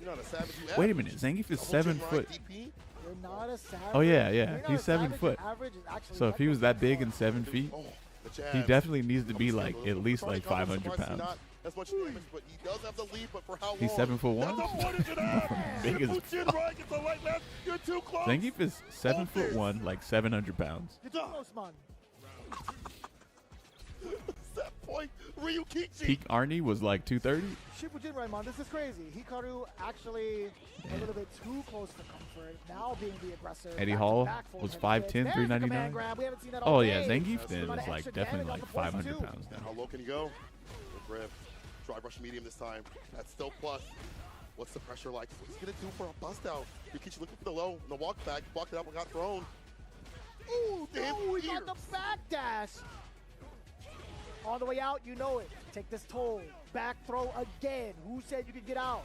not a savage. You Wait a average. minute, Zangief is Double 7 chin foot. right DP. You're not a savage. Oh yeah, You're yeah, not he's a 7 savage, foot. your average is actually So if he was that big and 7 7 feet, Oh, the he jabs. definitely needs to be Double like side, at least Tony like Khan, 500 surprisingly pounds. Not as much damage, but he does have the lead. But for how long? He's 7'1". That's a point into that. Big as Chin fuck. right gets the light left. You're too close. Zangief is 7'1", like 700 pounds. You're too close, man. That point, Ryukichi. Peak Arnie was like 230. Shippuden Raimon, this is crazy. Hikaru actually a little bit too close for comfort. Now being the aggressor. Eddie back to Hall back full was head 5'10", kicks. There's the 399. command grab. We haven't seen that all Oh day. yeah, Zangief That's then a lot is of like extra definitely damage like off the poison 500 too. pounds How now. low can you go? Good grip. Drive rush medium this time. That's still plus. What's the pressure like? What's he gonna do for a bust out? Ryukichi looking for the low. The walk back. Blocked it up and got thrown. Ooh, damn. Oh, he got the back dash. On the way out, you know it. Take this toll. Back throw again. Who said you could get out?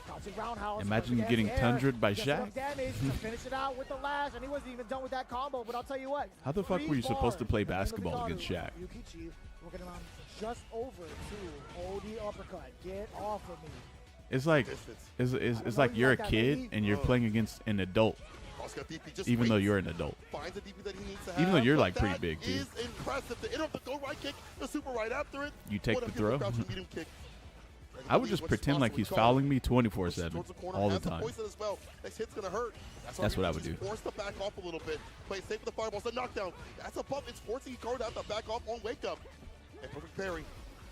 Bouncing roundhouse. Imagine once getting again, tundered by Just Shaq. enough damage to finish it out with the lash, and he wasn't even done with that combo. But I'll tell you what. How the fuck 3 were you supposed to play bars. basketball against Shaq? Ryukichi working around just over to hold the uppercut. Get off of me. It's like Distance. it's know like you you're a like that, kid baby. and you're playing against an adult, Oscar DP just even though waits. you're an adult. Finds the DP that he needs to have. Even though you're, but like, pretty that big, too. is impressive. The interrupt, the go right kick, the super right after it. You take What the a beautiful throw. crouching medium kick. I would just pretend like he's fouling me 24/7 Towards the corner, all the has time. poison as well. Next hit's gonna hurt. That's what I would do. Force to back off a little bit. Play safe with the fireballs. The knockdown. That's a bump. It's forcing Hikaru to have to back off on wake up. And perfect parry.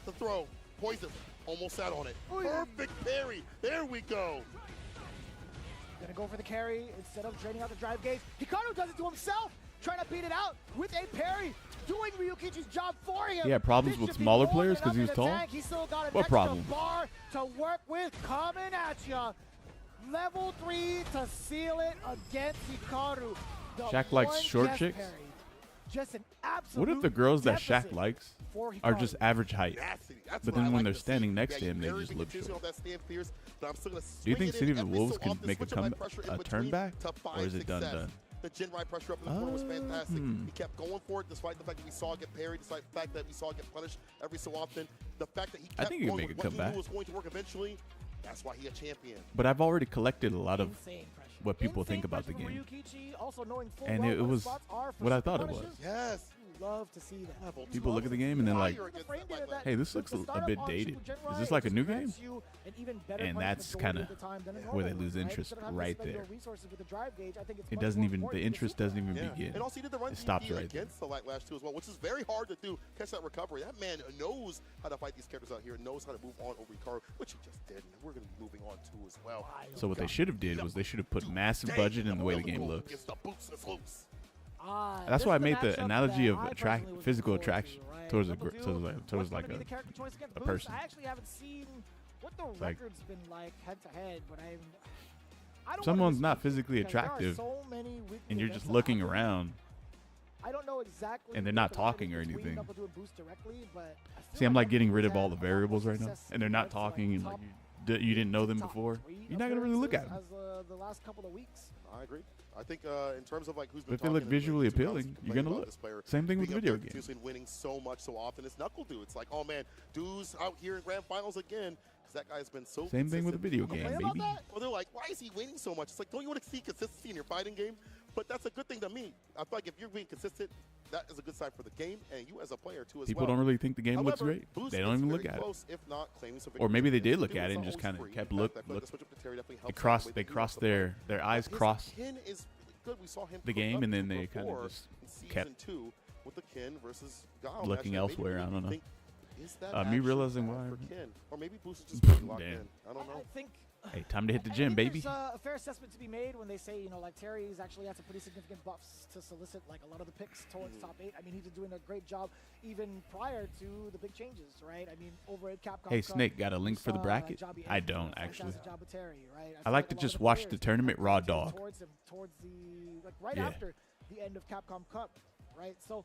The throw. Poison. Almost sat on it. Perfect parry. There we go. Gonna go for the carry instead of draining out the drive gauge. Hikaru does it to himself, trying to beat it out with a parry, doing Ryukichi's job for him. He had problems This with should be smaller more players than 'cause he was enough in the tall? tank. He still got an What extra problem? bar to work with coming at ya. Level 3 to seal it against Hikaru. The Shaq likes one short chest chicks? parry. Just an absolute What if the girls that Shaq deficit likes for are Hikaru. just average height? Nasty. That's But what I then when like they're to see. standing next to Yeah, him, they very just big look continues short. off that stand fierce, but I'm still gonna Do you swing think it City in of the every Wolves so can often, make a switching my pressure in turn between back, to or find is it done success. done? The Jin right pressure up in the corner was fantastic. He kept going for it despite the fact that we saw it get parried, despite the fact that we saw it get punished every so often. The fact that he kept think he can going make with a what he comeback. knew was going to work eventually, that's why he a champion. But I've already collected a lot of Insane pressure. what people Insane think about the pressure from game. Ryukichi, also knowing full And well it what was spots are for what I super thought it punishes. was. Yes. love to see that. People look at the game and they're like, hey, this looks a bit dated. Is this like a new game? And that's kind of where they lose interest right there. It doesn't even, the interest doesn't even begin. And also he did the run It stops right there. against the Light Lash too as well, which is very hard to do. Catch that recovery. That man knows how to fight these characters out here, knows how to move on over Ricardo, which he just did. And we're going to be moving on too as well. So what they should have did was they should have put massive budget in the way the game looks. That's why I made the analogy of physical attraction towards a towards like a person. I actually haven't seen what the record's been like head to head, but I don't Someone's not physically attractive, and you're just looking around. I don't know exactly. And they're not talking or anything. See, I'm like getting rid of all the variables right now, and they're not talking, and like you didn't know them before. You're not gonna really look at them. The last couple of weeks. I agree. I think in terms of like who's been But if they look visually appealing, you're gonna look. Same thing with the video game. Continuously winning so much so often. It's Knuckle Dude. It's like, oh man, dude's out here in grand finals again. Because that guy's been so Same thing with the video game, baby. Well, they're like, why is he winning so much? It's like, don't you want to see consistency in your fighting game? But that's a good thing to me. I feel like if you're being consistent, that is a good sign for the game and you as a player too as People well. don't really think the game looks However, great. They don't even look at it. close, if not claiming some Or maybe they victories. did look at it and just kind of kept look. They crossed their eyes crossed the game, and then they kind of just kept with the Ken versus Guile looking match. elsewhere. I don't know. Is that Me realizing actually why. bad for Ken? Or maybe Boost is just really locked Damn. in. I don't know. I think. Hey, time to hit the I gym, think baby. There's a fair assessment to be made when they say, you know, like Terry's actually had some pretty significant buffs to solicit like a lot of the picks towards top 8. I mean, he's been doing a great job even prior to the big changes, right? I mean, over at Capcom. Hey, Cup, Snake, got a link we for the saw, bracket? Jobby I Ed do a don't, actually. fantastic job with Terry, right? I feel like a to lot just of watch the players tournament raw dog. Towards the right Yeah. after the end of Capcom Cup, right? So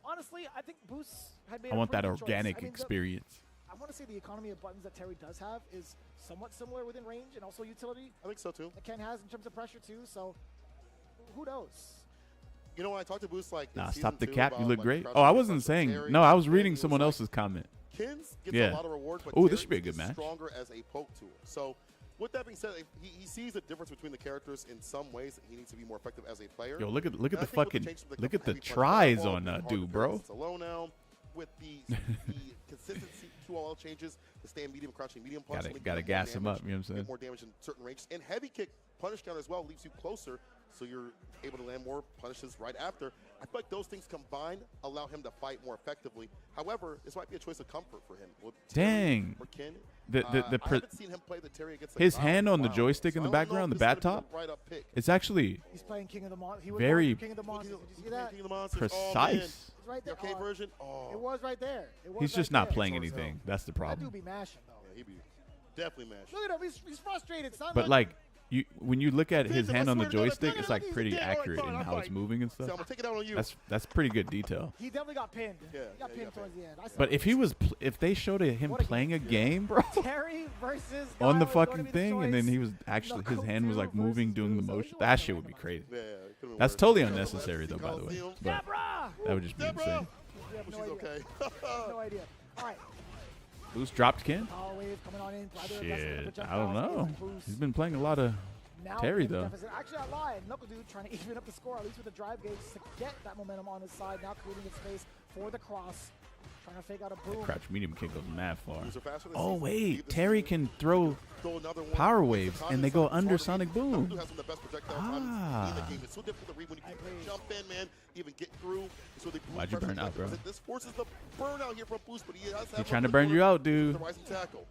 honestly, I think Boost had made I want a that pretty good choice. organic I mean, experience. I want to say the economy of buttons that Terry does have is somewhat similar within range and also utility. I think so too. That Ken has in terms of pressure too. So who knows? You know, when I talked to Boost like Nah, in stop the season 2 cap. You about, look like, great. crouching Oh, I against wasn't saying. Terry, No, I was and reading he someone like, else's comment. Kins gets Yeah. a lot of reward, but Ooh, Terry this should be a good is match. stronger as a poke tool. So with that being said, he sees a difference between the characters in some ways. He needs to be more effective as a player. Yo, look at And the I think with fucking changes to look at the heavy punch tries fireball, on being that hard to dude, pair bro. against Alone now with the consistency QOL changes, the stand medium, crouching medium punch. Gotta gas him up. You know what I'm saying? Get more damage in certain ranges. And heavy kick punish counter as well leaves you closer, so you're able to land more punishes right after. I feel like those things combined allow him to fight more effectively. However, this might be a choice of comfort for him. With Terry Dang. or Ken. I I haven't seen him play the Terry against His Guile hand in a on the while, joystick so in the I don't know background, if the this bat is gonna top. be the right-up pick. It's actually He's playing King of the Monsters. He was very King of the Monsters. Did you see that? King of the Monsters. Oh, man. precise. It's right The there. arcade version. Oh, It was right there. It was He's just right not there. playing anything. That's the That problem. dude be mashing though. yeah, he'd be definitely mashed. Look at him. He's frustrated, son. But like when you look at his Listen, I hand on the swear to God, joystick, if it's none like of these pretty are dead, accurate fine, in I'll how it's fight. moving and So I'm stuff. gonna take it out on you. That's pretty good detail. he definitely got pinned. Yeah, he got yeah, he pinned got towards the end. I saw But it. if they showed him What a playing a game. game, bro, Terry versus on the Guile is going to fucking be the thing, and then choice. he was actually his Knuckle hand was like two moving, versus doing the Boost. So motion. you That want shit to would be win. crazy. Yeah, it could've been That's worse. totally Yeah, unnecessary, though, by the way. Coliseum. But Deborah! that would just be Deborah! insane. We have She's no idea. okay. No idea. All right. Boost dropped Ken? Power wave coming on in. Either Shit, jump I don't pass, know. Boost. He's been playing a lot of Now Terry, in the though. deficit. Actually, I lied. Knuckle Dude trying to even up the score, at least with the drive gauge, to get that momentum on his side. Now creating a space for the cross. Trying to fake out a boom. crouch medium kick goes mad far. Moves are faster than Oh season. wait, Leave this Terry season. can throw Throw another one. power It's waves, a and they go concept. under It's hard to Sonic beat. Boom. Knuckle Dude has some of the best projectile timing in the Ah. game. It's so difficult to read when you I can agree. jump in, man, even get through. So they Why'd you burn out, bro? This forces the burnout here from Boost, but he has He's trying to burn you out, dude. The rising tackle.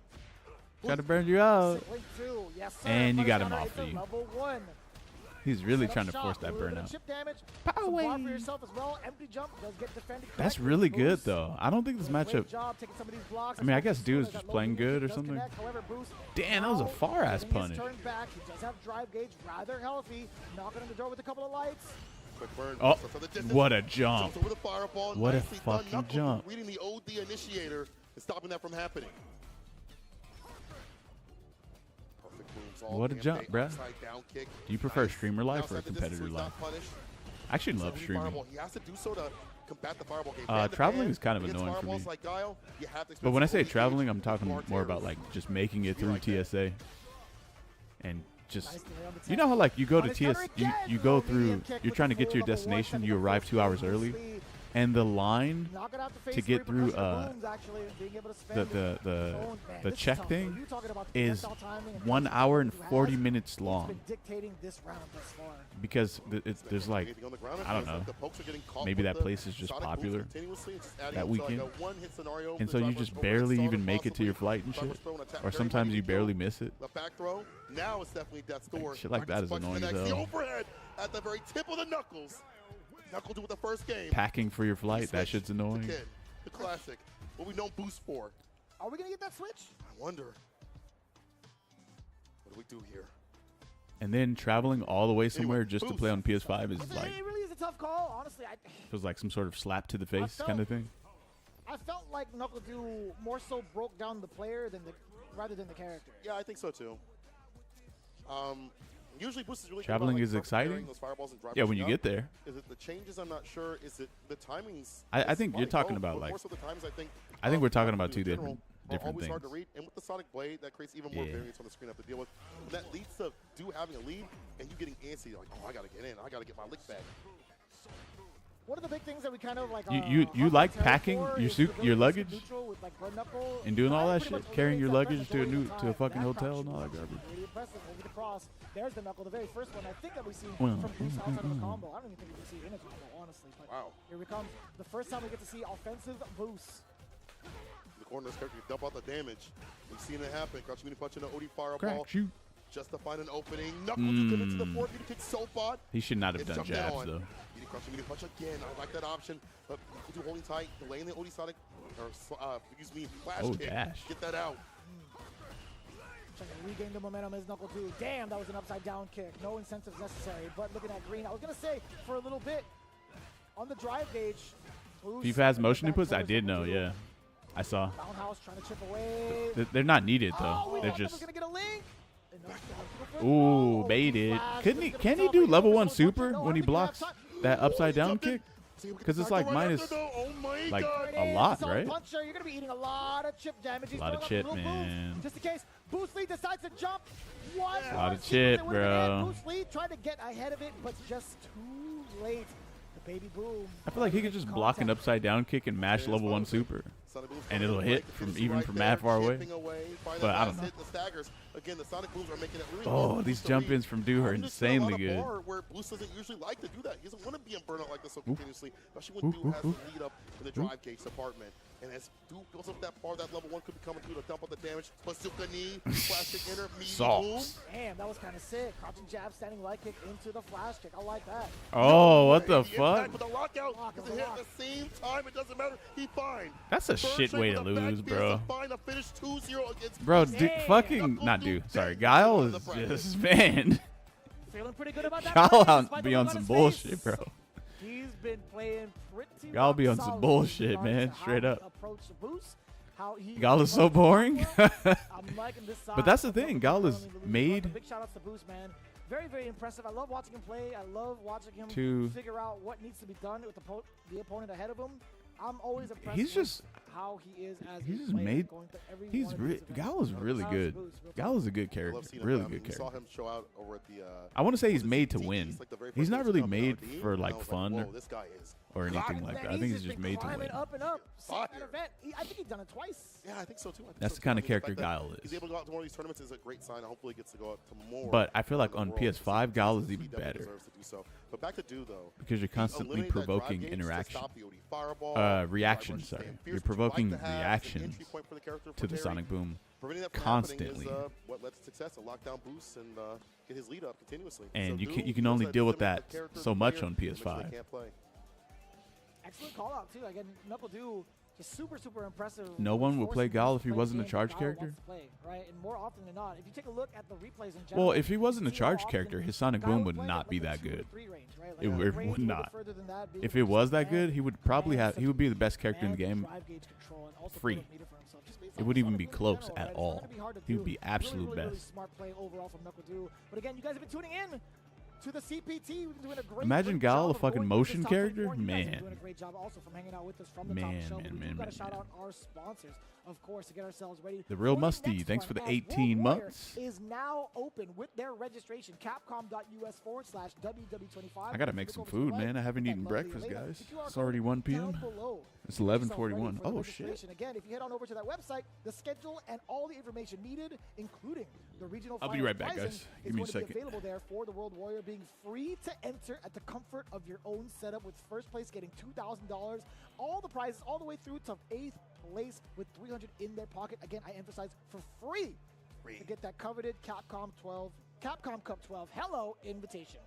Trying to burn you out. Link two. Yes, sir. And you Punish got him counter off into of you. Level 1. He's really Set up trying to shot, force that a little bit of burnout. Chip damage. Power Some bar wave. for yourself as well. Empty jump does get defended. That's correctly. really good, Boost though. I don't think this doing a great matchup. job taking some of these blocks. I mean, I As guess long dude as is just that low playing medium good kick or does something. connect. However, Boost Damn, that was a now far-ass getting his punish. turn back. He does have drive gauge, rather healthy. Knocking on the door with a couple of lights. Quick burn. Oh, So from the distance, what a jump. jumps over the fireball. What a Nicely done. fucking Knuckle jump. Reading the OD initiator and stopping that from happening. Perfect moves all What a game jump, day. bruh. Upside down kick. Do you prefer Nice. streamer life or Outside the distance, competitor he's life? not punished. I actually love Heavy streaming. fireball. He has to do so to combat the fireball game. Traveling is kind of annoying for me. Like Guile, you have to But when I say expect traveling, OD I'm talking more more about tears. like just making it Be through like that. TSA. And just, Nice delay on the you know how like you go to Punish counter TS, again. you go Low through, medium kick you're with trying to the get to your full level one, destination, setting you up arrive full 2 hours speed. early, Boost lead. And the line Knock it out the to face, get through repercussion of booms, actually, and being able to spend it. the Man, the this is check tough. thing You talking about the is projectile timing and 1 things hour and Nugget has, 40 minutes it's long been dictating this round thus far. because there's like Anything on the ground, it I don't feels like know. the pokes are getting caught Maybe with that the place is just Sonic booms popular continuously, it's just adding that up to like weekend. a one-hit scenario. And The so you drive just rush barely overextended even make it to your possibly. flight and Drive shit. rush throw and attack Or very sometimes mighty you barely throw. miss it. The back throw. Now it's definitely death's door. shit like that is Marcus annoying as connects the hell. overhead at the very tip of the knuckles. Knuckle do with the first game. Packing for your flight, that shit's The annoying. kid, the classic. What we know Boost for. Are we going to get that switch? I wonder. What do we do here? And then traveling all the way somewhere just to Boost. play on PS5 is like It really is a tough call. Honestly, feels like some sort of slap to the face kind of thing. I felt like Knuckle Dew more so broke down the player rather than the character. Yeah, I think so too. Usually Boost is really Traveling good is about, like, exciting. preparing those fireballs and drive Yeah, when rushing you up. get there. Is it the changes? I'm not sure. Is it the timings? I It's think you're probably talking both, about, but like- more so the times, I think we're talking Knuckle about Dew two in general different are always hard to things. read, and with the Sonic Blade, that creates even more Yeah. variance on the screen I have to deal with. And that leads to Dew having a lead, and you getting antsy, like, oh, I gotta get in, I gotta get my lick back. One of the big things that we kind of like. You hunt like and terror packing for your is suit- the ability your to luggage? sit neutral with, like, Red Knuckle. And doing all I that pretty much shit, carrying your eliminates that luggage threat to a majority of the to a time. fucking That hotel crouch and all that is garbage. really impressive over the cross. There's the Knuckle, the very first one I think that we've seen Well, from Boost outside of a combo. I don't even think we can see it in a combo, honestly. But Wow. here we come. The first time we get to see offensive Boost. The corner's character can dump out the damage. We've seen it happen. Crouch Mini punch in the OD fireball. Crack, shoot. Just to find an opening. Knuckle to get into the fork. He kick so bot. He should not have It's done jumping jabs on. though. You crouch Mini punch again. I like that option. But do holding tight, delaying the OD Sonic, or excuse me, flash Oh, kick. dash. Get that out. Trying to regain the momentum as Knuckle Dew. Damn, that was an upside down kick. No incentives necessary. But looking at Green, I was going to say for a little bit on the drive gauge. Boost FIFA has in the motion back inputs? I pillars did of know, Dew. yeah. I saw. Roundhouse trying to chip away. They're not needed Oh, though. we They're thought that was just gonna get a link. And no, it's ooh, oh, baited. flash, Couldn't but he? it's Can gonna he be do tough. level Almost 1 punch super it. No, when I he don't think we have blocks time. that upside down jumped in. kick? See if we can 'Cause it's start like the right minus, after, though. Oh my like, God. There it a is. lot, So right? Puncher, you're gonna be eating a lot of chip damage. He's A lot of throwing chip, up little man. boost, just in case. Boost Lee decides to jump. One A lot more of sequence, chip, it would've been bro. it. Boost Lee tried to get ahead of it, but just too late. The baby boom. I feel like he could just block an upside down kick and mash level 1 super. Sonic Boom's And coming it'll in hit right, from continues even right from there, mad far away. chipping away, find But that I don't last know. hit, the staggers. Again, the Sonic Booms are making it really Oh, difficult these to jump read. ins from Dew are I'm just seeing a lot insanely of good. bar where Boost doesn't usually like to do that. He doesn't want to be in burnout like this so continuously, especially when Dew has the lead up in the drive gauge department. And as Dew goes up that bar, that level 1 could be coming through to dump out the damage. Bazooka knee, plastic inner, meaty boom. Sauce. Damn, that was kind of sick. Crouching jab, standing light kick into the flash kick. I like that. Oh, what the Impact fuck? with the lockout, Lock, because it it was hit a at the same time. It doesn't matter. He fine. That's a Third shit straight way with to a back lose, spear, bro. so fine to finish 2-0 against Bro, Boost. Damn. fucking not Knuckle Dew. Dew Sorry, dead Guile on is the bracket. just man. Feeling pretty good about that. Y'all play, despite be the on look some his bullshit, face. bro. He's been playing pretty Y'all be rock on some solid bullshit, in regards man, to how straight he up. approached the boost, how he Gal is so approached the boring. platform. I'm liking this side But that's the of thing, Knuckle Gal Dew is currently the lead. made- Big shout outs to Boost, man. Very, very impressive. I love watching him play. I love watching him To- figure out what needs to be done with the opponent ahead of him. I'm always impressed He's with just- how he is as he's a just player, made- going through every He's one of these events. Gal is really Shout out to good. Boost, real Gal is a good I character. love seeing him. Really I mean, good we saw character. him show out over at the. I want to say what he's was it, made to TTs, win. like the very He's first not days really of made LD, for and I like was fun whoa, this guy is or anything rocking. like Man, that. I think he's just just been made to climbing win. up and up. Seeing that Fire. event. I think he's done it twice. Yeah, I think so too. I think That's so the too. kind I of mean, character fact that Guile He's is. able to go out to one of these tournaments is a great sign. Hopefully, he gets to go out to more. But I feel like around on the world, PS5, because Gal he is even definitely better deserves to do so. But back to Dew though. because you're He constantly eliminated that drive provoking gauge to interaction. stop the OD fireball, Reaction, drive rush sorry. stand You're fierce, which you provoking like to have as an reactions entry point for the character to the for Sonic Terry. Boom. Preventing that from constantly. happening is what led to success, a lockdown boost, and get his lead up continuously. And So you Dew can knows only that deal with similar that character so as a much player, on eventually PS5. can't play. Excellent call out too. Again, Knuckle Dew just super, super impressive. No one would play forcing Gal him if to he play wasn't a games charge that Gal character. wants to play, right? And more often than not, if you take a look at the replays in general. Well, if he wasn't a you see how charge often character, his Sonic Gal Boom was would playing not at be like that the 2 or good. 3 range, right? Like It a would range a would little bit not. further than that, being If able it to was that just good, he would probably command have. He would be the best character in the command game. drive gauge control and also Free. build a meter for himself. Just based It off wouldn't of even be Sonic Boom close in at general, right? It's not all. gonna be hard to He would do. be absolute really, really best. smart play overall from Knuckle Dew. But again, you guys have been tuning in to the CPT. We've been doing a great Imagine great Gal, job a of fucking going through motion this top character? 24. You guys have been Man. doing a great job also from hanging out with us from the top Man, show. man, We've man, got to man, shout man. out our sponsors. of course, to get ourselves ready. The Real for Musty, next thanks one, for the as 18 World Warrior months. is now open with their registration. Capcom.us/WW25. I gotta make some food, man. I haven't eaten breakfast, guys. It's already 1 p.m. It's 11:41. Oh shit! Again, if you head on over to that website, the schedule and all the information needed, including the regional I'll be finals right back, pricing, guys. is Give me a going to be second. available there for the World Warrior, being free to enter at the comfort of your own setup, with first place getting $2,000. All the prizes all the way through to 8th place with $300 in their pocket. Again, I emphasize, for free to get that coveted Capcom Cup 12 Hello invitation.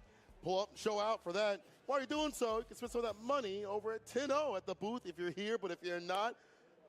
Pull up and show out for that. While you're doing so, you can spend some of that money over at 10-0 at the booth if you're here, but if you're not,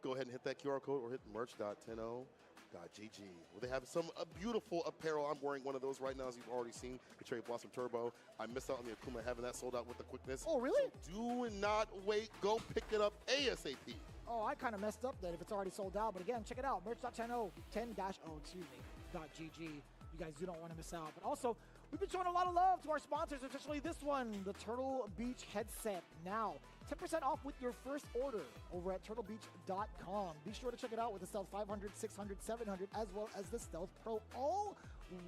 go ahead and hit that QR code or hit merch.10o.gg, where they have some beautiful apparel. I'm wearing one of those right now, as you've already seen, the Cherry Blossom Turbo. I missed out on the Akuma, having that sold out with the quickness. Oh, really? So do not wait. Go pick it up ASAP. Oh, I kind of messed up then if it's already sold out. But again, check it out. Merch.10o, 10-o.gg. You guys do not want to miss out. But also, we've been showing a lot of love to our sponsors, especially this one, the Turtle Beach headset. Now, 10% off with your first order over at turtlebeach.com. Be sure to check it out with the Stealth 500, 600, 700, as well as the Stealth Pro, all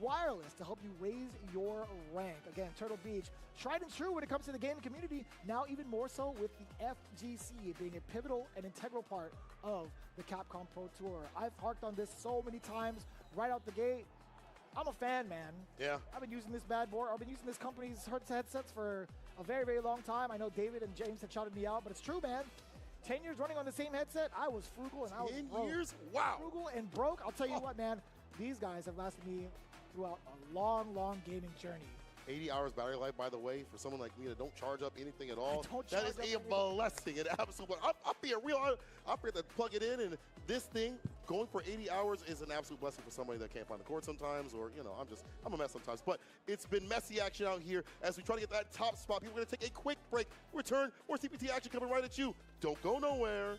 wireless to help you raise your rank. Again, Turtle Beach, tried and true when it comes to the gaming community, now even more so with the FGC being a pivotal and integral part of the Capcom Pro Tour. I've harked on this so many times right out the gate. I'm a fan, man. Yeah. I've been using this bad boy. I've been using this company's headsets for a very, very long time. I know David and James have shouted me out, but it's true, man. 10 years running on the same headset, I was frugal and I was 10 broke. years? Wow. Frugal and broke. I'll tell you what, man. These guys have lasted me throughout a long, long gaming journey. 80 hours battery life, by the way, for someone like me that don't charge up anything at all. That is a blessing. An absolute. I'll be a real. I'll be able to plug it in, and this thing going for 80 hours is an absolute blessing for somebody that can't find the cord sometimes, or I'm a mess sometimes. But it's been messy action out here as we try to get that top spot. People are going to take a quick break. Return, more CPT action coming right at you. Don't go nowhere.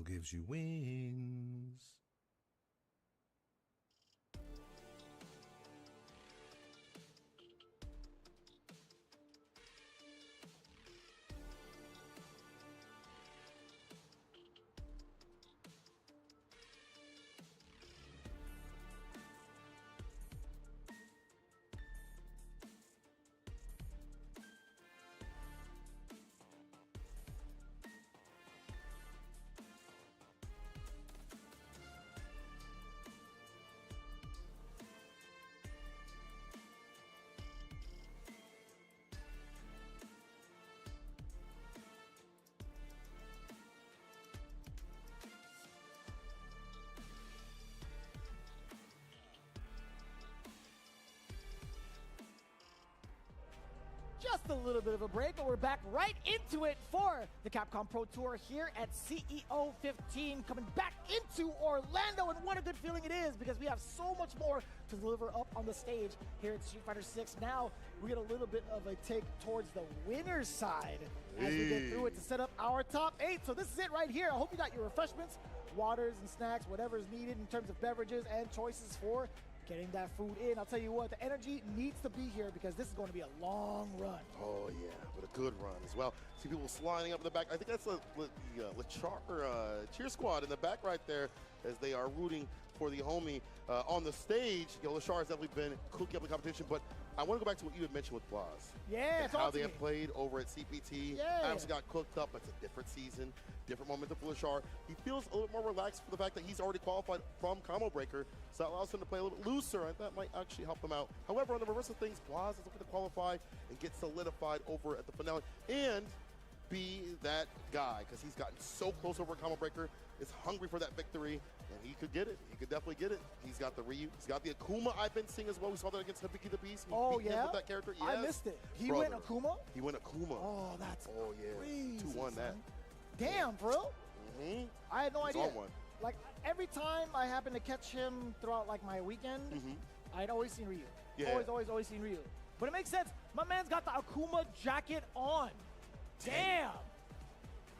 Turtle gives you wings. Just a little bit of a break, but we're back right into it for the Capcom Pro Tour here at CEO 15, coming back into Orlando, and what a good feeling it is because we have so much more to deliver up on the stage here at Street Fighter 6. Now we get a little bit of a take towards the winner's side as we get through it to set up our top 8. So this is it right here. I hope you got your refreshments, waters and snacks, whatever is needed in terms of beverages and choices for getting that food in. I'll tell you what, the energy needs to be here because this is going to be a long run. Oh, yeah, but a good run as well. See people sliding up in the back. I think that's the Lachar cheer squad in the back right there as they are rooting for the homie on the stage. Lachar has definitely been cooking up the competition, but I want to go back to what you had mentioned with Blaz. Yeah, and how they have played over at CPT. Yeah. Obviously got cooked up. It's a different season, different momentum for Lachar. He feels a little bit more relaxed for the fact that he's already qualified from Combo Breaker, so that allows him to play a little bit looser, and that might actually help him out. However, on the reverse of things, Blaz is looking to qualify and get solidified over at the finale, and be that guy, because he's gotten so close over at Combo Breaker, is hungry for that victory, and he could get it. He could definitely get it. He's got the Ryu. He's got the Akuma I've been seeing as well. We saw that against Hibiki the Beast. He beat him with that character. Yes. I missed it. He went Akuma? He went Akuma. Oh, that's crazy. 2-1 that. Damn, bro. Mm-hmm. I had no idea. On one. Like, every time I happened to catch him throughout, like, my weekend, I'd always seen Ryu. Yeah. Always seen Ryu. But it makes sense. My man's got the Akuma jacket on. Damn.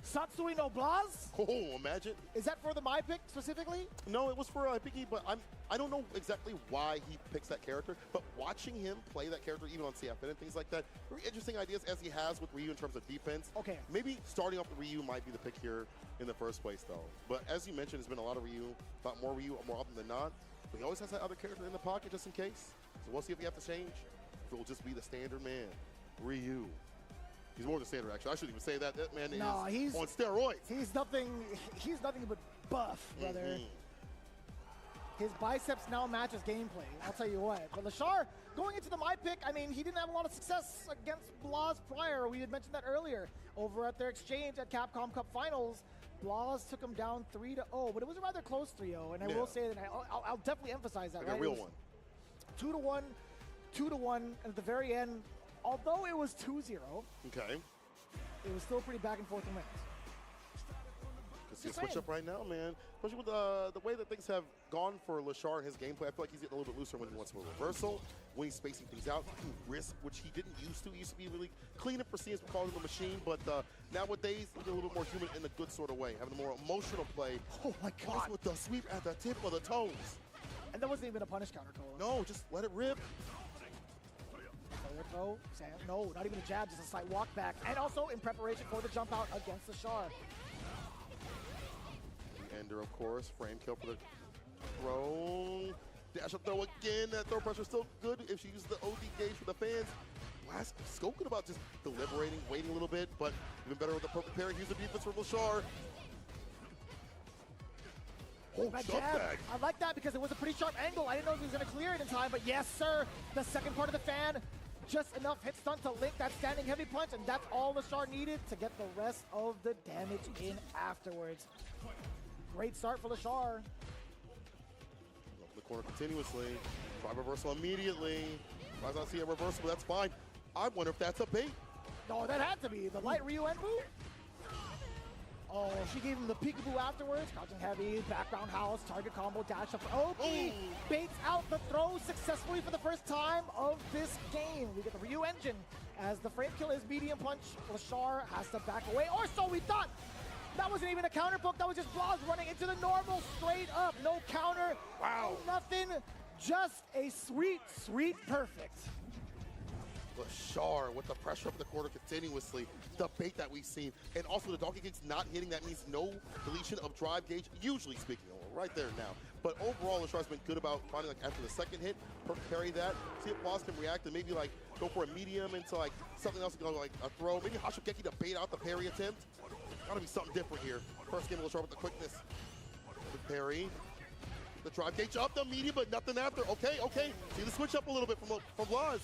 Satsui no Blaz? Oh, imagine. Is that for the My Pick specifically? No, it was for Hibiki, but I don't know exactly why he picks that character, but watching him play that character even on CFN and things like that, very interesting ideas as he has with Ryu in terms of defense. Okay. Maybe starting off with Ryu might be the pick here in the first place, though. But as you mentioned, there's been a lot of Ryu, more Ryu more often than not. But he always has that other character in the pocket just in case. So we'll see if we have to change. If it will just be the standard man, Ryu. He's more than standard, actually. I shouldn't even say that. That man is on steroids. He's nothing but buff, brother. His biceps now matches gameplay, I'll tell you what. But Lachar, going into the My Pick, I mean, he didn't have a lot of success against Blaz prior. We had mentioned that earlier. Over at their exchange at Capcom Cup Finals, Blaz took him down 3-0, but it was a rather close 3-0. And I will say that I'll definitely emphasize that, like a real one. 2-1, 2-1, and at the very end, although it was 2-0, okay, it was still pretty back and forth in wins. See a switch up right now, man. Especially with the way that things have gone for Lachar and his gameplay. I feel like he's getting a little bit looser when he wants to reversal, when he's spacing things out. He can risk, which he didn't used to. He used to be really clean and pristine, as we call him, the machine. But nowadays, he's a little bit more human in a good sort of way, having a more emotional play. Oh my God! With the sweep at the tip of the toes. And that wasn't even a punish counter, Cola. No, just let it rip. Throw, no, not even a jab, just a slight walk back. And also in preparation for the jump out against Lachar. Ender, of course, frame kill for the throw. Dash up throw again. That throw pressure is still good if she uses the OD gauge for the fans. Last spoken about just deliberating, waiting a little bit, but even better with the perfect pair. Here's the defense for Lachar. Oh, jab. I like that because it was a pretty sharp angle. I didn't know if he was going to clear it in time, but yes, sir. The second part of the fan, just enough hit stun to link that standing heavy punch, and that's all Lachar needed to get the rest of the damage in afterwards. Great start for Lachar. Up the corner continuously. Try reversal immediately. Tries not to see a reversal, but that's fine. I wonder if that's a bait. No, that had to be. The light Ryu Enbu. Oh, she gave him the peekaboo afterwards. Crouching heavy, background house, target combo, dash up. Oki baits out the throw successfully for the first time of this game. We get the Ryu engine as the frame kill is medium punch. Lachar has to back away, or so we thought. That wasn't even a counter poke. That was just Blaz running into the normal straight up. No counter. Wow. Nothing. Just a sweet, sweet perfect. Lashar with the pressure up the corner continuously. The bait that we've seen. And also the donkey kicks not hitting. That means no deletion of drive gauge, usually speaking. Right there now. But overall, Lashar's been good about finding, like, after the second hit, parry that. See if Blaz can react and maybe, like, go for a medium into, like, something else to go, like, a throw. Maybe Hashogeki to bait out the parry attempt. Gotta be something different here. First game of Lashar with the quickness. The parry. The drive gauge up, the medium, but nothing after. Okay. See the switch up a little bit from Blaz.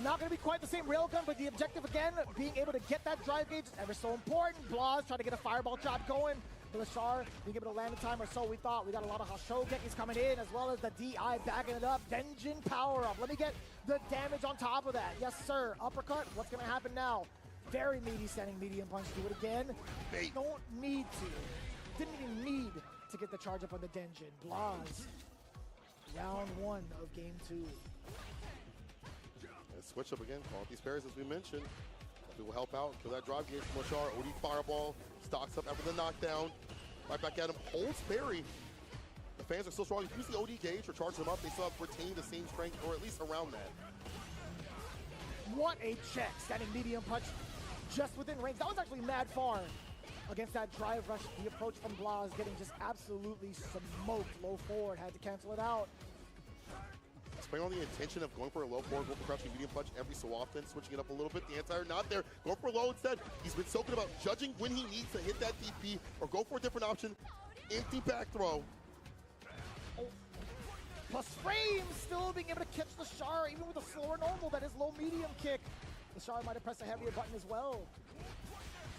Not going to be quite the same railgun, but the objective again, being able to get that drive gauge is ever so important. Blaz trying to get a fireball job going. Lashar being able to land in time, or so we thought. We got a lot of Hashogekis coming in, as well as the DI backing it up. Denjin power up. Let me get the damage on top of that. Yes, sir. Uppercut. What's going to happen now? Very meaty standing medium punch. Do it again. They don't need to. Didn't even need to get the charge up on the Denjin. Blaz. Round 1 of game 2. And switch up again. Call these parries as we mentioned. It will help out. Kill that drive gauge from Lashar. OD fireball. Stocks up after the knockdown. Right back at him. Holds parry. The fans are still strong. Use the OD gauge or charge them up. They still have retained the same strength, or at least around that. What a check. Standing medium punch just within range. That was actually mad far against that drive rush. The approach from Blaz getting just absolutely smoked. Low forward. Had to cancel it out. Playing on the intention of going for a low forward, going for crouching medium punch every so often, switching it up a little bit. The anti-air not there. Going for low instead. He's been so good about judging when he needs to hit that DP or go for a different option. Empty back throw. Oh. Plus frames still being able to catch Lashar even with a slower normal. That is low medium kick. Lashar might have pressed a heavier button as well.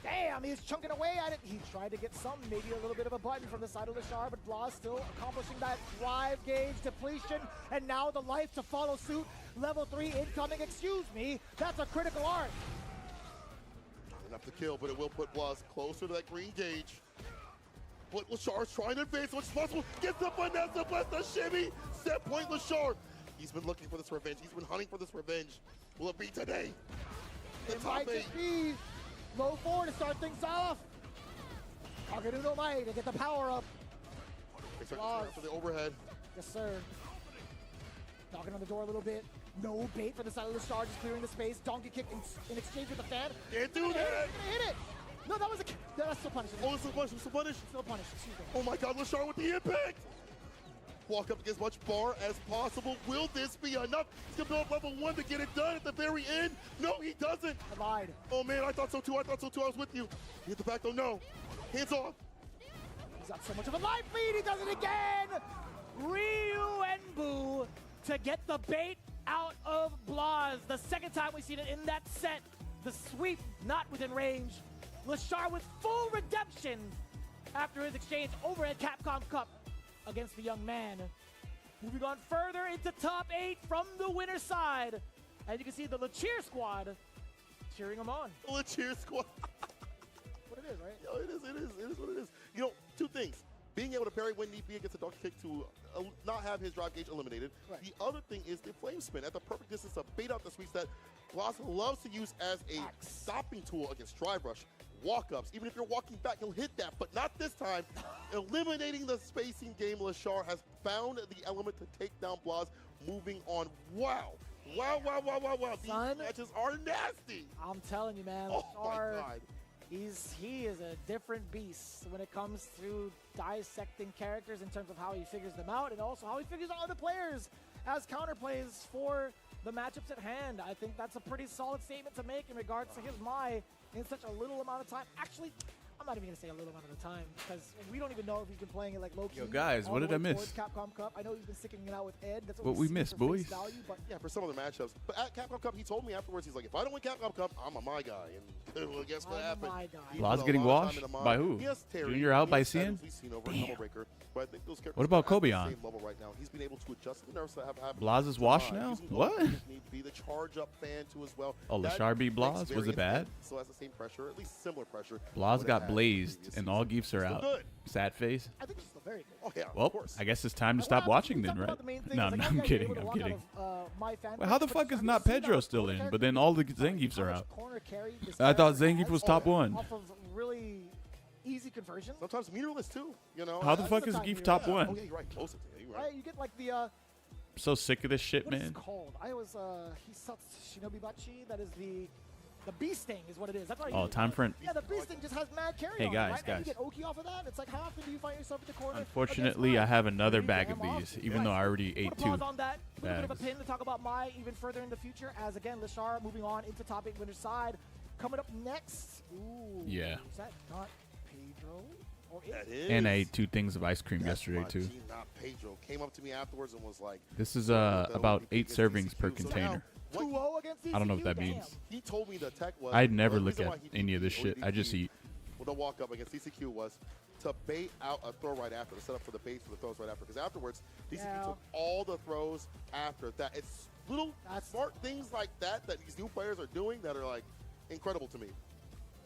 Damn, he's chunking away at it. He tried to get some, maybe a little bit of a button from the side of Lashar, but Blaz still accomplishing that drive gauge depletion, and now the life to follow suit. Level 3 incoming, excuse me, that's a critical art. Enough to kill, but it will put Blaz closer to that green gauge. But Lashar's trying to advance as much as possible. Gets the Vanessa, bless the shimmy. Set point Lashar. He's been looking for this revenge. He's been hunting for this revenge. Will it be today? It might just be low forward to start things off. Kaganuno Mai to get the power up. For the overhead. Yes, sir. Knocking on the door a little bit. No bait for the side of the star, just clearing the space. Donkey kick in exchange with the fan. Can't do that. Hit it. No, that was a. That's still punished. Oh, it's still punished. It's still punished. Still punished. Excuse me. Oh my God, Lashar with the impact. Walk up to get as much bar as possible. Will this be enough? He's gonna build up level 1 to get it done at the very end. No, he doesn't. I lied. Oh man, I thought so too. I was with you. He hit the back though. No. Hands off. He's got so much of a life lead. He does it again. Ryu and Boo to get the bait out of Blaz. The second time we've seen it in that set. The sweep not within range. Lashar with full redemption after his exchange over at Capcom Cup against the young man. Moving on further into top 8 from the winner's side. As you can see, the LeCheer squad cheering him on. The LeCheer squad. What it is, right? Yo, it is what it is. You know, 2 things. Being able to parry when need be against a donkey kick to not have his drive gauge eliminated. Right. The other thing is the flame spin at the perfect distance to bait out the sweeps that Blaz loves to use as a stopping tool against drive rush. Walk-ups, even if you're walking back, he'll hit that, but not this time. Eliminating the spacing game, Lashar has found the element to take down Blaz. Moving on. Wow. These matches are nasty. I'm telling you, man. Oh Lashar, my God. He is a different beast when it comes to dissecting characters in terms of how he figures them out and also how he figures out other players as counterplays for the matchups at hand. I think that's a pretty solid statement to make in regards to his Mai in such a little amount of time. Actually, I'm not even going to say a little amount of time because we don't even know if he's been playing it like low-key. Yo, guys, what did I miss? Capcom Cup. I know he's been sticking it out with Ed. That's what we missed, boys. Value, but yeah, for some of the matchups. But at Capcom Cup, he told me afterwards, he's like, if I don't win Capcom Cup, I'm a My Guy. And well, guess what happened? Blaz getting washed? By who? Yes, Terry. Junior out by CN? Damn. But I think those what about Kobe on? Level right now. He's been able to adjust the nerves that have Blaz is washed now? What? Need to be the charge up fan too as well. Oh, Lashar beat Blaz? Was it bad? So has the same pressure, at least similar pressure. Blaz got blazed and all geefs are out. Sad face. I think he's still very good. Oh yeah. Well, I guess it's time to stop watching then, right? No, I'm kidding. I'm kidding. Well, how the fuck is not Pedro still in? But then all the Zangiefs are out. I thought Zangief was top 1. Off of really easy conversion. Sometimes meterless too, you know. How the That's fuck the is time Geef you- top yeah. one? Oh yeah, you're right. Close it. Yeah, you're Right, right. you get like the I'm so sick of this shit, what is it man. called? I was Hisatsu Shinobi Bachi. That is the bee sting is what it is. That's what I Oh, use. time front. Yeah, the bee sting just has mad carry Hey, on it, guys, right? And you guys. get Oki off of that. It's like how often do you find yourself in the corner? Unfortunately, against I have Mai? another You need to bag of hem off. these, even though I already ate Put a pause 2 on that. A little bit of a bags. pin to talk about Mai even further in the future. As again, Lashar moving on into top 8 winner's side. Coming up next. Ooh. Yeah. Is that not Pedro? Or is That it? is. And I ate 2 things of ice cream That's yesterday my too. G, not Pedro. Came up to me afterwards and was like, This is that about ODP 8 against servings per DCQ. So now, container. what 2-0 against DCQ? I don't know what that Damn. means. he told me the tech was. I'd never the look reason at why he any of this beat shit. I just ODP eat. with the walk up against DCQ was to bait out a throw right after, to set up for the bait for the throws right after. Because afterwards, DCQ Yeah. took all the throws after that. It's little That's- smart things like that that these new players are doing that are like incredible to me.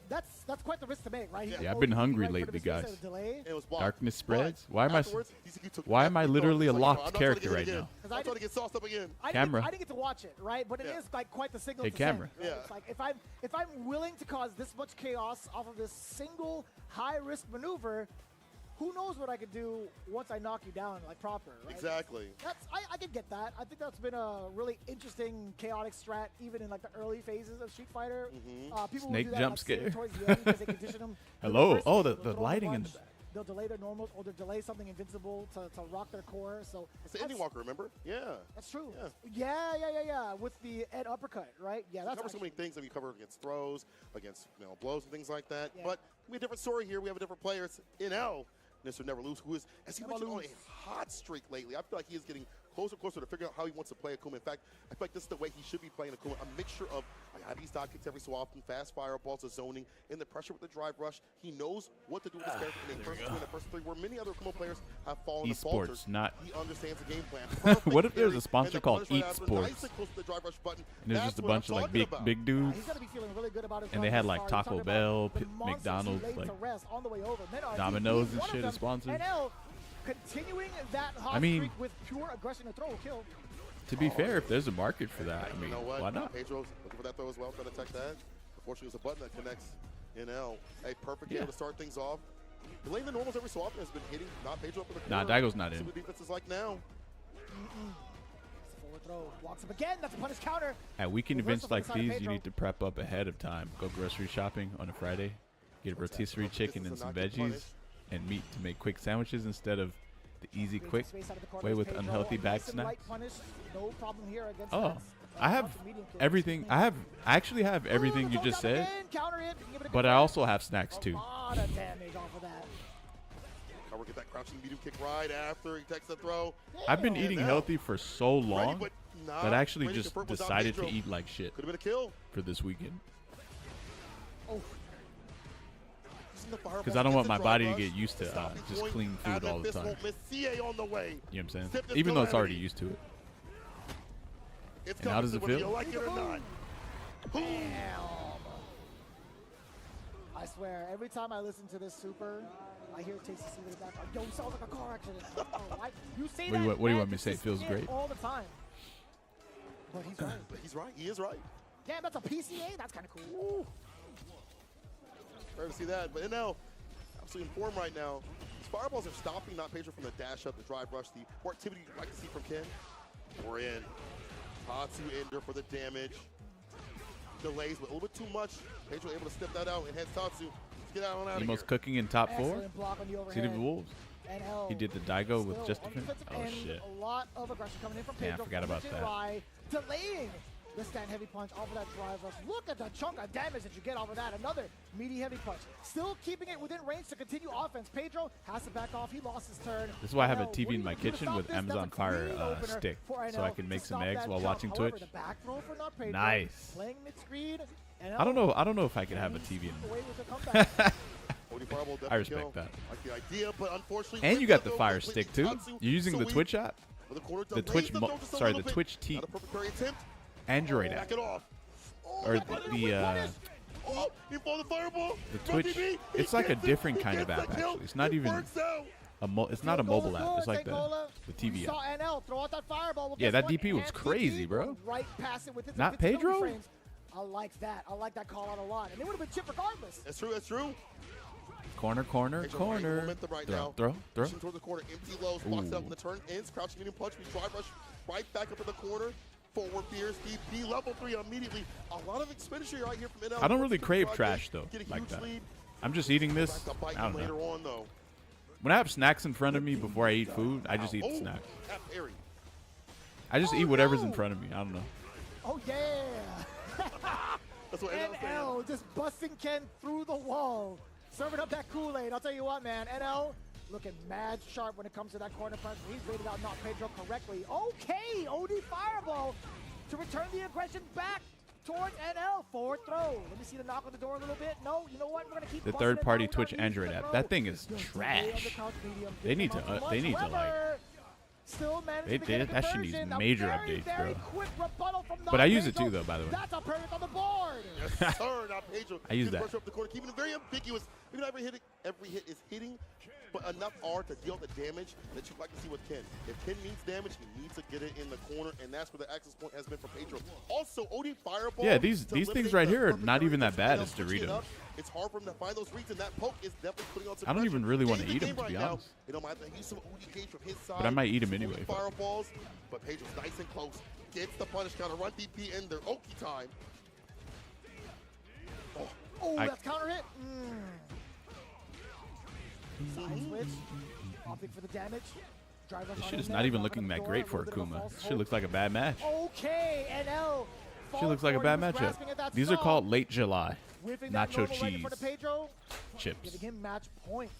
That's quite the risk to make, right? He Yeah, got I've been ODP hungry right for the lately, mistakes guys. at a delay. And it was blocked. Darkness But spreads? Why am I afterwards, DCQ took why that am I throw. literally He's a like, locked I'm not trying to character get it right again. now? I'm trying to get sauced up again. Camera. I didn't get to watch it, right? But it Yeah. is like quite the signal Hey, to camera. send. Right? Yeah. It's like if I'm willing to cause this much chaos off of this single high risk maneuver, who knows what I could do once I knock you down like proper, right? Exactly. I can get that. I think that's been a really interesting chaotic strat even in like the early phases of Street Fighter. People will Snake do that, jump like, say, scare. towards the end because they condition them. Hello. First, Oh, they'll the throw lighting in bunch, the back. They'll delay their normals or they'll delay something invincible to rock their core. So It's the Ending Walker, remember? Yeah. that's true. Yeah. Yeah. With the Ed uppercut, right? Yeah, You that's cover so many actually- things that we cover against throws, against blows and things like that. Yeah. But we have a different story here. We have a different player. It's NL, Mr. Never Lose, who is, as he Never mentioned, on lose. a hot streak lately. I feel like he is getting closer and closer to figuring out how he wants to play Akuma. In fact, I feel like this is the way he should be playing Akuma. A mixture of these dot kicks every so often, fast fireballs, a zoning, and the pressure with the drive rush. He knows what to do with his character in a first 2 and a first 3, where many other Akuma players have fallen and faltered. Esports, not. He understands the game plan. What if there was a Perfect sponsor parry, called and the Eat punish right after, Sports? nice and close to the drive rush button. And there's That's just a what I'm bunch of like talking big about. big dudes. He's got to be feeling really good about his And they run had thus like far. You're Taco talking Bell, about the P- monsters McDonald's, he laid like to rest on the way over. Men are Domino's DP, and one shit of as them. sponsors. NL continuing that hot I mean- streak with pure aggression to throw a kill. To be fair, if there's a market for that, I You mean, know what? why not? Pedro's looking for that throw as well, trying to attack that. Unfortunately, it's a button that connects NL. A perfect game Yeah. to start things off. Delaying the normals every so often has been hitting not Pedro up in the Nah, corner. Daigo's not See in. what defense is like now. It's a forward throw. Walks up again. That's a punish counter. At weekend Reversal events from the like side of these, you Pedro. need to prep up ahead of time. Go grocery shopping on a Friday, get a rotisserie chicken and some veggies, and meat to make quick sandwiches instead of the easy, Creates quick space out of the corner way as with Pedro, unhealthy a back nice and light snacks. punish. No problem here against Oh, that. I have Bunch of medium kicks. everything. I actually have everything Ooh, you the just throw down said, again. Counter it. Give it a good but I try. also have snacks A too. lot of damage off of that. Now we'll get that crouching medium kick right after he takes the throw. I've been And eating now- healthy for so Ready, long but not that I actually ready to just confirm was on decided to Pedro. eat like shit Could have been a kill. for this weekend. Oh, Because I don't want my body to get used to just clean food all the time. CA on the way. You know what I'm saying? Step this Even though it's already calamity. used to it. It's And how does it whether feel? you like it or not. I swear, every time I listen to this super, I hear Tasty C in the background. Yo, sounds like a car accident. Oh, why? You say What do you that, want- what do you man, want me to say? It feels consistently great. all the time. But he's right. But he's right. He is right. Damn, that's a PCA. That's kind of cool. Rare to see that. But now, absolutely in form right now. His fireballs are stopping not Pedro from the dash up, the drive rush, the more activity you'd like to see from Ken. We're in. Tatsu Ender for the damage. Delays, but a little bit too much. Pedro able to step that out and heads Tatsu. Let's get out of Almost here. cooking in top 4. Excellent block on the See overhead. the Wolves. NL He did the Daigo with still just on defense. defensive Oh end, shit. A lot of aggression coming in from Yeah, I Pedro. forgot from about Jin that. Rai, delaying the stand heavy punch off of that drive rush. Look at the chunk of damage that you get off of that. Another meaty heavy punch. Still keeping it within range to continue offense. Pedro has to back off. He lost his turn. This is why I have a NL, TV what in do my you do to kitchen stop with this? That's Amazon a Fire clean opener stick, for so I NL can to make some stop eggs that while jump. watching However, Twitch. the back throw for not Pedro. Nice. Playing mid-screen. I don't know if I could have a TV in Away with the comeback. Odie Fireball I definitely respect kill. that. Like the idea, but unfortunately. And you with got the the throw Fire completely stick too. Tatsu, You're using so the we- Twitch app? with the corner The delays Twitch, the throw just a sorry, little the bit. Twitch T, Not a perfect parry attempt. Android Back app, it off. or Back it off. the Oh, he fought the fireball. the No Twitch. DB. He It's like a gets it. different He kind of gets app the kill. actually. It's not It even works out. it's not a mobile app. It's like the Tangola. TV You app. saw NL throw out that fireball. Well, Yeah, guess that what? DP was Enhanced crazy, DP bro. going right past it with his Not invincibility Pedro? frames. I like that. I like that call out a lot. And they would have been chipped regardless. That's true. That's true. Corner, corner, Pedro right in corner. momentum right Throw, now. throw, throw. Pushing toward the corner, empty lows, blocks Ooh. up in the turn, ends, crouching medium punch, we drive rush right back up in the corner. Forward Fierce, DP, level 3 immediately. A lot of expenditure right here from NL. I don't really Get a crave project, trash, though, get a like huge that. lead. I'm just eating this. Back to bite I don't later know. on, though. When I have snacks in front of me before I eat food, I just eat the Oh, snack. that parry. I just Oh, eat whatever's no. in front of me. I don't know. Oh, yeah. That's what NL's saying. NL just busting Ken through the wall. Serving up that Kool-Aid. I'll tell you what, man. NL looking mad sharp when it comes to that corner punch. He's rated out not Pedro correctly. Okay, OD Fireball to return the aggression back towards NL. Forward throw. Let me see the knock on the door a little bit. No, you know what? We're going to keep The busting it third-party down Twitch without Android using the app. throw. That thing is Yo, trash. on the couch, medium, They need gets to, him on they need to, like- Weber still managing They to get a did- that shit needs conversion. A major very, updates, very bro. quick rebuttal from But I use it Pedro. too, though, by the way. That's a perfect on the board. Yes, sir. Now Pedro. I use gets that. pressure up the corner, keeping it very ambiguous. Even every hit is hitting, but enough R to deal the damage that you'd like to see with Ken. If Ken needs damage, he needs to get it in the corner, and that's where the access point has been for Pedro. Also, OD Fireball. Yeah, these to things eliminate right the here are perfect not parry even that from bad NL as switching it Doritos. up. It's hard for him to find those reads, and that poke is definitely putting on some I don't pressure. even really want to Getting eat the them, game to be right now. honest. You know, might have to use some OD gauge from his side. But I might eat 'em Some anyway, OD but- Fireballs, but Pedro's nice and close. Gets the punish counter, run DP in their Oki time. Oh, I- that's counter hit. Side switch. Opting for the damage. Drive rush This on shit in is there, not even knocking looking on the that door, great a for little bit of a Akuma. false This shit hope. looks like a bad match. Okay, NL. Shit looks like a bad matchup. These are called late July nacho cheese Pedro, chips. giving him match point.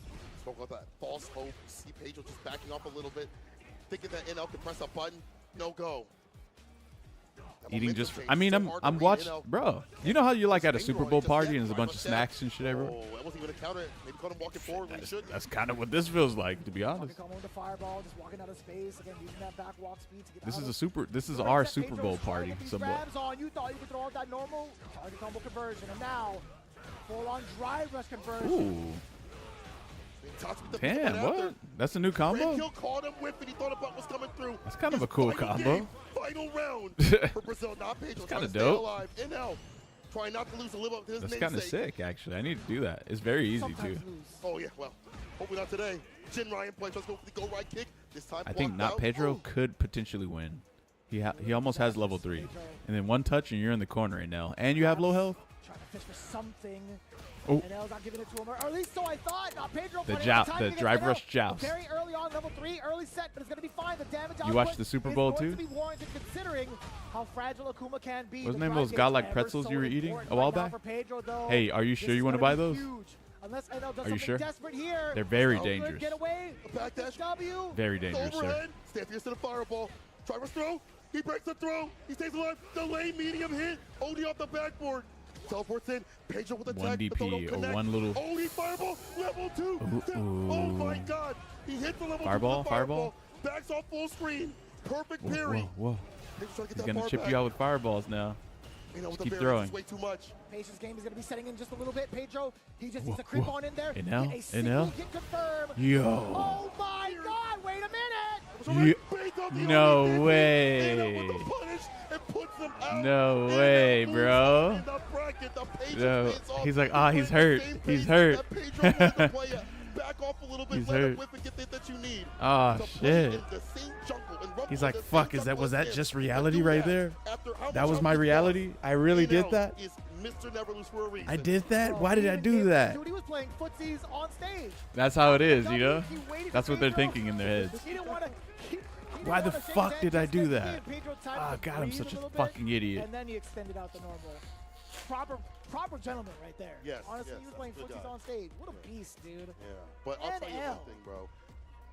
Spoke about that false hope. See Pedro just backing off a little bit, thinking that NL can press a button. No go. That Eating momentum just, change I is mean, so I'm hard to I'm read. watching, NL bro. You know how you like at a just Super finger Bowl on it, party just and there's a that, bunch of right snacks and shit everywhere. Oh, that wasn't even a counter. Maybe caught him walking forward when he shouldn't. That's kind of what this feels like, to be honest. Fucking coming with the fireball, just walking out of space again, using that back walk speed to get This out is of a super. This is the our range that Super Pedro's Bowl trying party, to get these somewhat. grabs on. You thought you could throw out that normal target combo conversion, and now full-on drive rush conversion. Ooh, Touch with the damn, right after. what? That's a new Red combo. Kill caught him whip, and he thought a butt was coming through. That's kind of His a cool final combo. game, final round for Brazil, not Pedro. Trying kinda to stay dope. alive. NL trying not to lose to live up to his That's namesake. kind of sick, actually. I need to do that. It's very easy too. Sometimes lose. Oh yeah, well, hopefully not today. Jin Ryan plays. Let's go for the go right kick. This time I think blocked not out. Pedro Ooh. could potentially win. He almost has level 3, and then one touch and you're in the corner right now, and you have low health. Trying to fish for something. Oh. And L's not giving it to him, or at least so I thought. Pedro The putting joust- time the against drive NL. rush joust. Very early on, level 3, early set, but it's going to be fine. The damage You watched output the Super is Bowl going too? to be warranted considering how fragile Akuma can be. What's the The name of drive those gauge godlike ever pretzels so you were eating important a while right now back? for Pedro, though. Hey, are you This sure is you want to gonna buy be those? huge. Unless NL does Are you something sure? desperate here. They're very Good dangerous. Get away. Backdash. W. Very dangerous, sir. Overhead. Stand fierce to the fireball. Driver's throw. He breaks the throw. He stays alive. Delay medium hit. OD off the backboard. Teleports in. Pedro with the One tech. The throw DP don't or connect. one little- OD fireball. Level 2. Ooh, Oh my ooh. god. He hit the level Fireball, 2 with the fireball. Backs off full screen. Perfect Whoa, parry. whoa, whoa. Pedro's trying to get He's that gonna far chip back. you out with fireballs now. You know, with Just the keep variance, throwing. it's way too much. Patience game is going to be setting in just a little bit. Pedro, he just needs Whoa, to creep whoa. on in there. NL, Get a single NL. hit confirm. Yo. Oh my God! Wait a minute. You- Pedro, the no only way. defense, with the punish and puts them out. No And way, they lose bro. in the bracket. The Patriots No. face off. He's like, He ah, plays he's the hurt. same He's pace hurt. that Pedro wanted to play at. Back off a little bit, He's let him hurt. whip and get the that you need. Ah, To play shit. in the same jungle and rumble He's in like, the same fuck, jungle was as that him. just To reality do right that there? after how That much was my time we reality? lost, I really did NL that? is Mr. Never Lose for a reason. I did that? Bro, Why did he I even do gave- that? Dude, he was playing footsies on stage. That's how it is, you W, know? he waited That's for what they're Pedro. thinking in their heads. He didn't want to. Why the fuck did I do that? Ah, Ah, God, I'm such a fucking idiot. And then he extended out the normal. Proper gentleman right there. Yes, Honestly, yes, he was that's playing good footsies job. on stage. What a beast, dude. Yeah, but I'll tell you NL. one thing, bro.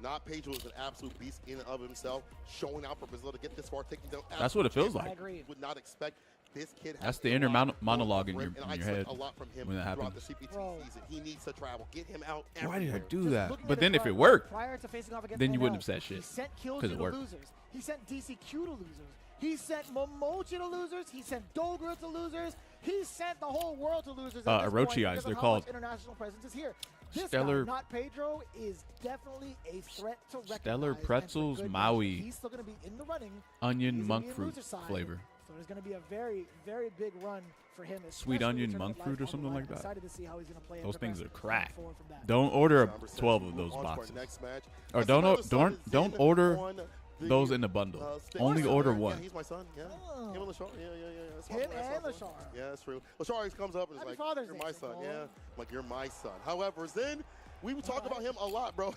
Not Pedro is an absolute beast in and of himself, showing out for Brazil to get this far, taking down. That's what it feels I like. agree. Would not expect this kid. That's has the a inner lot monologue going in for your- him, and in I your expect head a lot from him when that throughout happens. the CPT Bro. season. He needs to travel, get him out. Why did I everywhere. do Just that? looking But at then his if it run, worked, prior to facing off against then you NL, wouldn't have said He shit, sent Killjoy 'cause it to worked. losers. He sent DCQ to losers. He sent Momochi to losers. He sent Dogra to losers. He sent the whole world to losers. at this Orochi point eyes, because they're of how called. much international presence is here. This Stellar- guy, not Pedro, is definitely a threat to recognize. Stellar and for Pretzels good Maui. measure. He's still going to be in the running. onion He's gonna monk be in fruit loser side flavor. So there's going to be a very, very big run for him. Sweet especially onion with monk Tournament fruit or Life on something the like line. I'm that. excited to see how he's going to play and Those things progress are crack. forward from that. Don't order Number 12 7, of move those on to our boxes. next match. Or Let's don't another son don't is order on the, those in the bundle. stage. Only order one. Yeah, he's my son. Yeah. Oh. Him and Lashar. Yeah. That's Him my son. and Lashar. Yeah, that's true. Lashar always comes up and is Happy like, Father's you're Day, my son. Nicole. Yeah. I'm like, you're my son. However, Zen, we would talk about him a lot, bro.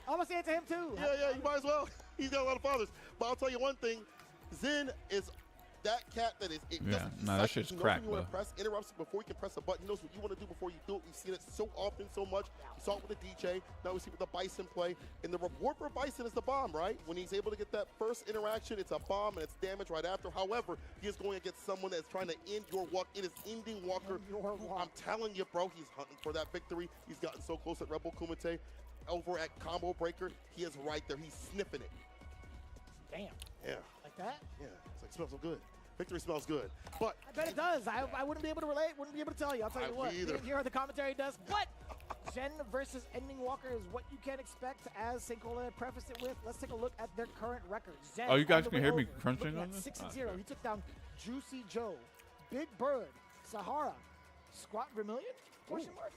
I'm going to say it to him, too. Yeah, you might as well. He's got a lot of fathers. But I'll tell you one thing. Zen is that cat that is. Yeah, nah, that shit's crack, when you want bro. to press, interrupts before you can press a button. He knows what you want to do before you do it. We've seen it so often, so much. We saw it with the DJ. Now we see it with the Bison play. And the reward for Bison is the bomb, right? When he's able to get that first interaction, it's a bomb and it's damage right after. However, he is going against someone that's trying to end your walk. It is ending Walker. I'm telling you, bro, he's hunting for that victory. He's gotten so close at Rebel Kumite. Over at Combo Breaker, he is right there. He's sniffing it. Damn. Yeah. Like that? Yeah. It's like, smells so good. Victory smells good. But I bet it does. I wouldn't be able to relate, wouldn't be able to tell you. I'll tell you what. either. Here the commentary does. But Zen versus Ending Walker is what you can expect, as Sinkola prefaced it with. Let's take a look at their current record. Zen Oh, you guys on the can way hear me over, crunching looking on at this? 6-0. Ah, okay. He took down Juicy Joe, Big Bird, Sahara, Squat Vermilion? Question mark?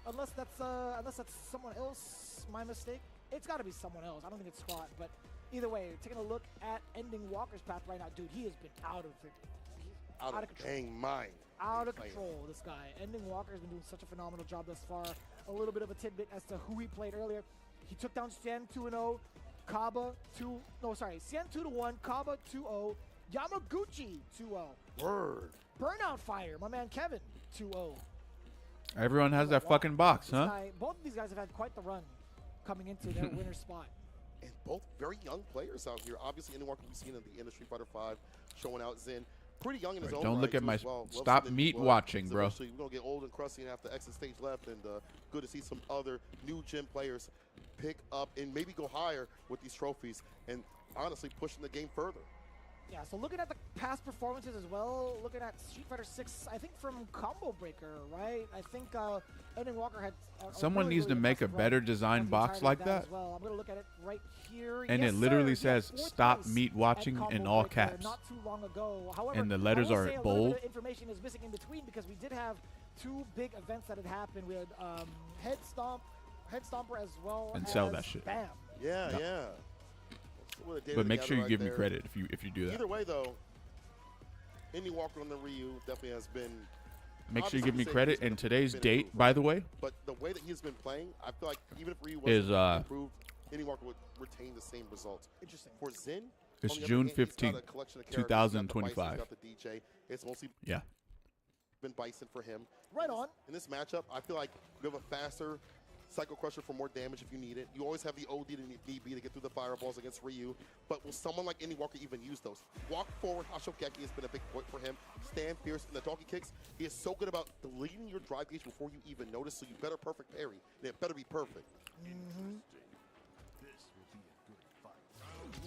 Unless that's someone else, my mistake. It's got to be someone else. I don't think it's Squat, but either way, taking a look at Ending Walker's path right now, dude, he has been out of it. out of control. dang mind. Out of control, this guy. Ending Walker has been doing such a phenomenal job thus far. A little bit of a tidbit as to who he played earlier. He took down Sien 2-0, Kaba 2-1, Kaba 2-0, Yamaguchi 2-0. Word. Burnout Fire, my man Kevin 2-0. Everyone has that fucking box, huh? Both of these guys have had quite the run coming into their winner spot. And both very young players out here. Obviously, Ending Walker we've seen in the Industry Fighter 5 showing out Zen. Pretty young in his own Don't right, look at too, my as well. Loves stop the meat blood. watching, So bro. eventually we're going to get old and crusty and have to exit stage left. And good to see some other new gym players pick up and maybe go higher with these trophies and honestly pushing the game further. Yeah, so looking at the past performances as well, looking at Street Fighter 6, I think from Combo Breaker, right? I think Ending Walker had Someone needs to make a impressive better run design on the box entirety like of that. As well. I'm going to look at it right here. And Yes, it literally sir. says, Fourth "Stop place meat at watching" Combo in all Breaker caps. Not too long ago. However, And the letters I will are say a little bold. bit of information is missing in between because we did have two big events that had happened. We had Head Stomper as well And as sell that shit. Bam. Yeah, No. yeah. What a day But make together sure you right give me there. credit if you do that. Either way, though, Ending Walker on the Ryu definitely has been. Make sure you obviously give me say credit. he's been And today's been date, improved, by the way, But the way that he's been playing, I feel like even if Ryu Is, wasn't improved, Ending Walker would retain the same results. Interesting. For Zen, It's on the other June hand, he's got a 15th, collection of characters. He's got the Bison, 2025. he's got the DJ. It's mostly yeah. been Bison for him. Right on. In this matchup, I feel like you have a faster Psycho Crusher for more damage if you need it. You always have the OD to need be to get through the fireballs against Ryu. But will someone like Ending Walker even use those? Walk forward, Hashokeki has been a big point for him. Stand fierce in the doggy kicks. He is so good about deleting your drive gauge before you even notice, so you better perfect parry. And it better be perfect.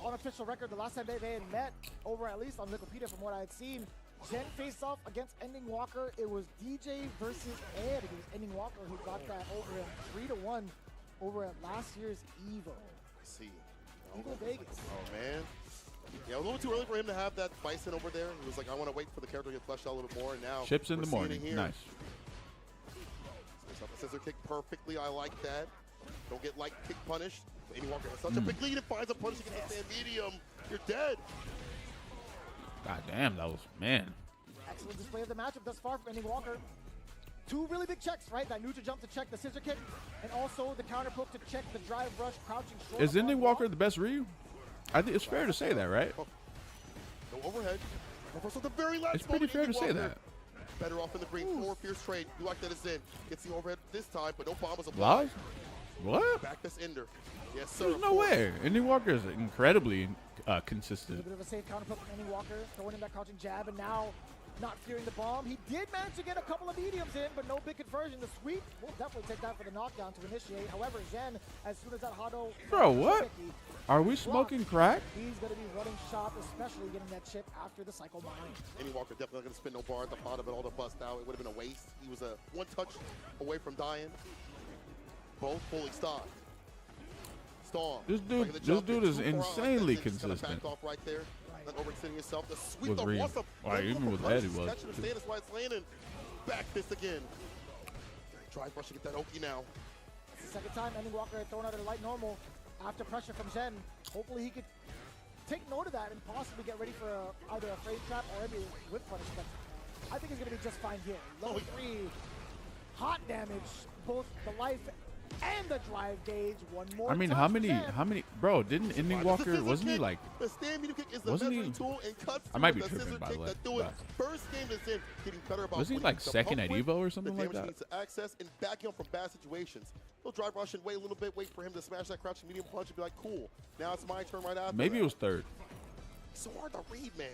Unofficial record, the last time they had met over at least on Wikipedia from what I had seen, Zen faced off against Ending Walker. It was DJ versus Ed. It was Ending Walker who got that over him 3-1 over at last year's EVO. I see. EVO Vegas. Oh, man. Yeah, a little bit too early for him to have that Bison over there. He was like, I want to wait for the character to get fleshed out a little bit more. And now Chips in we're the seeing morning. it here. Nice. Sets up a scissor kick perfectly. I like that. Don't get light kick punished. Ending Walker has such a big lead and finds a punish against the stand medium. You're dead. God damn, that was, man. Excellent display of the matchup thus far from Ending Walker. Two really big checks, right? That neutral jump to check the scissor kick, and also the counter poke to check the drive rush, crouching short. Is Ending Walker the best Ryu? I think it's fair to say that, right? No overhead. No first at the very last It's pretty moment, fair to Ending say Walker that. Better off in the green. Forward fierce trade. You like that as in. Gets the overhead this time, but no bomb was Live? applied. What? Back this ender. Yes, sir. There's of no course. way. Ending Walker is incredibly A consistent. little bit of a safe counter poke from Ending Walker, throwing in that crouching jab, and now not fearing the bomb. He did manage to get a couple of mediums in, but no big conversion. The sweep, we'll definitely take that for the knockdown to initiate. However, Zen, as soon as that Hado... Bro, what? Are we smoking crack? He's going to be running shop, especially getting that chip after the cycle mine. Ending Walker definitely not going to spin no bar at the bottom of it all to bust out. It would have been a waste. He was a one touch away from dying. Both fully stocked. Storm. This dude- Like the this jump, dude it's is too far out like insanely that, then just kinda consistent. back off right there. Not overextending yourself. The sweep, With the Reed. awesome. Right, even with Ed, he was. Catching him, staying his right landing. Back fist again. Drive rush to get that Oki now. It's the second time Ending Walker had thrown out a light normal after pressure from Zen. Hopefully he could take note of that and possibly get ready for either a frame trap or maybe a whip punish. But I think he's going to be just fine here. Level 3, hot damage, both the life and the drive gauge. One more. I mean, touch how for many, Zen. bro, didn't Ending Walker, wasn't he like, The stand medium kick is the wasn't he- measuring tool and cuts I might through be with the tripping, scissor by the kick way, that do it. but- First game is in, getting better about wasn't he putting like the second pump at with Evo or something the like damage he that? needs to access and back him from bad situations. He'll drive rush and wait a little bit, wait for him to smash that crouching medium punch and be like, cool, now it's my turn right after Maybe that. it was third. It's so hard to read, man.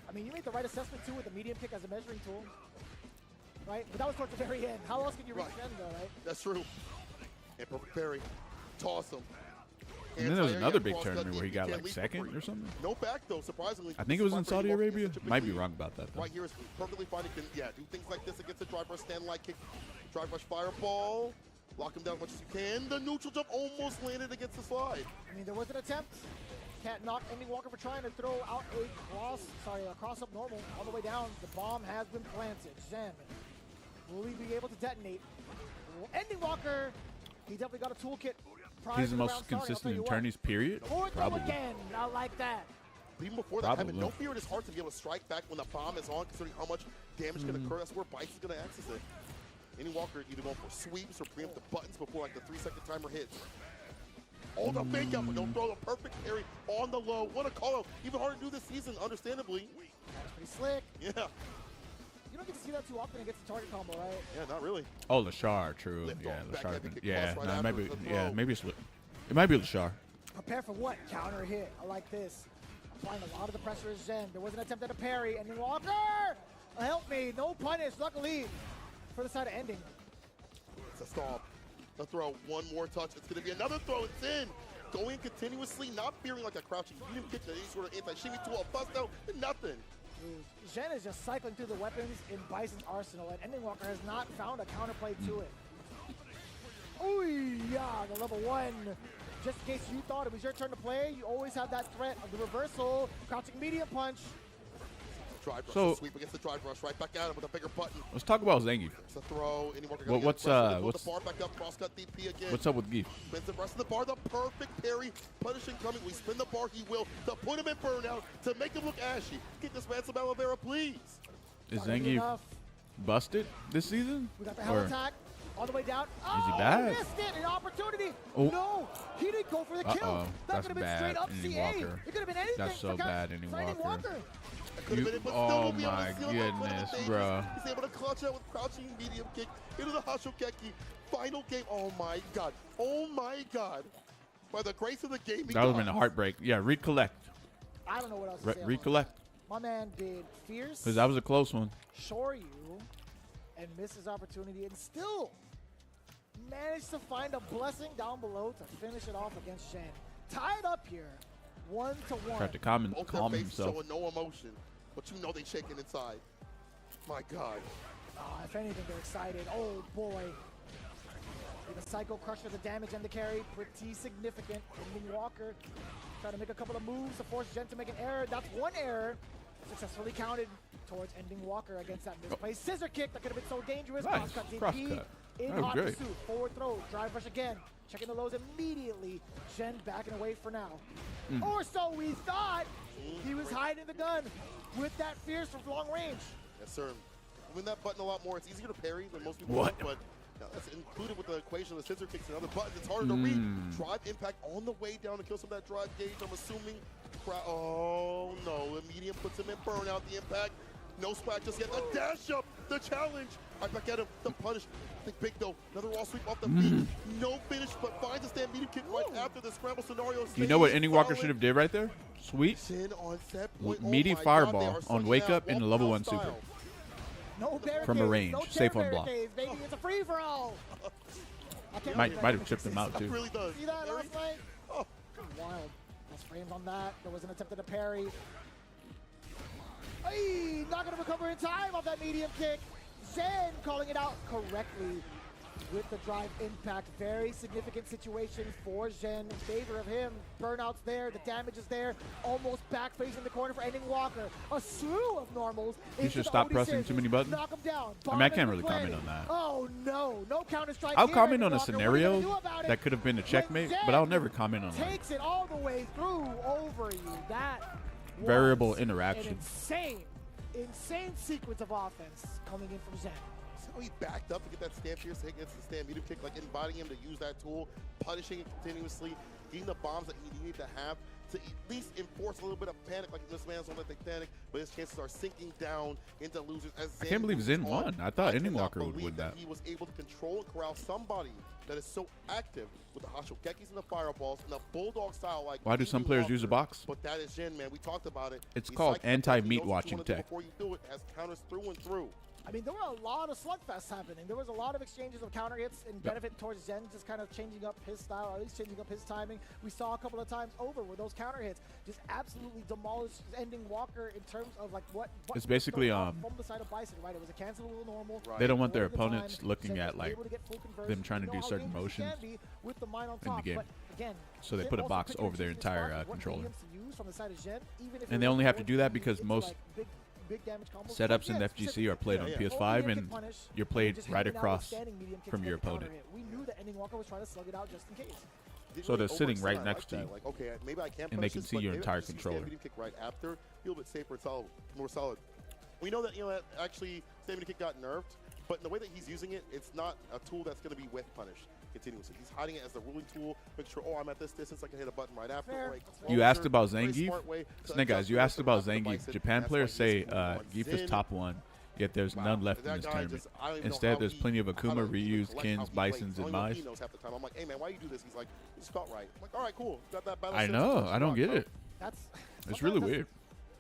I mean, you made the right assessment too with the medium kick as a measuring tool, right? But that was towards the very end. How else can you reach Right. Zen though, right? That's true. And perfect parry. Toss him. And then there was Anti-air, another yeah, big cross cut tournament where he deep, got can't like leave for second free. or something. No back though, surprisingly. I think it was in Surprisingly, Saudi Walker Arabia. gets such a Might big be lead. wrong about that though. Right here is perfectly fine. He can, do things like this against the drive rush, stand like kick, drive rush fireball, lock him down as much as you can. The neutral jump almost landed against the slide. I mean, there was an attempt. Can't knock Ending Walker for trying to throw out a cross-up normal all the way down. The bomb has been planted. Zen, will he be able to detonate? Ending Walker, he definitely got a toolkit. prior He's to the round most starting. I'll consistent tell you in what. tourneys, period. Forward throw Probably. again, I like that. But even before that, having Probably. no fear in his heart to be able to strike back when the bomb is on, considering how much damage can occur. That's where Bice is going to access it. Ending Walker either going for sweeps or preempt the buttons before like the 3-second timer hits. Oh, the fake out, but don't throw the perfect parry on the low. What a call out. Even harder to do this season, understandably. That's pretty slick. Yeah. You don't get to see that too often against the target combo, right? Yeah, not really. Oh, Lashar, true. Lift Yeah, off, back Lashar. heavy been- kick Yeah, cross right no, maybe. afterwards, the Yeah, throw. maybe it's. It might be Lashar. Prepare for what? Counter hit. I like this. Applying a lot of the pressure is Zen. There was an attempt at a parry. Ending Walker! Help me. No punish. Luckily, for the side of Ending. It's a stomp. A throw. One more touch. It's going to be another throw. It's in. Going continuously, not fearing like a crouching medium kick to any sort of anti-shimmy to a bust out. Nothing. Zen is just cycling through the weapons in Bison's arsenal, and Ending Walker has not found a counterplay to it. Ooh, yeah, the level 1. Just in case you thought it was your turn to play, you always have that threat of the reversal, crouching medium punch. Drive rush. So- The sweep against the drive rush. Right back at him with a bigger button. Let's talk about Zangief. It's a throw. Ending Walker Well, gonna what's, get pressure. They pull what's- the bar back up. Cross cut DP again. What's up with Geef? Spins the rest of the bar, the perfect parry, punishing coming. We spin the bar, he will, to put him in burnout, to make him look ashy. Get this man some aloe vera, please. Is Not gonna be Zangief enough. busted this season? We got the hell Or- attack all the way down. he Oh, back? missed it, an opportunity. Oh. No, he didn't go for the kill. Uh-oh, That that's could have been bad, straight up Ending CA. Walker. It could have been anything. That's so for bad, Ending Ending Walker. That could have been it, but still Oh will be able my to seal it up for the goodness, Davis. bruh. He's able to clutch out with crouching medium kick into the Hashokeki. Final game. Oh my god. Oh my god. By the grace of the gaming That would have been a gods. heartbreak. Yeah, recollect. I don't know what else to say. about Recollect. it. My man did fierce, Because that was a close one. Shoryu, and missed his opportunity, and still managed to find a blessing down below to finish it off against Shen. Tied up here, 1-1. Tried to Both their calm faces himself. showing no emotion, but you know they shaking inside. My god. If anything, they're excited. Oh boy. The Psycho Crusher, the damage and the carry, pretty significant. Ending Walker trying to make a couple of moves to force Jen to make an error. That's one error. Successfully counted towards Ending Walker against that misplaced scissor kick that could have been so dangerous. Nice. Cross-cut DP Cross-cut. in That was hot great. pursuit. Forward throw, drive rush again. Checking the lows immediately. Jen backing away for now. Or so we thought. He was hiding the gun with that fierce from long range. Yes, sir. Moving that button a lot more. It's easier to parry than most people What? think, but that's included with the equation of the scissor kicks and other buttons. It's harder to read. Drive impact on the way down to kill some of that drive gauge. I'm assuming. Oh no! The medium puts him in burnout. The impact. No splat just yet. The dash up. The challenge. Right back at him. The punish. I think big though. Another wall sweep off the feet. No finish, but finds a stand medium kick right after the scramble scenario. You know what Stays Ending Walker solid. should have did right there? Sweet. Shin on set point. Oh Meaty my God, fireball they are on swinging Wake out Up in the level Walkout 1 super. style. No barricades. From a range, No safe chair on block. barricades, baby. It's a free for all. I can't Might believe have that. chipped him out It too. really does. See that Parry. last night? Oh. Wild. That's frames on that. There was an attempt at a parry. Hey, not gonna recover in time off that medium kick. Zen calling it out correctly. with the drive impact. Very significant situation for Zhen in favor of him. Burnout's there, the damage is there. Almost back facing the corner for Ending Walker. A slew of normals. You should stop pressing too many buttons. Knock him down. I mean, I can't really comment on that. Oh no, no counter strike. I'll here, comment Ending on a Walker. What are you gonna scenario do about it? that could have been a When checkmate, Zhen but I'll never comment on that. takes it all the way through over you. That Variable was interaction. An insane sequence of offense coming in from Zhen. See how he backed up to get that stand pierce hit against the stand medium kick, like inviting him to use that tool, punishing it continuously, getting the bombs that he needed to have to at least enforce a little bit of panic, like this man's on the Titanic, but his chances are sinking down into losers. As I can't believe Zen won. I thought Ending cannot Walker would believe win that. He was able to control and corral somebody that is so active with the Hashogekis and the fireballs and the bulldog style. Like Why do some Ending players Walker. use a box? But that is Jin, man. We talked about it. It's He's called psyched up, he anti-meat knows what you watching wanna do tech. Before you do it, has counters through and through. I mean, there were a lot of slugfests happening. There was a lot of exchanges of counter hits and benefit towards Zen, just kind of changing up his style, or at least changing up his timing. We saw a couple of times over where those counter hits just absolutely demolished Ending Walker in terms of like what It's basically, from the side of Bison, right? It was a cancelable normal. Right. They don't want their Over the opponents time, looking Zen at was like able to get full conversion. them trying to You do know how certain dangerous it motions can be with the mine on in the top, game. but again, So they Zen put a also box picked and over their choose his entire spots, what controller. mediums to use from the side of Zen, even if it And they was only have to going do that be because into, most like, big damage combos. setups in Yeah, FGC are played on yeah. PS5 Only and get punished, you're and played just right hanging out with across standing medium kicks from to your get the counter opponent. hit. We knew that Ending Walker was trying to slug it out just in case. Didn't So they're really sitting overextend. right I next like to that. you. Like, okay, maybe I can't And they punish can this, see but your maybe I entire can just stand controller. medium kick right after, a little bit safer, solid, more solid. We know that that actually stand medium kick got nerfed, but in the way that he's using it, it's not a tool that's going to be whiff punished continuously. He's hiding it as the ruling tool, make sure, I'm at this distance, I can hit a button right after. Fair. Like, You asked about very Zangief? smart way to Snake guys, adjust you the asked about rest of the Zangief. Bison. Japan That's players why he's say moving on. Gief is Zen, top one, yet there's wow, none left in that this guy tournament. just- I don't even know Instead, how there's he- plenty of I Akuma, don't even Ryus, like how Kins, he plays. Bisons, I and don't even know if Mai. he knows half the time. I'm like, hey man, why you do this? He's like, it's felt right. I'm like, all right, cool. Got that battle I sense, know, punch I don't rock, get bro. it. That's It's really sometimes weird.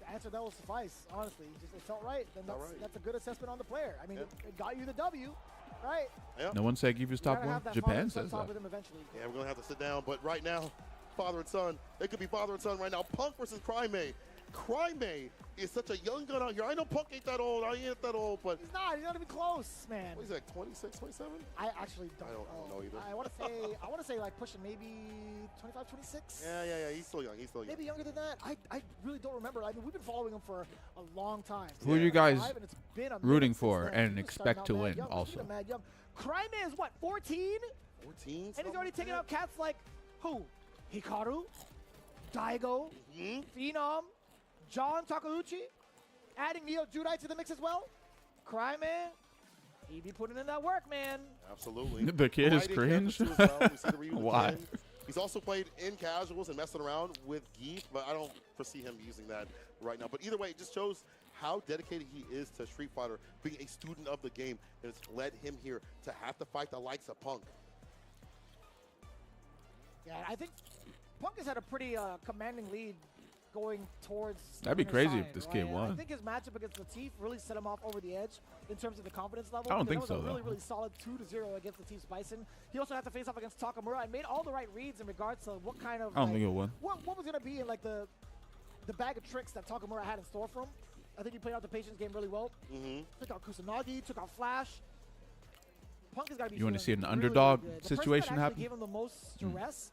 The answer that will suffice, honestly. Just, it felt right. Then Felt that's, right. that's a good assessment on the player. I mean, Yeah. it got you the W, right? Yeah. No one said Gief is You top gotta one. have that Japan father-son says talk that. with him eventually. Yeah, we're gonna have to sit down. But right now, father and son. It could be father and son right now. Punk versus Crimea. Crimea is such a young gun out here. I know Punk ain't that old. I ain't that old, but He's not even close, man. what is that? 26, 27? I actually don't, I don't know either. I want to say like pushing maybe 25, 26. Yeah. He's still young. He's still young. Maybe younger than that. I really don't remember. I mean, we've been following him for a long time. Who are you guys And it's been a rooting minute for since then. and He was expect starting to out mad win young. He's also? been mad young. Crimea is what, 14? 14? And he's already taken out cats like who? Hikaru, Daigo, Phenom, John Takeuchi, adding Neo Judai to the mix as well. Crimea, he be putting in that work, man. Absolutely. The kid is Friday cringe. campus too as well. We see the Ryu with Why? Ken. He's also played in casuals and messing around with Gief, but I don't foresee him using that right now. But either way, it just shows how dedicated he is to Street Fighter, being a student of the game, and it's led him here to have to fight the likes of Punk. Yeah, I think Punk has had a pretty commanding lead going towards the That'd be winner's crazy if side, this right? kid And won. I think his matchup against Latif really set him off over the edge in terms of the confidence level. I don't because think that was so, a really, though. really solid 2-0 against Latif's Bison. He also had to face off against Takamura and made all the right reads in regards to what kind of I don't think he'll win. what was going to be in like the bag of tricks that Takamura had in store for him. I think he played out the patience game really well. Took out Kusanagi, took out Flash. Punk has got to be You wanna feeling see an really, underdog really good. situation the person that happen? actually gave him the most stress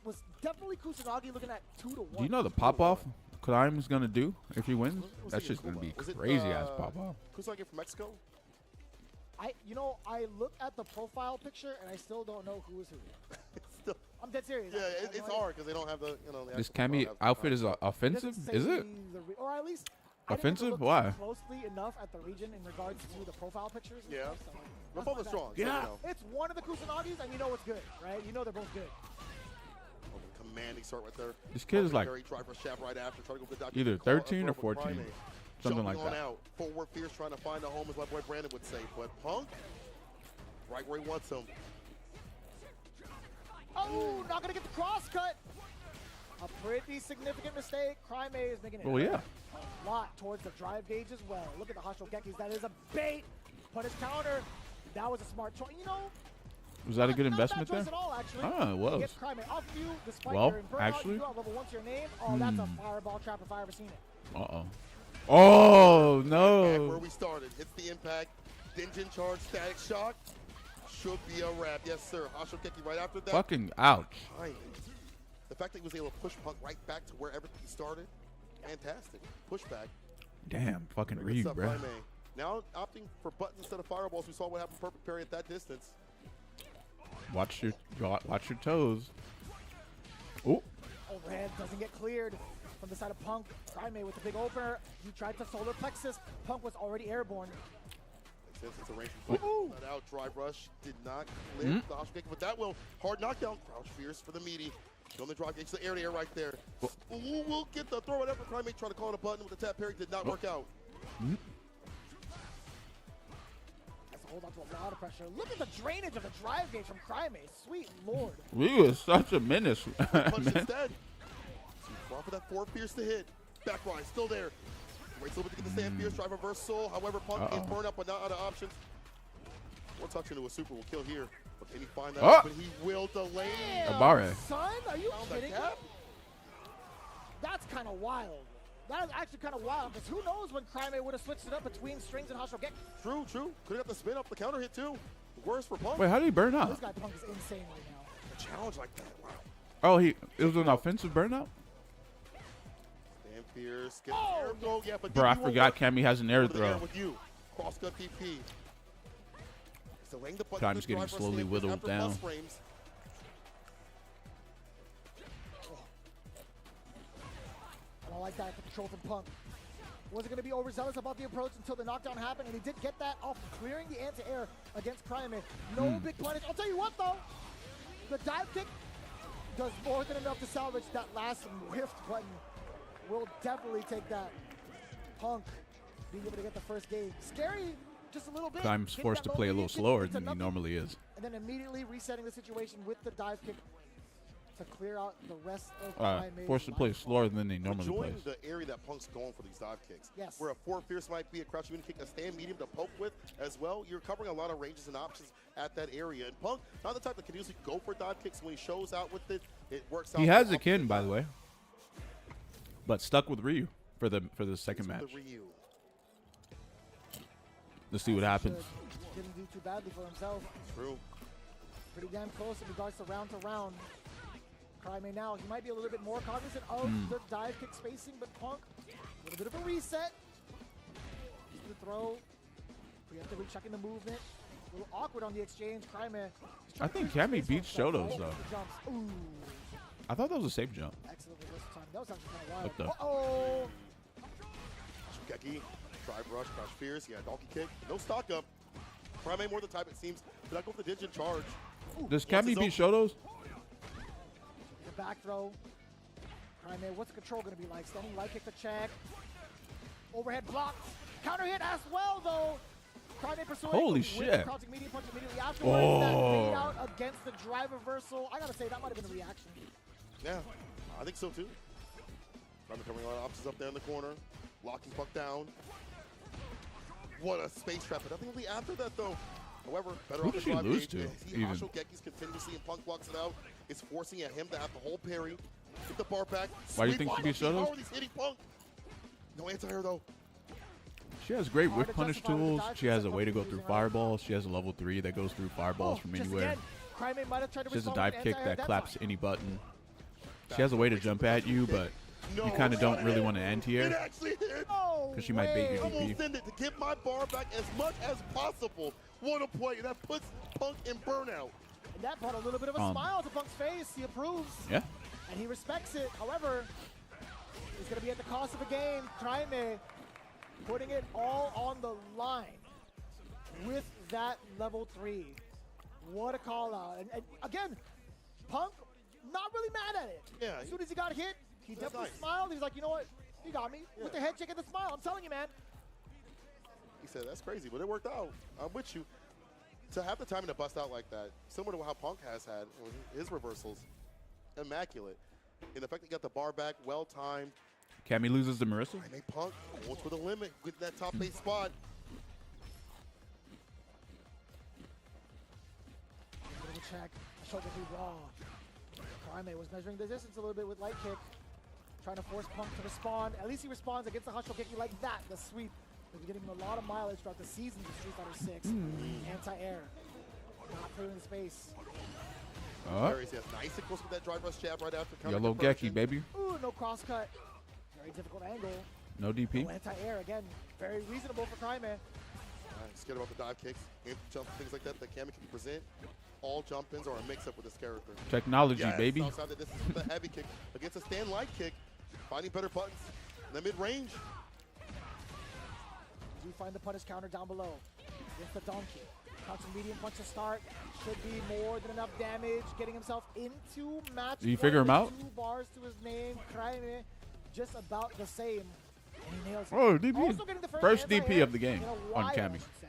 was definitely Kusanagi, looking at 2-1. Do you know the pop off Clime's gonna do if he wins? Was That's it just gonna Yakuma? be Was it, crazy ass pop off. Kusagi from Mexico? I look at the profile picture and I still don't know who is who. Still, I'm dead serious. yeah, I have it's no idea. hard because they don't have the, the This actual Cammy profile outfit is concept. It offensive? doesn't Is say it? or at least I didn't Offensive? look Why? closely enough at the region in regards to the profile pictures. and Yeah. stuff, so They're that's both my bad. strong. so, Yeah. you know. It's one of the Kusanagis, and you know it's good, right? You know they're both good. Oh, the commanding start right there. This kid is like Very try for shaft right after, try to go for the Dr. either Call, 13 or throw with 14. Primate. Something like Jumping that. on out. Forward fierce trying to find a home, as my boy Brandon would say. But Punk, right where he wants him. Oh, not gonna get the cross cut. A pretty significant mistake. Crimea is making it Well, yeah. a lot towards the drive gauge as well. Look at the Hashogekis. That is a bait. Punish counter. That was a smart choice. You know, Was that a good not investment bad choice there? At all, actually. Ah, it was. Gets Crimea off you despite Well, your burnout. actually- You got level 1 to your name. Oh, that's a fireball trap if I ever seen it. Uh-oh. Oh, Back where no. we started. Hits the impact. Dinjin charge, static shock. should be a wrap. Yes, sir. Hashokeki right after that. Fucking ouch. Timing. The fact that he was able to push Punk right back to wherever he started, fantastic. Pushback. Damn, fucking Good Ryu, stuff bro. by May. Now opting for buttons instead of fireballs. We saw what happened perfect parry at that distance. Watch your toes. Oh, Overhead doesn't get cleared from the side of Punk. Crimea with the big opener. He tried to solar plexus. Punk was already airborne. Makes sense. It's a range from out. Drive rush did not clear the Hashokeki, but that will hard knockdown. Crouch fierce for the meaty. On the drive, gets the air to air right there. Ooh, we'll get the throw. Whatever. Crimea tried to call it a button with the tap parry. Did not work out. Has to hold on to a lot of pressure. Look at the drainage of the drive gauge from Crimea. Sweet lord. Ryu is such a menace. Punch man. instead. Too far for that 4 fierce to hit. Back rise, still there. Waits a little bit to get the stand fierce. Drive reversal. However, Punk in burn up, but not out of options. One touch into a super will kill here. But can he find that? But he will delay. Abare. Son, are you Found kidding that me? gap. That's kind of wild. That is actually kind of wild, because who knows when Crimea would have switched it up between strings and Hashokeki. True, true. Could have got the spin up the counter hit too. Worse for Punk. Wait, how did he burn This out? guy Punk is insane right now. A challenge like that. Wow. Oh, it was an offensive burnout? Stand fierce. Get the air throw. Yeah, but Bro, I DP won't forgot work. Cammy has an air Over the air throw. with you. Cross cut DP. So laying the button Time's to the getting drive for slowly stand fierce whittled after down. plus frames. I don't like that control from Punk. Wasn't going to be overzealous about the approach until the knockdown happened, and he did get that off clearing the anti-air against Crimea. No big punish. I'll tell you what, though. The dive kick does more than enough to salvage that last whiffed button. We'll definitely take that. Punk being able to get the first game. Scary, just a little bit. Time's Getting forced that to play a low little lead, slower into than he nothing, normally is. and then immediately resetting the situation with the dive kick to clear out the rest of Crimea's Forced to play life. slower than he normally Enjoying plays. the area that Punk's going for these dive kicks. Yes. Where a 4 fierce might be a crouch medium kick, a stand medium to poke with as well. You're covering a lot of ranges and options at that area. And Punk, not the type that can usually go for dive kicks. When he shows out with it, it works out. He has a well. kin, by the way. But stuck with Ryu for the second match. The Ryu. Let's see what happens. Didn't do too badly for himself. True. Pretty damn close in regards to round. Crimea now, he might be a little bit more cognizant of the dive kick spacing, but Punk, a little bit of a reset. Just the throw. Preemptively checking the movement. A little awkward on the exchange. Crimea. I think Cammy beats Shotos, though. Jumps. Ooh. I thought that was a safe jump. Excellent reversal time. That was actually kind of wild. What the- Uh-oh. Shugeki, drive rush, crouch fierce. Yeah, donkey kick. No stock up. Crimea more the type it seems. Did I go for the Digin charge? Does Once Cammy it's beat over- Shotos? The back throw. Crimea, what's the control going to be like? Standing light kick to check. Overhead blocked. Counter hit as well, though. Crimea pursuing. Holy with shit. the crouching medium punch immediately afterwards. That fade out against the drive reversal. I got to say, that might have been a reaction. Yeah, I think so too. Crimea covering a lot of options up there in the corner. Locking Punk down. What a space trap. But nothing really after that, though. However, better Who off the did she drive lose gauge. to, See even? Hashokekis continuously and Punk blocks it out. It's forcing at him to have the whole parry. Get the bar back. Why do you Sweep think she on beat him. Shotos? How are these hitting Punk? No anti-air, though. She has great Hard whip to punish justify with the tools. dive She kicks has that a way to Punk go is through using right now. fireballs. She has a level 3 that goes through fireballs from just anywhere. again, Crimea might have tried to She has a respond dive with kick anti-air that that claps time. any button. She has a way to jump at you, but No, you kind of don't it really hit. want to It anti-air actually hit. No because she might bait way. your Almost DP. send it to get my bar back as much as possible. What a play. That puts Punk in burnout. And that brought a little bit of a smile to Punk's face. He approves. Yeah. And he respects it. However, it's going to be at the cost of a game. Crimea putting it all on the line with that level 3. What a call out. And again, Punk not really mad at it. Yeah. As soon as he got hit, he That's definitely nice. smiled. He's like, you know what? You got me. With the head shake and the smile. I'm telling you, man. He said, that's crazy, but it worked out. I'm with you. To have the timing to bust out like that, similar to how Punk has had with his reversals, immaculate. And the fact that he got the bar back, well-timed. Cammy loses to Marissa. I made Punk going to the limit with that top 8 spot. Little check. Shoulder to raw. Crimea was measuring the distance a little bit with light kick. Trying to force Punk to respond. At least he responds against the Hashokeki like that. The sweep. He's getting a lot of mileage throughout the season of Street Fighter 6. Anti-air. Not clearing the space. Aries, yes, nice and close with that drive rush jab right after counter Yellow conversion. Geki, baby. Ooh, no cross cut. Very difficult angle. No DP. No anti-air again. Very reasonable for Cryman. Scared about the dive kicks, empty jump, things like that Cammy can present. All jump-ins are a mix-up with this character. Technology, Yes, baby. outside that, this is the heavy kick against a stand light kick. Finding better buttons in the mid-range. Do find the punish counter down below. Against the donkey. Crouching medium punch to start. Should be more than enough damage. Getting himself into match. Did you figure him out? 2 bars to his name. Cryman just about the same. And he nails it. Oh, DP. Also getting the First anti-air DP of the game in a on while, I Cammy. should say.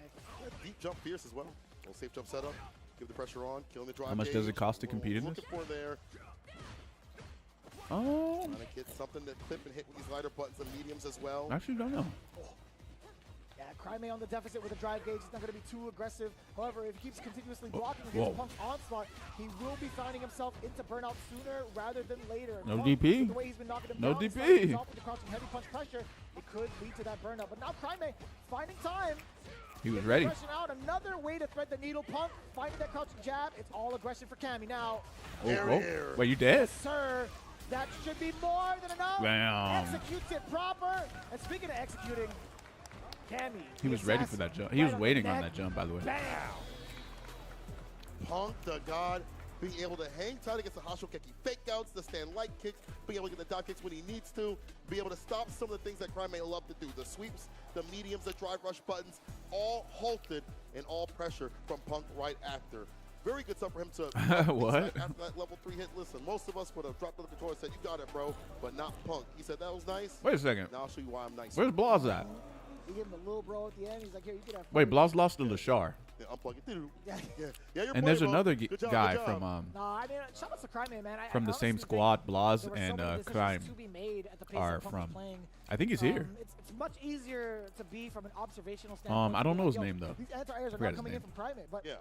Deep jump fierce as well. Little safe jump setup. Give the pressure on. Killing the drive. How much does it cost to compete in this? Looking for there. Oh, Trying to get something to clip and hit with these lighter buttons and mediums as well. actually don't know. Yeah, Cryme on the deficit with the drive gauge. He's not going to be too aggressive. However, if he keeps continuously blocking Whoa. against Punk's onslaught, he will be finding himself into burnout sooner rather than later. No Punk, DP. The way he's been knocking him No down, DP. starting himself with the crouching heavy punch pressure, it could lead to that burnout. But now Cryme finding time. He was getting ready. aggression out. Another way to thread the needle. Punk finding that crouching jab. It's all aggression for Cammy now. Oh. Wait, you dead? Yes, sir. That should be more than enough. Bam. Executes it proper. And speaking of executing, Cammy. He was ready for that jump. He was waiting on that jump, by the way. Bam. Punk the God being able to hang tight against the Hashokeki fake outs, the stand light kicks, being able to get the dive kicks when he needs to, be able to stop some of the things that Crime may love to do. The sweeps, the mediums, the drive rush buttons, all halted and all pressure from Punk right after. Very good stuff for him to What? after that level 3 hit. Listen, most of us would have dropped the controller and said, you got it, bro, but not Punk. He said, that was nice. Wait a second. Now I'll show you why I'm nice. Where's Blas at? He gave him the little bro at the end. He's like, here, you can have Wait, fun. Blas lost to Lashar. Yeah, unplug it. Yeah. Yeah, you're And playing, there's bro. another Good job, guy good job. from No, I mean, shout out to Crime Man. from the same honestly squad, think Blas there were and so many decisions Crime to be made at the pace are that Punk from. was playing. I think he's here. It's much easier to be from an observational standpoint. I don't to be know his like, name, though. These anti-airs are Forgot not his coming in name. from Primate, but Yeah.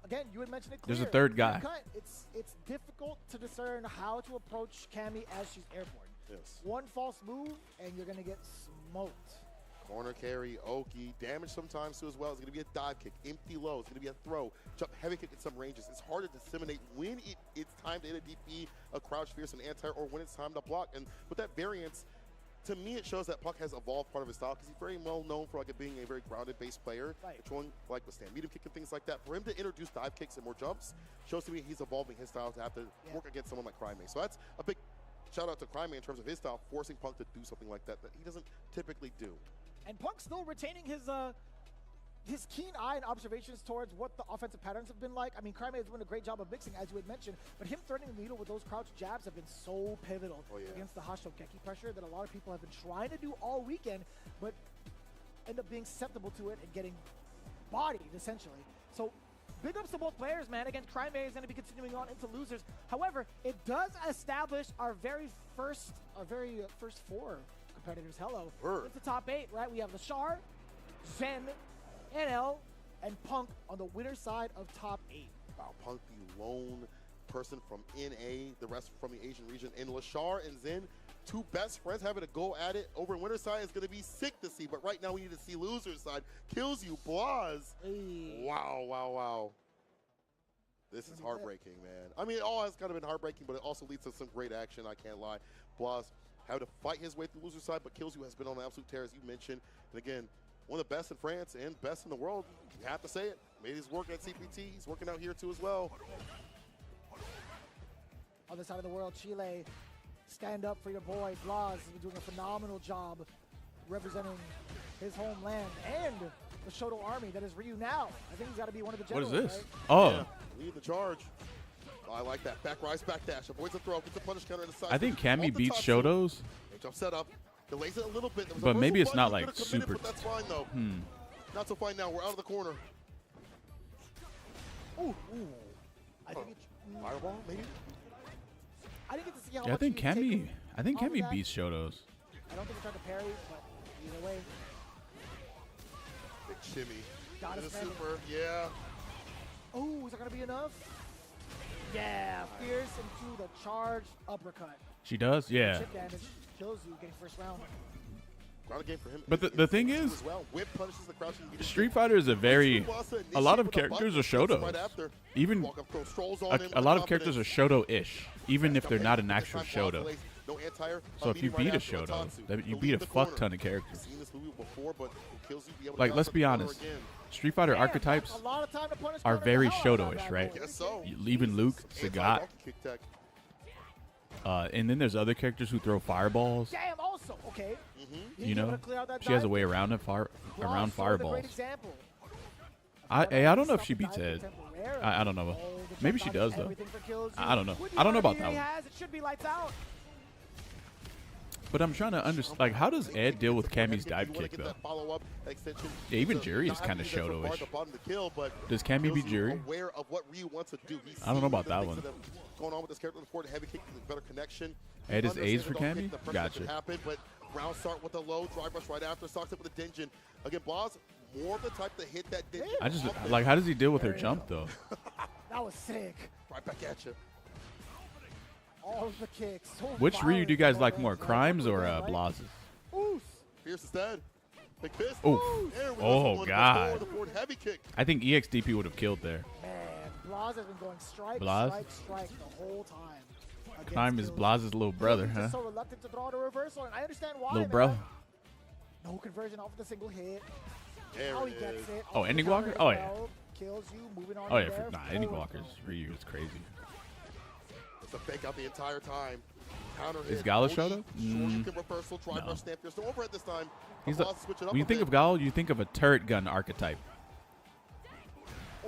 again, you had mentioned it There's clear. a third guy. Cut. It's difficult to discern how to approach Cammy as she's airborne. Yes. One false move, and you're going to get smoked. Corner carry, Oki, damage sometimes too as well. It's going to be a dive kick, empty low. It's going to be a throw, jump heavy kick at some ranges. It's hard to disseminate when it's time to hit a DP, a crouch fierce, an anti, or when it's time to block. And with that variance, to me, it shows that Punk has evolved part of his style because he's very well known for being a very grounded base player, Right. controlling like with stand medium kick and things like that. For him to introduce dive kicks and more jumps shows to me he's evolving his style to have to work against someone like Crime. So that's a big shout out to Crime in terms of his style, forcing Punk to do something like that he doesn't typically do. And Punk still retaining his keen eye and observations towards what the offensive patterns have been like. I mean, Crime has done a great job of mixing, as you had mentioned, but him threading the needle with those crouch jabs have been so pivotal against the Hashokeki pressure that a lot of people have been trying to do all weekend, but end up being susceptible to it and getting bodied, essentially. So big ups to both players, man. Again, Crime is going to be continuing on into losers. However, it does establish our very first 4 competitors. Hello. It's the top 8, right? We have Lashar, Zen, NL, and Punk on the winner side of top 8. Wow, Punk the lone person from NA, the rest from the Asian region. And Lashar and Zen, 2 best friends having to go at it over in winner side is going to be sick to see. But right now we need to see loser side. Kills you, Blas. Hey. Wow, wow, wow. This is heartbreaking, man. I mean, it all has kind of been heartbreaking, but it also leads to some great action, I can't lie. Blas having to fight his way through loser side, but Kills You has been on an absolute tear, as you mentioned. And again, one of the best in France and best in the world. You have to say it. Made his work at CPT. He's working out here too as well. Other side of the world, Chile, stand up for your boy. Blas has been doing a phenomenal job representing his homeland and the Shoto army that is Ryu now. I think he's got to be one of the What generals. is this? Right? Oh. Yeah, lead the charge. Oh, I like that. Back rise, back dash. Avoids the throw. Gets the punish counter in the side. I think Off Cammy the beats top two. Shotos. Jump set up. Delays it a little bit. There was a But maybe reversal it's not, button. like, He could've committed, super- but that's fine, though. Not so fine now. We're out of the corner. Ooh. I think Fireball, maybe? I didn't get to see how Yeah, I much think he was taking off of Cammy that. beats Shotos. I don't think he tried to parry, but either way. Big shimmy. Got And his a man. super. Yeah. Oh, is that going to be enough? Yeah, fierce into the charge uppercut. She does? Yeah. Chip damage kills you getting first round. Ground game for him. But the thing is, as well. Whip punishes the crouching. Street Fighter is a lot of characters are Shotos. Even a lot of characters are Shoto-ish, even if they're not an actual Shoto. So if you beat a Shoto, you beat a fuck ton of characters. Like, let's be honest, Street Fighter archetypes are very Shoto-ish, right? Even Luke, Sagat. And then there's other characters who throw fireballs. Damn, also, okay. You know, she has a way around it, around fireballs. Example. I don't know if she beats Ed. I don't know. Maybe she does though. I don't know. I don't know about that one. It should be lights out. But I'm trying to understand, like, how does Ed deal with Cammy's dive kick though? Yeah, even Jury is kind of Shoto-ish. Does Cammy beat Jury? I don't know about that one. Going on with this character, the forward heavy kick, better connection. Ed is A's for Cammy? Gotcha. But round start with a low, drive rush right after, stocks it with a Dingeon. Again, Blas, more of the type to hit that Dingeon. I just, like, how does he deal with her jump though? That was sick. Right back at you. All of the kicks. So Which Ryu do you guys like more, Crimes or Blas'? Fierce instead. Big fist. Oh, God. Heavy kick. I think EXDP would have killed there. Man, Blas has been going strike, strike the whole time. Crime is Blas' little brother, huh? So reluctant to throw out a reversal, and I understand why. Little bro. No conversion off of the single hit. There How it he gets is. it. Oh, Ending Walker? Oh, yeah. Kills you, moving on Oh, yeah. there. Nah, Ending Walker's Ryu is crazy. It's a fake out the entire time. Counter Is hit. Gala Shoto? Reversal, drive rush, snap fierce. No overhead this time. He's Blas switch it up when you a think bit. of Gal, you think of a turret gun archetype.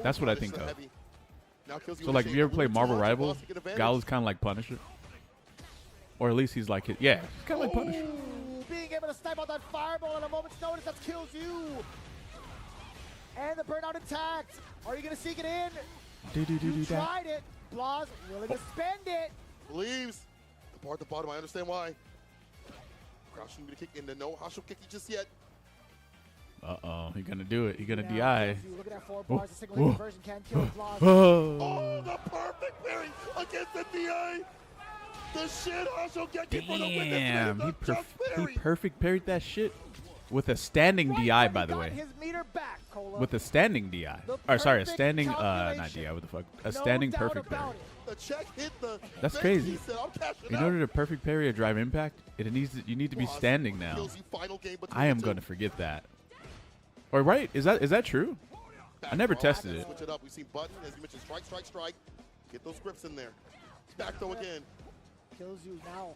That's what I think of. Heavy. Now kills you So, with like, a if you ever shade. play Marvel Blas Rivals, to get advantage. Gal is kind of like Punisher. Or at least he's like, yeah, he's kind of like Punisher. Ooh, being able to snipe out that fireball at a moment's notice, that kills you. And the burnout intact. Are you going to seek it in? You tried it. Blas willing to spend it. Believes. The bar at the bottom, I understand why. Crouching to kick in the no Hashel kick just yet. Uh-oh, he's going to do it. He's going to Now, DI. look at that 4 bars. A single hit conversion can kill Blas. Oh, the perfect parry against the DI. The shit Hashel Geki for the win. Damn, he perfect parried that shit with a standing DI, by the way. His meter back, Cola. With a standing DI. Or sorry, a standing, not DI, what the fuck? A standing No perfect doubt parry. about it. The check hit the That's face. crazy. He said, I'm cashing In out. order to perfect parry a drive impact, you need to be Blas standing now. kills you final game between I am the two. going to forget that. Or right, is that true? I never Back tested throw, it. Switch it up. We've seen Button, as you mentioned, strike, strike, strike. Get those grips in there. Back throw again. Kills you now.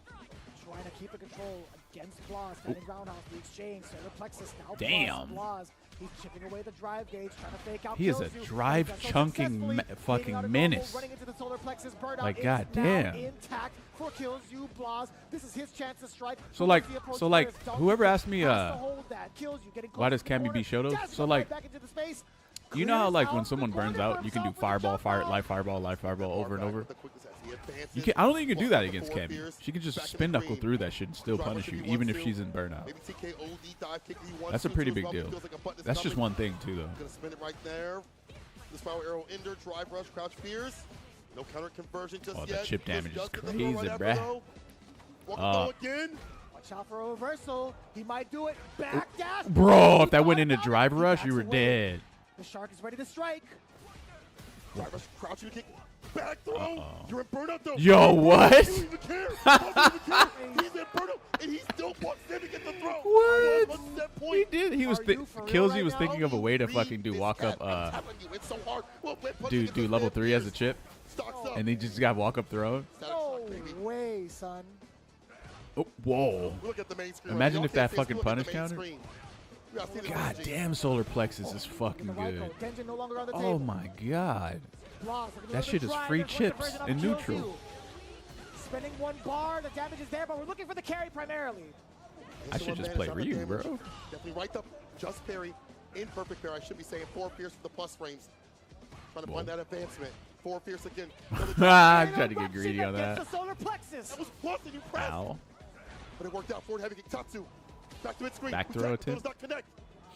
Trying to keep a control against Blas. Standing roundhouse. The exchange. Solar plexus now. Damn. Blas. He's chipping away the drive gauge. Trying to fake out. He is kills a you. drive He's done so chunking successfully. fucking Leading out of menace. Running into the solar plexus. Burnout Like, is goddamn. now intact for kills you, Blas. This is his chance to strike. So, Who like- wants the approach so, like, first? Don't whoever miss. asked me, Has to hold that. Kills you. Getting why close does to the Cammy corner. beat Shoto? Jazz So, right like, back into the space. You know how, Clears like, when out someone the burns corner out, for you can do himself with a fireball, jump fire, ball. live fireball over and over. The quickness as he advances. You can I don't think you can do that Walks against the four Cammy. fierce. She can just Back in spin the knuckle green. through that shit and still Drive punish rush you, if he even wants if to. she's in burnout. Maybe TKOD dive kick if he wants That's a to, pretty so big rough, deal. feels like a button is That's just coming. one thing too, though. Gonna spin it right there. The spiral arrow ender, drive rush, crouch fears. No counter conversion just Oh, yet. the chip damage is Just get the throw crazy, right after, bruh. though. Walker throw again. Watch out for a reversal. He might do it. Back dash. Bro, if that went He into got it. drive He rush, backs you were away. dead. The shark is ready to strike. Drive rush, crouching kick. Back throw. You're in burnout though. Yo, what? He don't even care. He don't even care. He's in burnout and he still wants them to get the throw. What? What's that He point? did. He was Are you for real Killsy right was now? thinking of a way to Read fucking do this walk cat. up. I'm telling you, it's so hard. Well, Do level 3 as a chip, Stocks up. and he just got walk up throw. Static No shock, baby. way, son. Oh, whoa! Look at the main screen. Imagine Y'all if that can't see us. fucking Look at the punish main counter. screen. You gotta see this God energy. damn, solar plexus is fucking The right good. goal. Tension no longer on the Oh table. my god. Blas looking to That do shit the is drive. free There's one chips conversion on in kills neutral. you. Spending 1 bar, the damage is there, but we're looking for the carry primarily. I should just play Ryu, bro. Definitely right up. Just parry. Imperfect parry. I should be saying 4 fierce with the plus frames. Trying to find that advancement. 4 fierce again. I And tried a to get butt greedy cheek on against that. The solar plexus. That was plus and you pressed. Ow. But it worked out. Forward heavy kick. Tatsu. Back to mid screen. Back throw attempt. Does not connect.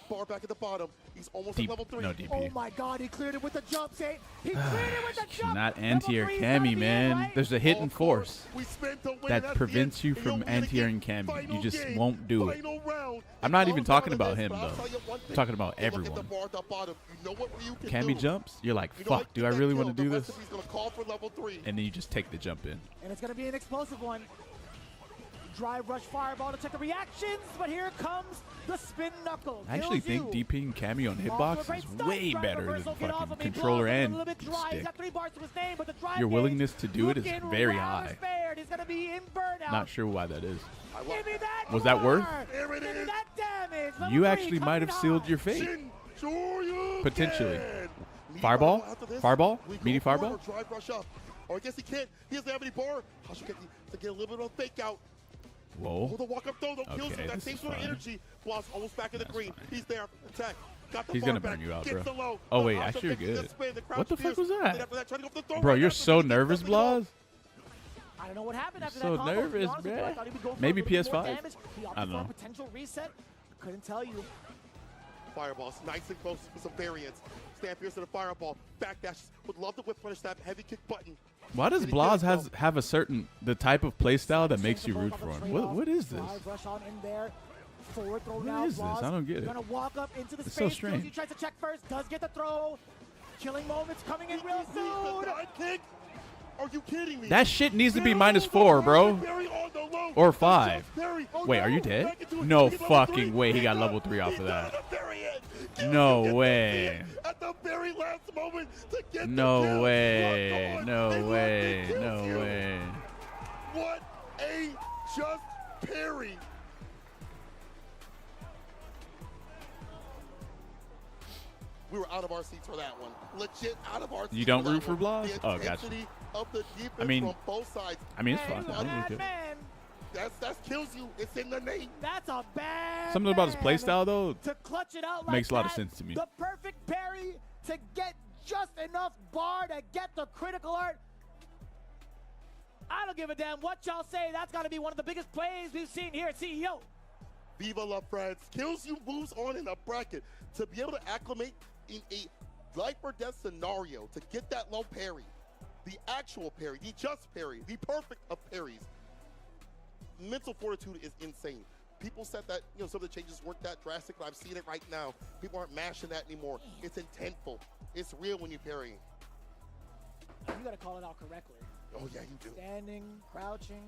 bar back at the bottom. He's almost Deep, at level 3. no DP. Oh my God, he cleared it with the jump, Tate. He cleared it with the jump. Not Level anti-air 3's Cammy, gotta be man. it, right? There's a hidden Of course, force we spent the win, and that that's prevents the you end. from And you'll win anti-airing again. Cammy. You Final just game, won't do it. final round. I'm not It even comes talking down to about this, him, but I'll though. tell you one I'm thing. talking about You look at everyone. the bar at the bottom, you know what Ryu can Cammy do. jumps, you're like, You know, fuck, do I get that really kill, want to do the this? recipe's gonna call for level 3. And then you just take the jump in. And it's going to be an explosive one. Drive rush fireball to check the reactions, but here comes the spin knuckle. I actually Kills think you. DPing Cammy on Off to a hitbox great is start. way Drive better than reversal, get off fucking of me, controller blows, a and little bit dry. He's stick. got 3 bars to his name, but the drive Your gauge willingness to do it is looking very rather high. spared. He's going to be in burnout. Not sure why that is. Give me that Was that worth? bar. There it Give me is. that damage. Level You 3 actually might have coming sealed high. your fate. Shin Shoryuken. Potentially. Meaty Fireball? after this. Fireball? We go Meaty for it fireball? or drive rush up. Or I guess he can't. He doesn't have any bar. Hashikeki to get a little bit of fake out. Oh, Whoa. the walk up throw, though, kills Okay, you. That this same is sort of fine. energy. Blast almost back in the That's green. fine. He's there. Attack. Got the He's bar gonna back. burn you out, Gets bro. the low. Oh, The wait, Hashikeki actually you're gets good. spin. The crowd What the fuck cheers. was Then that? after that, trying to go for the throw Bro, right you're after so the nervous, doesn't go. Blas. I don't know what happened after So that combo. To be nervous, honest with you, I bruh. thought he would go for a Maybe little bit more PS5? damage. He opted I don't for a know. potential reset. Couldn't tell you. Fireballs, nice and close with some variance. Stampierce to the fireball. Backdash. Would love to whip punish that heavy kick button. Why does Did he Blas get it? have a certain the type of play style that makes you root for him? What is this? Drive rush on in there. Forward throw What now. is this? Blas I don't get it. Gonna walk up into the It's space. so strange. He tries to check first. Does get the throw. Killing moments coming in real The soon. dive kick? Are you kidding me? That shit needs to be No, -4, bro. Barry on the low. Or That's 5. just Barry. Oh, Wait, no. are you dead? Back into it. No He's level fucking 3. way he got He's level done. 3 off He's of done that. at the very end. Kills No gets the way. hit At the very last moment to get No the kill. way. Lock on. No They way. love the No kills. way. What a just parry. We were out of our seats for that one. Legit out of our seats. You don't for that root for one. Blas? The Oh, gotcha. intensity of the defense I mean- from both sides. I mean, it's Man, fine. you I don't bad really care. man. That kills you. It's in the name. That's a bad Something about his man. play style though. To clutch it out like Makes a lot of that, sense to me. The perfect parry to get just enough bar to get the critical art. I don't give a damn what y'all say. That's got to be one of the biggest plays we've seen here at E CEO. Viva La France. Kills you moves on in a bracket. To be able to acclimate in a life or death scenario, to get that low parry, the actual parry, the just parry, the perfect of parries. Mental fortitude is insane. People said that, some of the changes weren't that drastic, but I'm seeing it right now. People aren't mashing that anymore. It's intentful. It's real when you're parrying. You got to call it out correctly. Oh, yeah, you do. Standing, crouching.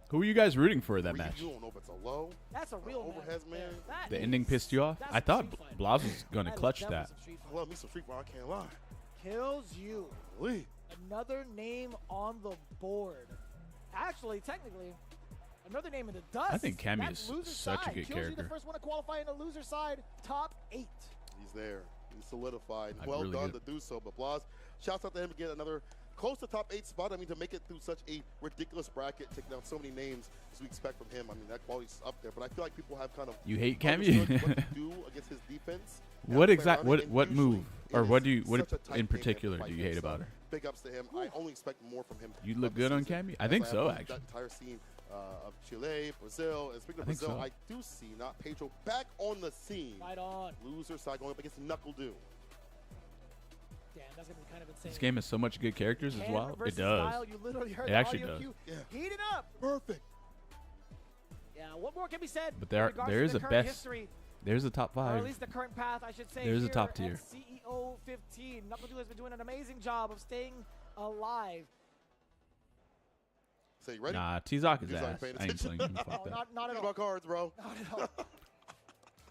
Who are you guys rooting for in that Ryu, match? you don't know if it's a low. That's a real overheads, man. Yeah, that The is- ending pissed you off? that's I some thought Street Fighter. Blas was going to That is clutch definitely that. some Street I Fighter. love me some Street Fighter, I can't lie. Kills you. Lee. Another name on the board. Actually, technically, another name in the dust. I think Cammy That is loser such a side. good Kills you, the character. first one to qualify in the loser side, top 8. He's there. He's solidified. I'm Well really done good. to do so. But Blas, shouts out to him again. Another close to top 8 spot. I mean, to make it through such a ridiculous bracket, taking down so many names as we expect from him. I mean, that quality's up there. But I feel like people have kind of You hate understood Cammy? what to do against his defense. What and play exact? around it, and What usually move it or is what do you? What such a tight in game to particular fight do you him. hate So about her? Big ups to him. I only expect more from him. You throughout look the good on season, Cammy? I as think have so, with actually. That entire scene of Chile, Brazil. And speaking of I think Brazil, so. I do see not Pedro back on the scene. Right on. Loser side going up against Knuckle Do. Damn, that's going to be kind of insane. This game has so much good characters as Hammer well. It versus does. Style, you literally heard It the actually audio does. cue. Yeah. Heating up. Perfect. Yeah, what more can be said? But in there regards there to is the a current best. history, There's a top or at 5. least the current path, I should say. There's a here top at tier. CEO 15. Knuckle has been doing an amazing job of staying alive. So you ready? Nah, T-Zock is He's not ass. paying I ain't attention. playing him. No, Fuck that. not at Think all. about cards, bro. Not at all.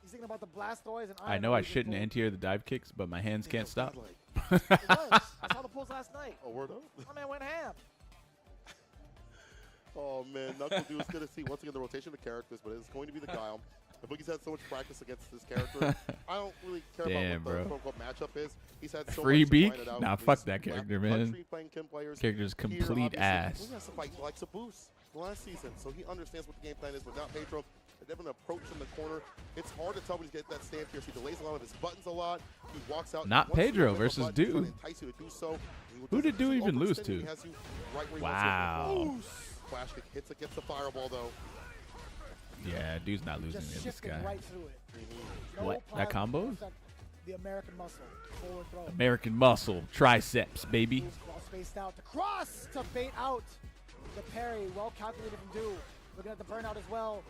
He's thinking about the Blastoise and I Iron know I Maiden shouldn't pull. anti-air the dive kicks, but my hands can't stop. It was. I saw the pulls last night. Oh, word up. My man went ham. Oh, man. Knuckle Do is going to see once again the rotation of characters, but it's going to be the Guile. The Boogie's had so much practice against this character. I don't really care Damn, about what the bro. quote-unquote matchup is. He's had so Free much to beak? grind it out Nah, with fuck these that character, Black man. Country playing Kim players. Character's Here, complete obviously, ass. Boogie has to fight like Caboose last season, so he understands what the game plan is. But now Pedro, a different approach from the corner. It's hard to tell when he's getting that stand here. So he delays a lot of his buttons a lot. He walks out. Not Once you Pedro hit the versus button, he's trying Du. to entice you to do so. Who did Du even lose Overextending, to? he has you right where he wants you. Wow. Flash kick hits against the fireball though. Yeah, dude's not losing Just to this shifting guy. right through it. No What? power That combo? affect the American muscle. Forward throw. American muscle, triceps, baby. Well spaced out. The cross to bait out the parry. Well calculated from Do. Looking at the burnout as well.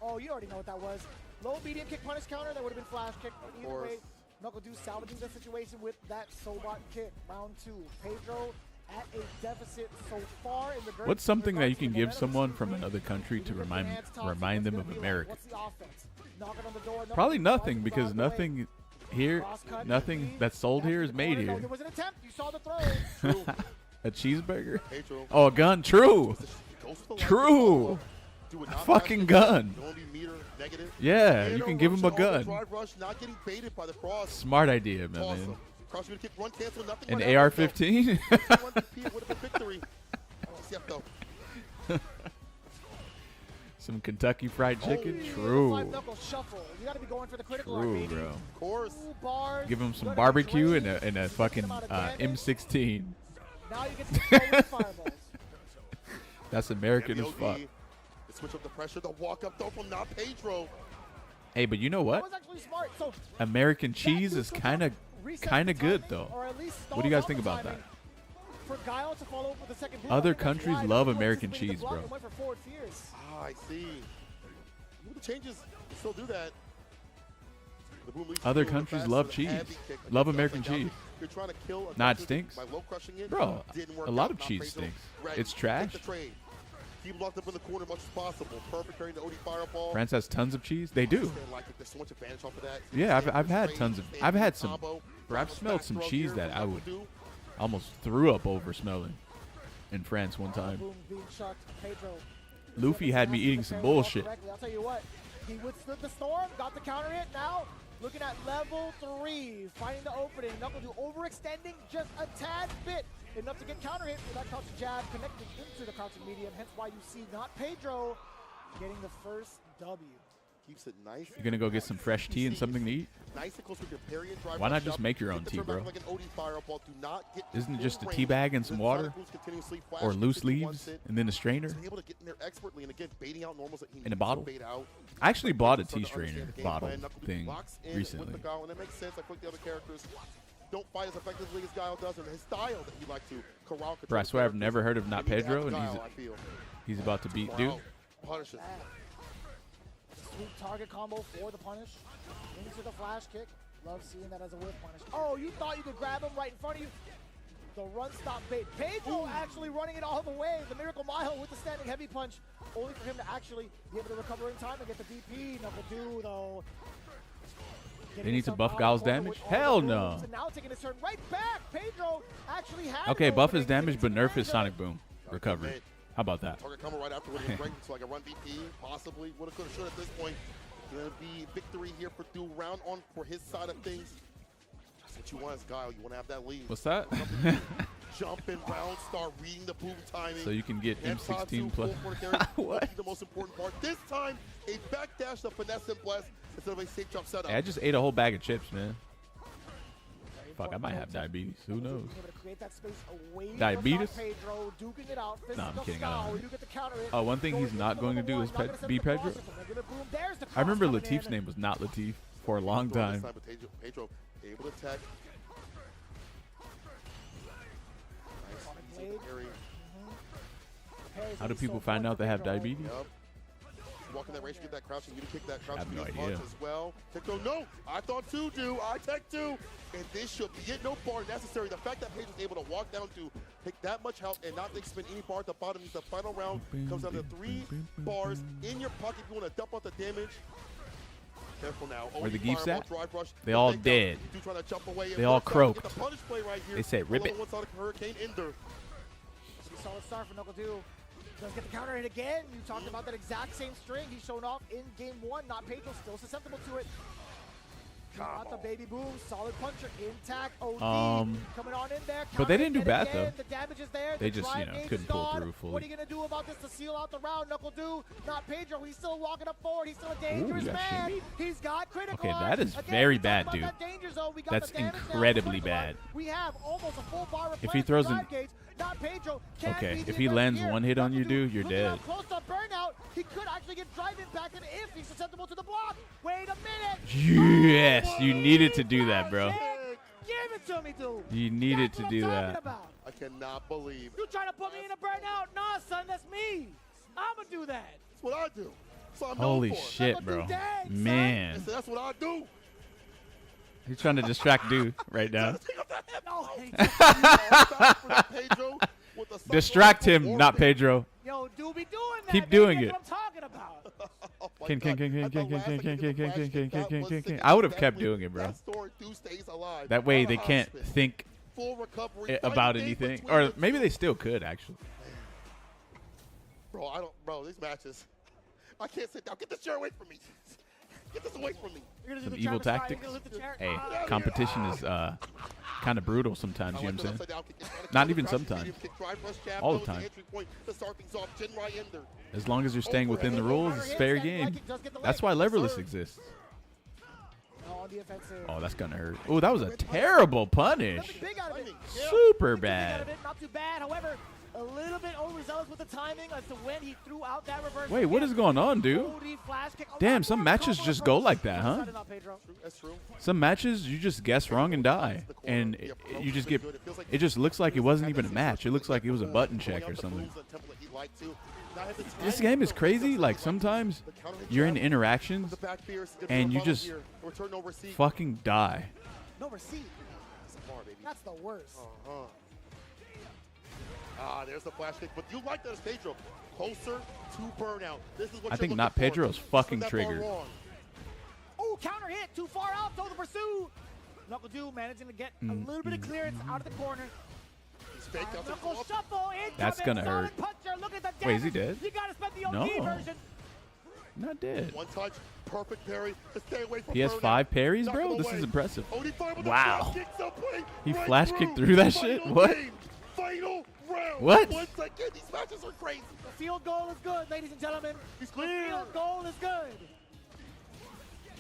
Oh, you already know what that was. Low medium kick punish counter. That would have been flash kick. But either way, Knuckle Do salvaging the situation with that Sobot kick. Round 2. Pedro at a deficit so far in the dirt. What's something that you can give someone from another country to remind them of America? What's the offense? Knock it on the door. Probably nothing, because nothing here, nothing that's sold here is made here. There was an attempt. You saw the throw. A cheeseburger? Pedro. Oh, a gun. True. True. A fucking gun. Yeah, you can give him a gun. Smart idea, man. An AR-15? Some Kentucky Fried Chicken? True. You gotta be going for the critical True, bro. Bars, Give him some barbecue and a fucking M16. Now you get to control the fireballs. That's American as fuck. Switch up the pressure, the walk-up throw from not Pedro. Hey, but you know That what? was actually smart. So American cheese is kind of good, though. or at least What do you guys stalled think out about the that? timing for Guile to follow up with the second boot. Other I think that's countries why love Knuckle American anticipated cheese, the block bro. and went for forward fierce. Ah, I see. The changes still do that. The boom leads Other to the countries fast love and cheese. heavy kick. Love Like, American down. cheese. You're trying to kill a Nah, it double stinks. by low crushing it. Bro, Didn't work a lot out. of Not cheese Pedro. stinks. Right. It's Take trash. the trade. Keep locked up in the corner as much as possible. Perfect carrying the OD fireball. France has tons of cheese. They do. Like it. There's so much advantage off of that. Yeah, Stand I've for had trade, tons of. stand I've for had some. combo. Bro, I've Bounce smelled back some throw cheese here that with I Knuckle would Do. almost threw up over smelling in France one time. Boom being chucked. Pedro. Luffy had me eating some bullshit. I'll tell you what. He withstood the storm, got the counter hit. Now looking at level 3, finding the opening. Knuckle Do overextending just a tad bit, enough to get counter hit with that crouching jab connecting into the crouching medium. Hence why you see not Pedro getting the first W. Keeps it nice. You're gonna go get some fresh tea and something to eat? Nice and close with your parry and drive Why not rush just up. make your own Hit the tea, turn back bro? like an OD fireball. Do not get Isn't it full just a range. tea bag and some Then water? Sonic Boost continuously flash Or loose 51 leaves sit. and then a strainer? He's able to get in there expertly and again baiting out normals that he In a needs bottle? to bait out. I actually bought a Starting tea to understand strainer the game bottle plan. Knuckle Do thing locks in recently. With the Guile, and it makes sense. I think the other characters don't fight as effectively as Guile does, and his style that he likes to corral. Bro, I swear I've never heard of Not Maybe Pedro, that's and Guile, I feel. he's about to beat Wow. dude. Punishes. Sweet target combo for the punish. Into the flash kick. Love seeing that as a whip punish. Oh, you thought you could grab him right in front of you. The run stop bait. Pedro actually running it all the way. The Miracle Mile with the standing heavy punch. Only for him to actually be able to recover in time and get the DP. Knuckle Do, though. They need to buff Guile's damage? Hell no. And now taking his turn right back. Pedro actually had Okay, an buff his opening, damage, but taking nerf his advantage Sonic Boom. Recovery. How about that? Target combo right after with his break, so like a run DP, possibly. Woulda, coulda, shoulda at this point. Gonna be victory here for Du. Round on for his side of things. That's what you want as Guile. You want to have that lead. What's that? Jumping round, start reading the boom timing. So you can get And M16 Tatsu, plus. full forward carry. What? That'll be the most important part. This time, a backdash to finesse and bless instead of a safe jump setup. Hey, I just ate a whole bag of chips, man. Fuck, I might have diabetes. Who knows? Being able to create that space away from Diabetes? Pedro, duking it out. Nah, I'm Physical kidding, I style. don't. You get the counter hit. Oh, one thing he's Going not into going to level do one. is Not gonna set be up the Pedro. cross. It's a regular boom. There's the I remember cross coming Latif's in. name was not Latif for a long Going this time. but Pedro able to attack. Nice, easy Blade. parry. Parry's How do gonna be people so find fun out for they have Pedro. diabetes? Yep. Walking that range, get that crouch, and you kick that crouch. I have no punch idea. as well. Tecto, no, I thought two do. I tech two, and this should be it. No bar necessary. The fact that Pedro's able to walk down to take that much health and not expend any bar at the bottom means the final round comes down to 3 bars in your pocket. If you want to dump out the damage. Careful now. Where the OD geeks fireball, at? drive rush, They the all takedown. dead. Dude trying to jump away and They all rush down and get croaked. the punish play right here. They said, "Rip Below it." one side of Hurricane Ender. Solid start for Knuckle Do. Does get the counter hit again. You talked about that exact same string he's shown off in game 1. Not Pedro, still susceptible to it. Got the baby boom, solid puncher, intact. OD coming on in there. But they didn't do counter bad, hit again. though. The damage is there. They The just, drive gauge couldn't is pull gone. through fully. What are you gonna do about this to seal out the round? Knuckle Do, not Pedro. He's still walking up forward. He's still a dangerous you got man. shimmied. He's got critical. Okay, arm. that is Again, very we talked bad, about dude. that danger zone. We got That's the damage now. incredibly Critical arm. bad. We have almost a full bar If he throws an- drive gauge. Not Pedro. Can Okay, be if the he aggressor lands here. one hit on Knuckle you, Do dude, you're looking out dead. close up burnout. He could actually get drive impacted if he's susceptible to the block. Wait a minute. Yes, you needed to do that, bro. Give it to me, dude. You needed That's to what do I'm that. talking about. I cannot believe. You trying to put me in a burnout? Nah, son, that's me. I'ma do that. That's what I do. That's what I'm Holy known for. shit, I'ma bro. do that, son. Man. So that's what I do. He's trying to distract dude right now. No, Pedro with the Distract him, psychological not warfare. Pedro. yo, dude be doing that. Keep baby. doing That's it. what I'm talking about. Oh my King. God. I thought last time you did the flash kick, that was King. sick. I would have kept Exactly. doing it, bro. That story too stays alive. That way On they a high can't spin. think Full recovery. about Fighting anything. between Or the maybe two. they still could, actually. Bro, these matches. I can't sit down. Get this chair away from me. Get this away from me. You're gonna do Some the evil Travis Scott, tactics. you're gonna lift the chair. Hey, Ah. competition is kind of brutal sometimes, you know what I'm saying? Upside down kick. It's trying to Not counter even crash, sometimes. medium kick, drive, rush, jab, All the nose, the time. entry point to start things off. Jinrai Ender. As long as you're staying within the rules, it's fair game. That's why leverless exists. No, on the offensive. Oh, that's gonna hurt. Oh, that was a terrible punish. Nothing big out of it. Super Nothing big out bad. of it, not too bad. However, a little bit overzealous with the timing as to when he threw out that reverse. Wait, what is going on, dude? OD flash kick. A Damn, lot some more matches combo just go approach. like that, huh? Decided not Pedro. That's true. Some matches you just guess wrong and die, and you just get. It just looks like it wasn't even a match. It looks like it was a button check or something. This game is crazy. Like sometimes you're in interactions and you just fucking die. No receipt. That's the worst. There's the flash kick, but you like that as Pedro. Closer to burnout. This is what I you're think looking not for. Pedro's fucking Step far triggered. wrong. Oh, counter hit. Too far out. Throw the pursuit. Knuckle Dew managing to get a little bit of clearance out of the corner. He's fake out there. Knuckle shuffle. That's incoming, gonna hurt. solid puncher. Look at the Wait, is he damage. dead? You gotta spend the OD No. version. Not dead. One touch, perfect parry to stay away from He has burnout. 5 parries, Knock bro? him This away. is impressive. OD5 with the Wow. flash kick, subplay, He right flash kicked through that shit? Final What? game, final round. What? Once again, these matches are crazy. The field goal is good, ladies and gentlemen. He's The clear. field goal is good.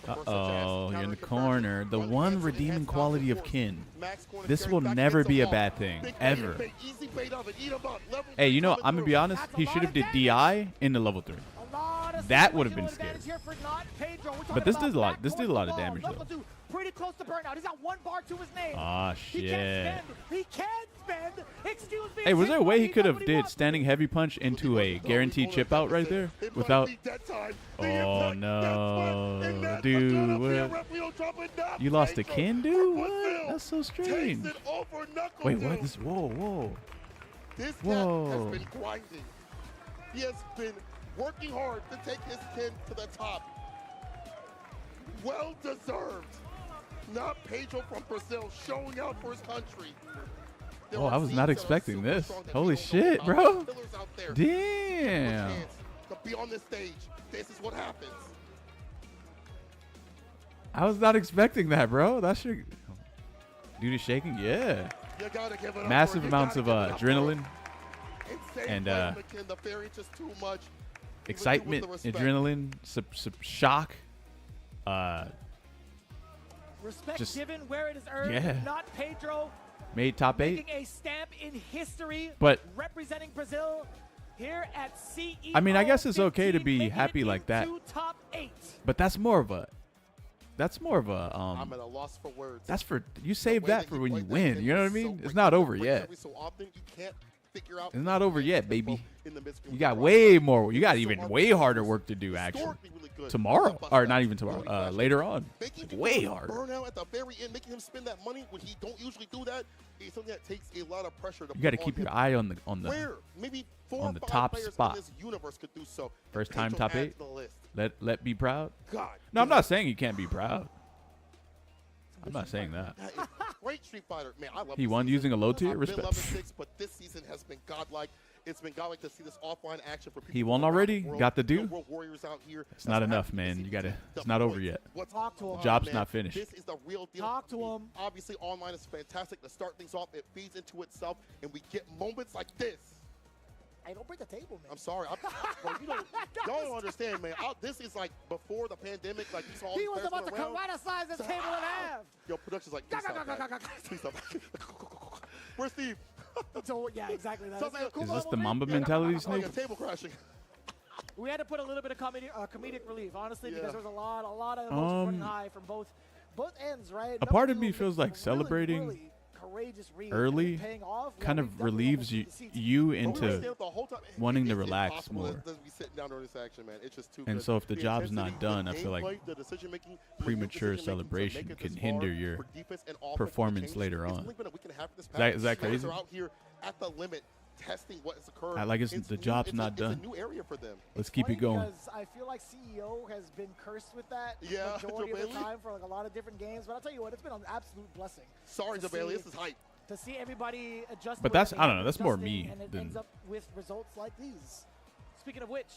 Uh-oh, you're in the corner. The one redeeming quality of Kin. This will never be a bad thing, ever. Hey, you know, I'm going to be honest. He should have did DI in the level 3. A lot of That would have been situational scary. advantage here for not Pedro. We're But talking this about did a lot. back This did a towards lot the of ball. damage, Knuckle though. Dew pretty close to burnout. He's got 1 bar to his name. Ah, He shit. can't spend. He can't spend. Excuse me. Hey, was there a way he could have He did standing heavy punch into a guaranteed chip out right there without? Oh no, dude! What? You lost to Kin, dude? What? That's so strange. Wait, what? This? Whoa. This Whoa. cat has been grinding. He has been working hard to take his Kin to the top. Well deserved. Not Pedro from Brazil showing out for his country. There Oh, are I was teams not that are expecting super this. strong that Holy we don't know shit, about. bro. Pillars out there. Damn. Chance to be on this stage. This is what happens. I was not expecting that, bro. That shit. Dude is shaking. Yeah. You gotta give it up Massive for him. You amounts gotta of give it up for him. adrenaline, Insane and, play, McKin. The fairy just too much. excitement, the respect. adrenaline, shock. Respect Just- given where it is earned. Yeah. Not Pedro Made top 8. making a stamp in history. But- representing Brazil here at CEO. I mean, I guess it's okay to 15, be making happy it like that. into top 8. But that's more of a. I'm at a loss for words. That's for you save way that that for he when you played that win. game You know what I was so mean? It's breaking not the over breaks yet. every so often, you can't figure out It's not over yet, tempo baby. in the midstream You with got the way rock. more. You got So even hard way to harder do. work to do actually. Historically really good. Tomorrow, Bust or that. not even tomorrow. Really fast. Later on. Making Like, people way feel harder. Burnout at the very end, making him spend that money when he don't usually do that is something that takes a lot of pressure to You got to put keep on your him. eye on the Where maybe 4 on or the 5 top players spot. in this universe could do so. First time Pedro top adds 8. to the list. Let be proud. God. No, I'm not saying you can't be proud. I'm not saying that. That is great Street Fighter. Man, I love He this won season. using a low tier? I've Respect. been loving 6, but this season has been godlike. It's been godlike to see this offline action for people. He won around the already? world. Got the Real due? world warriors out here. It's not That's enough, happy to man. see You gotta. the It's not over points. yet. What's Talk to him. Job's man, not finished. This is the real deal. Talk to him. Obviously, online is fantastic to start things off. It feeds into itself, and we get moments like this. Hey, don't break the table, man. I'm sorry. Bro, y'all don't understand, man. This is like before the pandemic. Like you saw all He these was players about to going around. criticize this table in half. Yo, production's like, please stop that. Please stop. Where's Steve? So, yeah, exactly that. Something- It's a cool Is this level the game. Mamba Yeah, mentality, oh, Snake? yeah, table crashing. We had to put a little bit of comedic relief, honestly, Yeah. because there was a lot of emotions running high from both ends, right? A part of Number me two feels makes like a celebrating really courageous read, early and paying off. Yeah, kind we of definitely relieves almost you, need to see you But we were into staying up the whole time. wanting to It's relax impossible more. to be sitting down during this action, man. It's just too And good. so if the job's intensity, not done, the I feel like gameplay, the decision-making, the premature decision-making to celebration make it can this hinder far your for defense and offense, performance the later changes. on. It's only been a week and a half of this Is that pack. Players crazy? are out here at the limit testing what has occurred. Like it's It's the new- job's it's not It's done. a new area for them. Let's keep it Funny going. Because I feel like CEO has been cursed with that Yeah, majority of the Bailey. time for like a lot of different games. But I'll tell you what, it's been an absolute blessing. Sorry, to Bailey, see- this is hype. To see everybody adjust. But to it, that's- and I they don't know, end that's up more adjusting, me and it than- ends up with results like these. Speaking of which,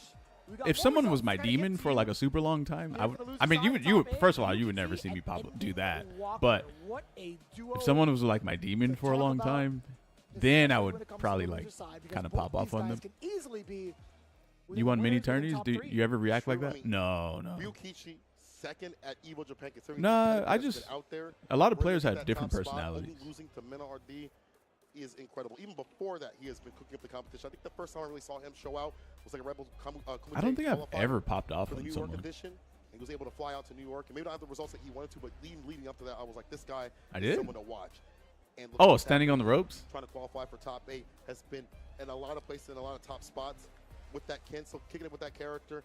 we got If more someone was results my to kinda get demon to. for like a super long time, I Here would. for the I mean, loser you would. side, top First of eight, all, you would Yuki never see me and pop do Eddie that. Walker. But What a duo if someone was like my demon for a talk long about, time, especially then I when would it comes to probably the like loser side, because kind of both pop off these on guys them. can easily be You within want mini winners in the tourneys? top Do three. you ever react like True, I that? mean, No, no. Ryukichi, second at Evo Japan, considering Nah, he's the I best just- out there. A lot of Bringing players it to have that different top spot, only personalities. losing to Mena RD is incredible. Even before that, he has been cooking up the competition. I think the first time I really saw him show out was like a Rebel I don't think I've qualifier ever popped off for the on New York someone. edition. He was able to fly out to New York, and maybe not have the results that he wanted to, but leading up to that, I was like, this guy I is did? someone to watch. And Oh, looking at standing that, on the ropes? trying to qualify for top 8 has been in a lot of places, in a lot of top spots with that so kicking it with that character.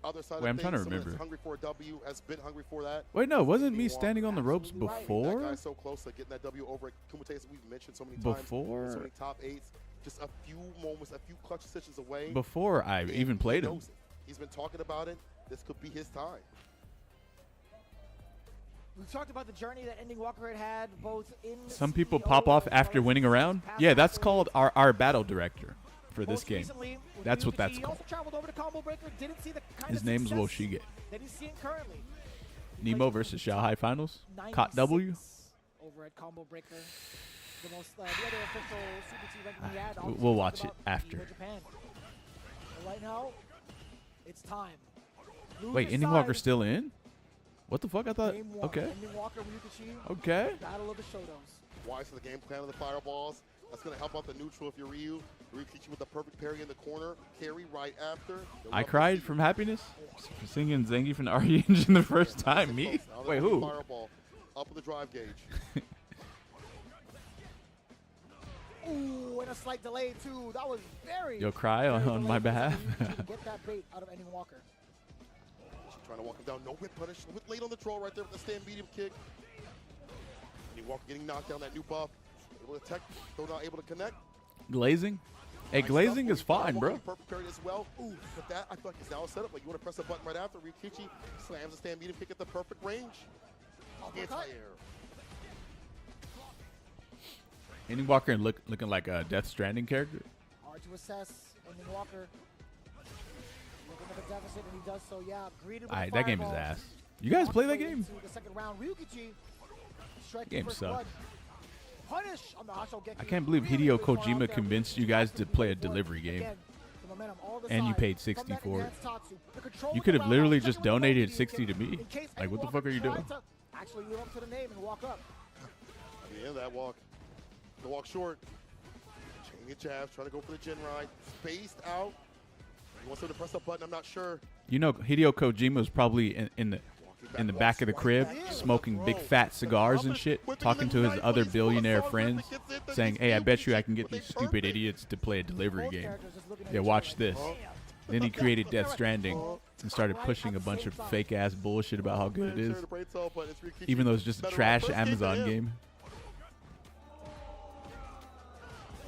Other side Wait, of I'm trying to things, someone that's remember. hungry for a W, has been hungry for that. Wait, no, wasn't Eddie me Walker. standing on the ropes Absolutely right. That before? guy's so close to getting that W over at Kumite, as we've mentioned so many times. Before? So many top 8s, just a few moments, a few clutch decisions away. Before I and even he played him. knows it. He's been talking about it. This could be his time. We've talked about the journey that Ending Walker had both in Some people CEO pop off as well after as winning a his round. past Yeah, that's accolades. called our battle director for this Most game. recently, with That's what Ryukichi, that's he called. also traveled over to Combo Breaker, didn't see the kind His of name's success Woshige. that he's seeing currently. Nemo versus Shanghai Finals. Caught W. 96 over at Combo Breaker. The most, the other official Super T ranking he had. We'll obviously watch talked it about after. Evo Japan. But right now, it's time. Wait, Loser Ending Walker side, still in? What the fuck? I thought. Game one, Okay. Ending Walker, Ryukichi, Okay. Battle of the Shotos. Wise for the game plan of the fireballs. That's going to help out the neutral if you're Ryu. Ryukichi with the perfect parry in the corner. Carry right after. You'll I love to cried see from it. happiness singing Zangief and RE Engine the first Yeah, time. nice Me? and close. Now Wait, they're who? Fireball up with the drive gauge. Ooh, and a slight delay too. That was very. You'll cry very on my delayed behalf. for Ryukichi to get that bait out of Ending Walker. Trying to walk him down. No whip punish. Late on the troll right there with the stand medium kick. And Walker getting knocked down that new buff. Able to tech, though not able to connect. Glazing? Hey, Nice glazing stuff. is fine, Walker bro. Perfect parry as well. Ooh, but that I feel like is now a setup. Like you want to press a button right after. Ryukichi slams the stand medium kick at the perfect range. Anti-air. Ending Walker looking like a Death Stranding character. Hard to assess. Ending Walker looking at the deficit, and he does so. Yeah, greeted with Alright, a that game is fireball. ass. You guys play that Walks away game? into the second round. Ryukichi striking Game first sucked. blood. Punish on the Hashogeki. I can't believe Really, Hideo really far out Kojima there. convinced you guys to play a delivery game. Again, the momentum all the And you side paid from 60 that for it. enhanced Tatsu. The control You of could the have round, literally especially just with the donated medium 60 kick, to me. in case Like, what the Ending fuck are you Walker doing? tried to actually live up to the name and walk up. At the end of that walk. The walk short. Chaining jabs, trying to go for the Jin ride. Spaced out. He wants him to press a button, I'm not sure. You know, Hideo Kojima was probably in the back of the crib, smoking big fat cigars and shit, talking to his other billionaire friends, saying, "Hey, I bet you I can get these stupid idiots to play a delivery Both game. characters just looking at Yeah, each watch other this." Then he created Death Stranding and started pushing a bunch of fake ass bullshit about how good it is, even though it's just a trash Amazon game.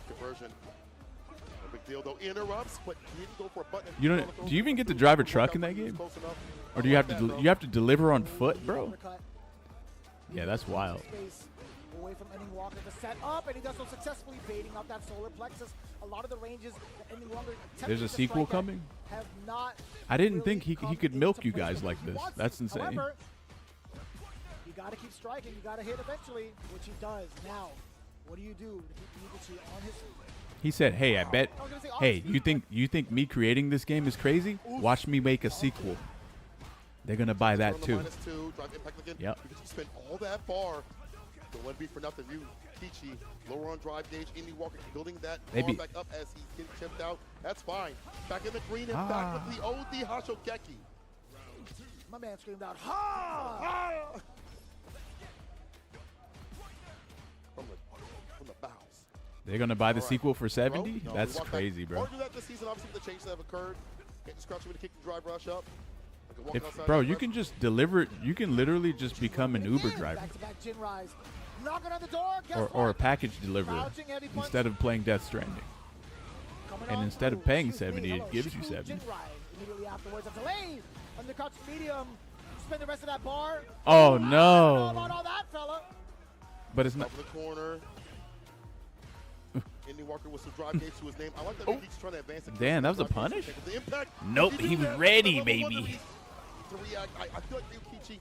Conversion. No big deal though. Interrupts, but he didn't go for a button. You don't? Do you even get to drive a truck in that game, or do you have to deliver on foot, bro? Uppercut. Yeah, that's wild. Space away from Ending Walker to set up, and he does so successfully, baiting out that solar plexus. A lot of the ranges that Ending Walker attempted There's a to sequel strike at coming? have not I didn't really think he come could milk into you guys play like he this. wants That's to. insane. However, you got to keep striking. You got to hit eventually, which he does. Now, what do you do to keep Ryukichi on his feet? He said, "Hey, I bet. I was gonna say Hey, honestly, you think me creating this game is crazy? Watch me make a sequel. They're gonna buy that too." -2, drive impact again. Yep. Because you spent all that far. The one beat for nothing. Ryukichi, lower on drive gauge. Indy Walker building that Maybe. arm back up as he's getting chipped out. That's fine. Back in the green and back with the OD Hashokeki. My man screamed out, ha! From the bows. They're going to buy the All right. sequel for 70? No, That's we walk crazy, back. bro. Or do that this season, obviously, with the changes that have occurred. Can't just crouch with a kick and drive rush up. Like a walk outside Bro, and you rush. can just deliver it. You can literally just become an Uber driver Back-to-back Jin Rise. Knocking on the door. Guess or a what? package deliverer Crouching heavy punch. instead of playing Death Stranding. Coming And on instead of through. paying Excuse 70, me, it hello, gives you Shifu 70. Jin Rise. Immediately afterwards, a delay. Undercuts medium. Spend the rest of that bar. Oh, I don't know no. about all that, fella. But it's not. Up in the corner. Indy Walker with some drive gates to his name. I like that he's trying to advance. Damn, that was a Drive punish? gates. The impact. Nope, He he did was that. ready, Level baby. one to react. I feel like Ryukichi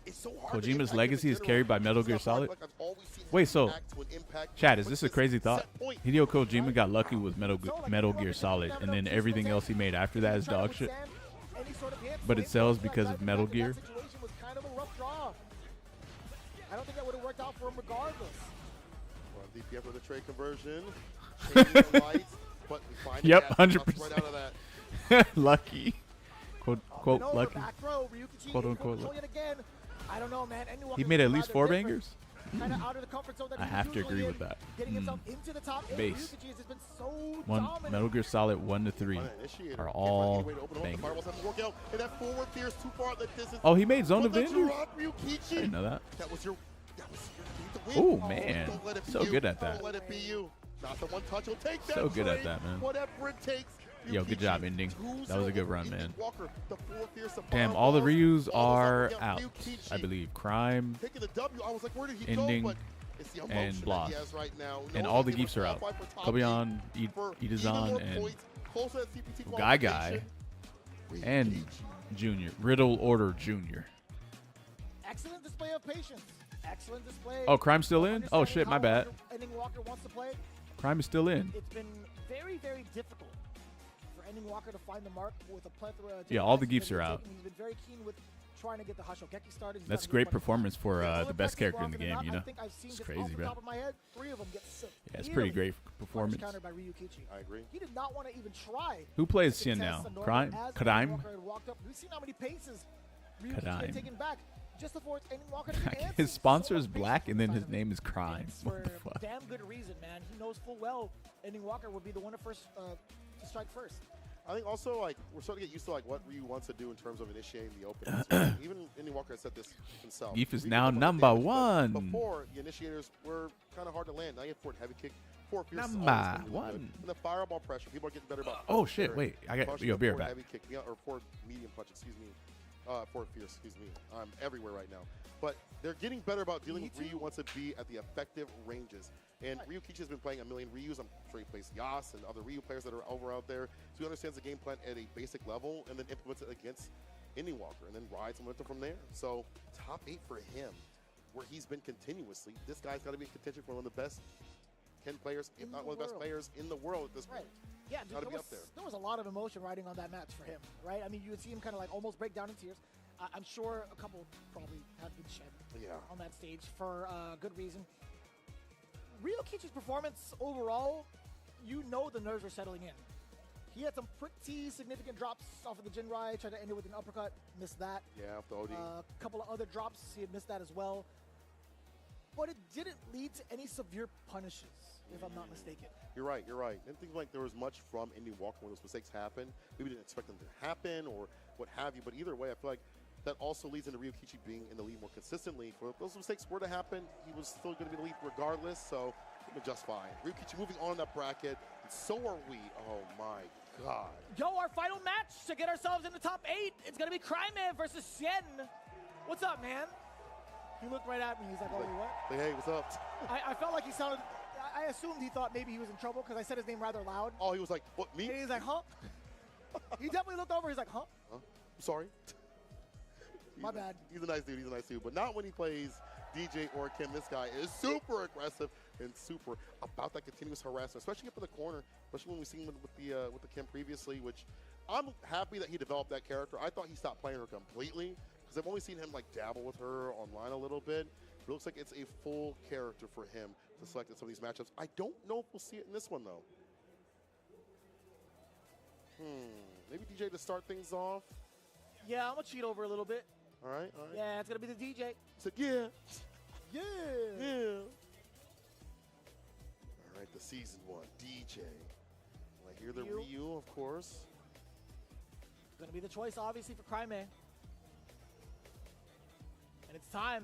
is so hard to Kojima's impact legacy in is general. carried by Metal It's Gear not hard, Solid? like I've always seen him Wait, so, react to an impact, Chad, is but this a this crazy set thought? point. Hideo Kojima got lucky with Metal Gear Solid, and then everything else he made after that is dog shit. But it sells because of Metal Gear. That situation was kind of a rough draw. I don't think that would have worked out for him regardless. Well, DPF with a trade conversion. Changing the lights, but we find Yep, the gas comes 100%. right out of that. Lucky. Quote, Over, lucky. back row, Ryukichi Quote, in unquote, control yet again. I don't know, man. He made at least 4 bangers? Kind of out of the comfort zone that I he have to usually agree in, with that. Getting himself into the top 8. Base. Ryukichi has just been so One dominant. Metal Gear Solid 1 to 3 Well, initiator are can't find all any way to open up. The bangers. fireballs have to work out, and that forward fears too far. That distance. Oh, he made Zone But of the Avengers? drop, Ryukichi. I didn't know that. That was your to win. Ooh, man. Don't let it be So you. good at that. Don't let it be you. Not the one touch will take that. So good at trade, that, man. Whatever it takes. Yo, good Ryukichi, job, ending. 2-0 That was a good run, Indy man. Walker, the four fierce of Damn, all the fireballs. Ryus All of a are sudden, out, Ryukichi I believe. Crime taking the W. I was like, where did he Ending go? But it's the emotion and that Bloss. he has right now. and Knowing all that the they geefs would are out. qualify for top Kobion, eight for even Idazan, more and points, close to that CPT Guy qualification. and Junior. Riddle Order Junior. Excellent display of patience. Excellent display. Oh, Crime's still in? Oh, Understanding shit, my how bad. Ending Walker wants to play. Crime is still in. It's been very, very difficult for Ending Walker to find the mark with a plethora of Yeah, all the different geefs are out. He's been very keen with trying to get the Hashokeki started. He's That's done a great good bunch of performance for times. Yeah, the best character in the game, you know? I think I've seen It's just crazy, off the bro. top of my head, 3 of them get sick. Yeah, it's pretty great performance. Countered by Ryukichi. I agree. He did not want to even try. Who plays to Shin contest now? the normal Crime? as Crime? Ending Walker had walked up. We've seen how many paces Ryukichi Crime. had taken back just before Ending Walker to get antsy. His sponsor So is much black, patience and then inside his of him. name is Crime. It's What the for fuck? damn good reason, man. He knows full well Ending Walker would be the one to first to strike first. I think also like we're starting to get used to like what Ryu wants to do in terms of initiating the open. Even Indy Walker has said this himself. Geef is Ryu now can do a lot of number damage, but 1. Before the initiators were kind of hard to land. Now you have forward heavy kick. Forward fierce is Number always been really good. 1. And the fireball pressure. People are getting better about. Oh, shit, punching wait, I got- punching yo, the be right forward back. Heavy kick, yeah, or forward medium punch. Excuse me. Forward fierce. Excuse me. I'm everywhere right now. But they're getting better about dealing with Ryu wants to be at the effective ranges. And Ryukichi has been playing a million Ryus. I'm sure he plays Yas and other Ryu players that are over out there. So he understands the game plan at a basic level and then implements it against Indy Walker and then rides momentum from there. So top 8 for him, where he's been continuously. This guy's got to be in contention for one of the best 10 players, if not one of the best players in the world at this point. Yeah, Gotta there be was, up there. there was a lot of emotion riding on that match for him, right? I mean, you would see him kind of like almost break down in tears. I'm sure a couple probably have been shed on that stage for good reason. Ryukichi's performance overall, you know the nerves are settling in. He had some pretty significant drops off of the Jinrai, tried to end it with an uppercut, missed that. Yeah, off the OD. A couple of other drops, he had missed that as well. But it didn't lead to any severe punishes, if I'm not mistaken. You're right, you're right. Didn't think like there was much from Indy Walker when those mistakes happen. Maybe didn't expect them to happen or what have you, but either way, I feel like that also leads into Ryukichi being in the lead more consistently. For if those mistakes were to happen, he was still going to be in the lead regardless, so it was just fine. Ryukichi moving on in that bracket, and so are we. Oh my God. Yo, our final match to get ourselves in the top 8, it's going to be Crime versus Sien. What's up, man? He looked right at me. He's like, oh, you what? Like, hey, what's up? I felt like he sounded, I assumed he thought maybe he was in trouble because I said his name rather loud. Oh, he was like, what, me? And he's like, huh? He definitely looked over. He's like, huh? Huh? I'm sorry. My bad. He's a nice dude. He's a nice dude. But not when he plays DJ or Kim. This guy is super aggressive and super about that continuous harassment, especially up in the corner, especially when we've seen him with the Kim previously, which I'm happy that he developed that character. I thought he stopped playing her completely because I've only seen him like dabble with her online a little bit. It looks like it's a full character for him to select in some of these matchups. I don't know if we'll see it in this one, though. Maybe DJ to start things off. Yeah, I'm going to cheat over a little bit. All right, all right. Yeah, it's going to be the DJ. Said, yeah. Yeah. Yeah. All right, the season 1, DJ. I hear the Ryu, of course. Going to be the choice, obviously, for Cryman. And it's time.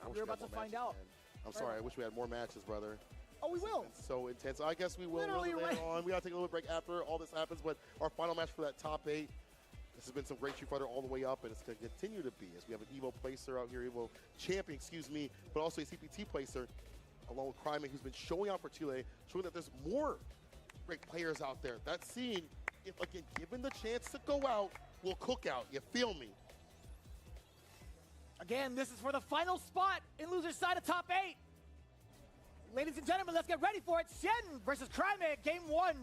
Man, We're about to find out. I'm sorry, I wish we had more matches, brother. Oh, we will. It's so intense. I guess we will Literally later on. We got to take a little break after all this happens, but our final match for that top 8. This has been some great Street Fighter all the way up, and it's going to continue to be as we have an Evo placer out here, Evo champion, excuse me, but also a CPT placer, along with Cryman, who's been showing out for Chile, showing that there's more great players out there. That scene, if again given the chance to go out, will cook out. You feel me? Again, this is for the final spot in loser's side of top 8. Ladies and gentlemen, let's get ready for it. Shen versus Cryman, game 1.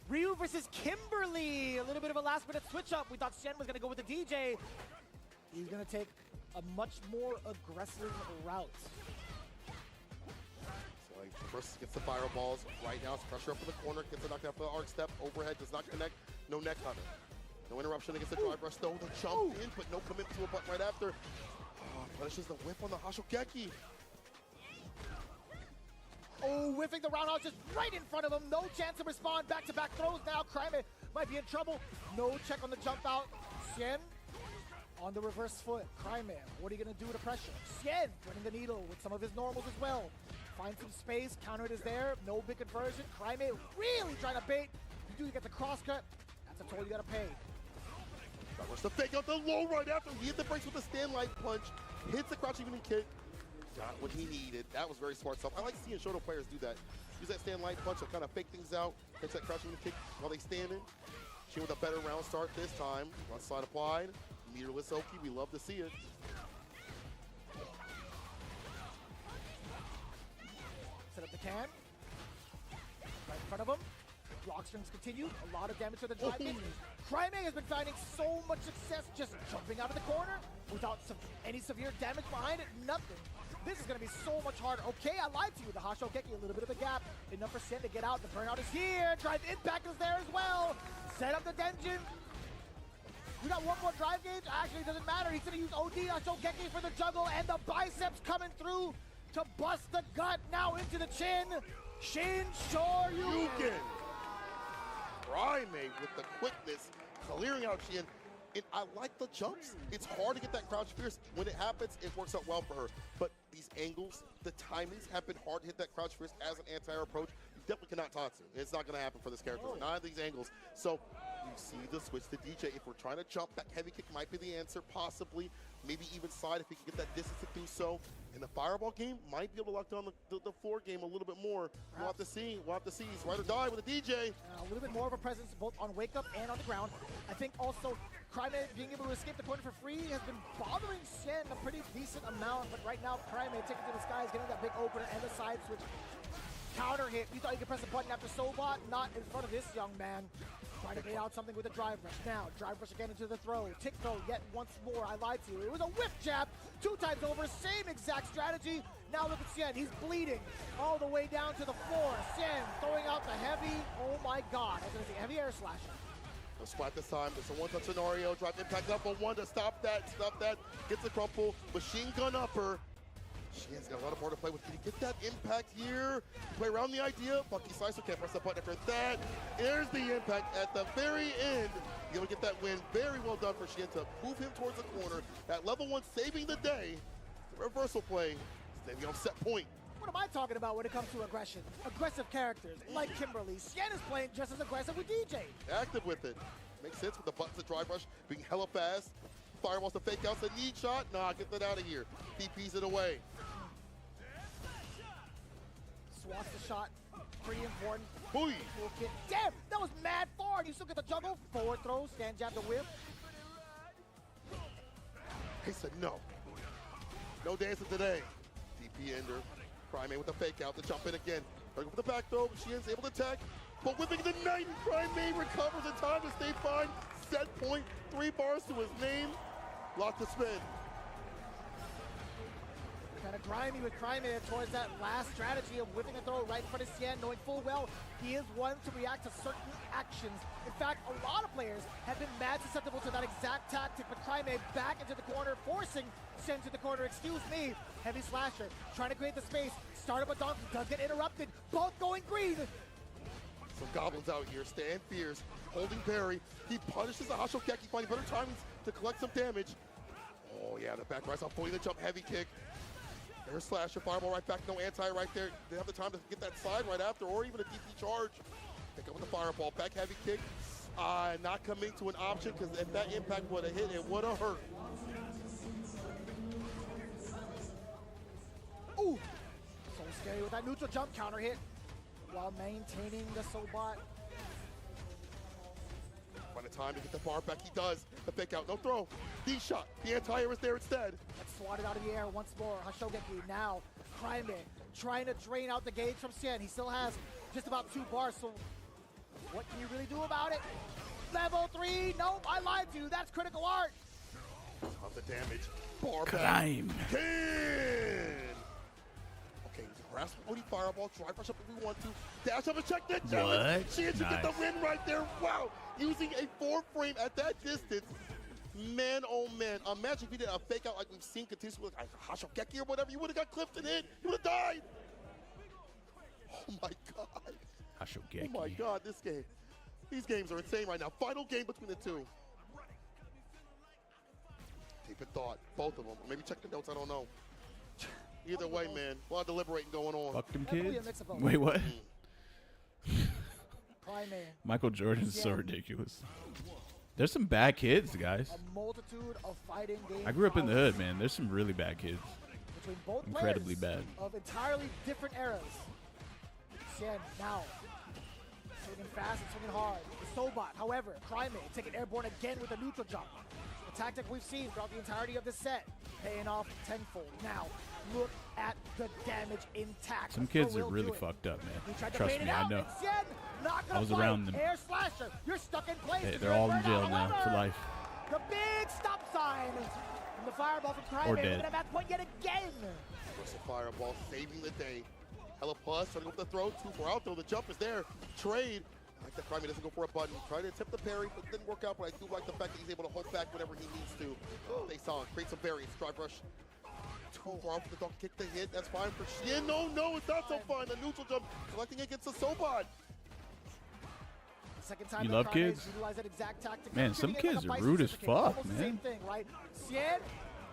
Ryu versus Kimberly. A little bit of a last-minute switch-up. We thought Shen was going to go with the DJ. He's going to take a much more aggressive route. So he first gets the fireballs. Right now, it's pressure up in the corner. Gets a knockdown for the arc step. Overhead does not connect. No neck on it. No interruption against the drive rush, though. The jump in, but no commit to a button right after. Punishes the whip on the Hashokeki. Oh, whiffing the roundhouse just right in front of him. No chance to respond. Back-to-back throws now. Cryman might be in trouble. No check on the jump out. Shen on the reverse foot. Cryman, what are you going to do to pressure? Shen turning the needle with some of his normals as well. Find some space. Counter it is there. No big conversion. Cryman really trying to bait. You do get the cross cut. That's a toll you got to pay. That was the fake out the low right after. He hit the brakes with a stand light punch. Hits the crouch evening kick. Got what he needed. That was very smart stuff. I like seeing Shoto players do that. Use that stand light punch to kind of fake things out. Hits that crouch evening kick while they standing. She with a better round start this time. One side applied. Meterless Oki. We love to see it. Set up the can. Right in front of him. Block strings continue. A lot of damage to the drive in. Cryman has been finding so much success just jumping out of the corner without any severe damage behind it. Nothing. This is going to be so much harder. Okay, I lied to you. The Hashokeki, a little bit of a gap. Enough for Shen to get out. The burnout is here. Drive impact is there as well. Set up the Denjin. We got one more drive gauge. Actually, it doesn't matter. He's going to use OD Hashokeki for the juggle, and the biceps coming through to bust the gut now into the chin. Shin Shoryuken. Cryman with the quickness, clearing out Shen. And I like the jumps. It's hard to get that crouch fierce. When it happens, it works out well for her. But these angles, the timings have been hard to hit that crouch fierce as an anti-air approach. You definitely cannot Tatsu. It's not going to happen for this character. None of these angles. So you see the switch to DJ. If we're trying to jump, that heavy kick might be the answer, possibly. Maybe even side if he can get that distance to do so. And the fireball game might be able to lock down the floor game a little bit more. We'll have to see. We'll have to see. He's ride or die with a DJ. A little bit more of a presence both on wake up and on the ground. I think also Cryman being able to escape the corner for free has been bothering Shen a pretty decent amount. But right now, Cryman taking to the skies, getting that big opener and the side switch. Counter hit. You thought you could press a button after Sobot? Not in front of this young man. Trying to get out something with a drive rush. Now, drive rush again into the throw. Tick throw yet once more. I lied to you. It was a whiff jab. 2 times over. Same exact strategy. Now look at Shen. He's bleeding all the way down to the floor. Shen throwing out the heavy. Oh my God. I was going to say heavy air slasher. No splat this time. It's a one-touch scenario. Drive impact up on one to stop that. Stop that. Gets the crumple. Machine gun upper. Shen's got a lot of more to play with. Can he get that impact here? Play around the idea. Bucky Slicer can't press the button after that. There's the impact at the very end. He'll get that win. Very well done for Shen to move him towards the corner. That level 1 saving the day. The reversal play. Standing on set point. What am I talking about when it comes to aggression? Aggressive characters like Kimberly. Shen is playing just as aggressive with DJ. Active with it. Makes sense with the buttons to drive rush being hella fast. Fireballs to fake out. The need shot. Nah, get that out of here. DP's it away. Swats the shot. Pretty important. Boy. Toolkit. Damn, that was mad far. You still get the juggle. Forward throw. Stand jab the whip. He said no. No dancing today. DP ender. Cryman with the fake out. The jump in again. Looking for the back throw. Shen's able to attack. But whipping the night. Cryman recovers in time to stay fine. Set point. 3 bars to his name. Block the spin. Kind of grimy with Cryman towards that last strategy of whipping a throw right in front of Xian, knowing full well he is one to react to certain actions. In fact, a lot of players have been mad susceptible to that exact tactic, but Cryman back into the corner, forcing Xian to the corner. Excuse me. Heavy slasher, trying to create the space. Startup a donkey, does get interrupted. Both going green. Some goblins out here. Stan Fierce holding parry. He punishes the Hashokeki, finding better timings to collect some damage. Oh yeah, the back rise off, pulling the jump, heavy kick. Air slasher, fireball right back, no anti right there. They have the time to get that slide right after, or even a DP charge. Pick up with the fireball, back heavy kick. Not coming to an option, because if that impact would have hit, it would have hurt. Ooh, so scary with that neutral jump counter hit while maintaining the Sobot. Find the time to get the bar back, he does. The fake out, no throw. D-shot, the anti-air is there instead. That's swatted out of the air once more. Hashogeki now, Cryman trying to drain out the gauge from Xian. He still has just about 2 bars, so what can you really do about it? Level 3, nope, I lied to you, that's critical art. Of the damage, bar Crime. back. Ken! Okay, grasp Woody fireball, try rush up if we want to. Dash up and check that challenge. What? Xian should get the Nice. win right there, wow. Using a 4 frame at that distance. Man, oh man, imagine if he did a fake out like we've seen continuously with like Hashogeki or whatever, you would have got clipped and hit, you would have died. Oh my God. Hashogeki. Oh my God, this game. These games are insane right now. Final game between the two. Deep in thought, both of them. Maybe check the notes, I don't know. Either way, man, a lot of deliberating going on. Fuck them Definitely a kids. mix of both. Wait, what? Cryman, Michael Jordan's so Yeah. ridiculous. There's some bad kids, guys. a multitude of fighting games. I grew up in the hood, man. There's some really bad kids. Between both Incredibly players bad. of entirely different eras. Xian now swinging fast and swinging hard. The Sobot, however, Cryman taking airborne again with a neutral jump. The tactic we've seen throughout the entirety of this set, paying off tenfold. Now, look at the damage intact. Some The kids throw are will really do it. fucked up, He man. tried to Trust bait me, it I out, know. and Xian not gonna I was fight. around them. Air slasher, you're stuck in place. Hey, with they're your all in burnout. jail now for However, life. The big stop sign from the fireball from Cryman. Or dead. At that point yet again. Versus the fireball, saving the day. Hella plus, trying to go for the throw, 2 for out throw. The jump is there. Trade. I like that Cryman doesn't go for a button. Tried to attempt the parry, but didn't work out. But I do like the fact that he's able to hold back whenever he needs to. They saw him create some variance. Drive rush. 2 for out for the dog. Kick the hit. That's fine for Xian. No, it's not so fine. The neutral jump, collecting against the Sobot. Second time You that love Cryman kids? utilized that exact tactic. Man, some Treating it kids like a are rude bicycle as kick. fuck, Almost the man. same thing, right? Xian,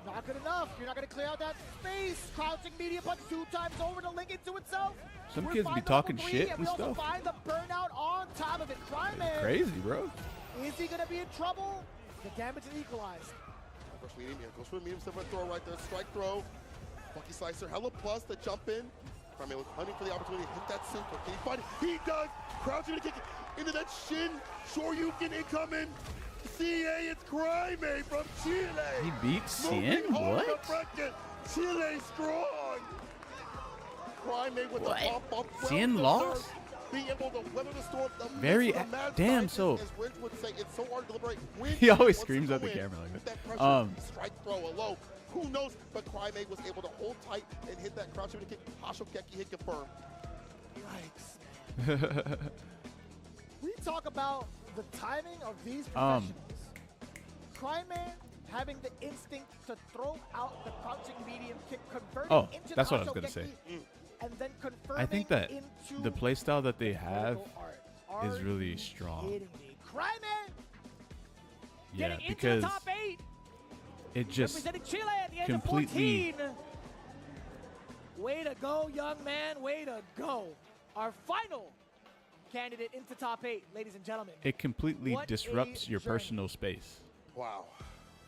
not good enough. You're not going to clear out that space. Crouching media punch 2 times over to link it to itself. Some We're kids be finding talking level 3, shit and and we also stuff. find the burnout on top of it. Cryman, Crazy, bro. is he going to be in trouble? The damage is equalized. Rush medium here. Goes for the medium separate throw right there. Strike throw. Funky slicer. Hella plus to jump in. Cryman was hunting for the opportunity to hit that super. Can he find it? He does. Crouching to kick it into that shin. Shoryuken incoming. CA, it's Cryman from Chile. He beat Xian? Moving hard What? to bracket. Chile strong. Cryman with What? the pump up. Xian lost? Being able to weather the storm. The Very midst of the mad damn, scientist, so- as Ridge would say, it's so hard to deliberate. When He always wants to screams go at the in camera like with that. pressure, strike throw, a low. Who knows? But Cryman was able to hold tight and hit that crouch kick. Hashogeki hit confirmed. Yikes. We talk about the timing of these professionals. Cryman having the instinct to throw out the crouching medium kick, converting Oh, into that's the what I was gonna say. Hashogeki, and then converting I think that into the playstyle that they have vertical art. is Are really you strong. kidding me? Cryman Yeah, getting into because the top 8, it just representing Chile at the age completely- of 14. Way to go, young man. Way to go. Our final candidate into top 8, ladies and gentlemen. it completely What a disrupts your journey. personal space. Wow.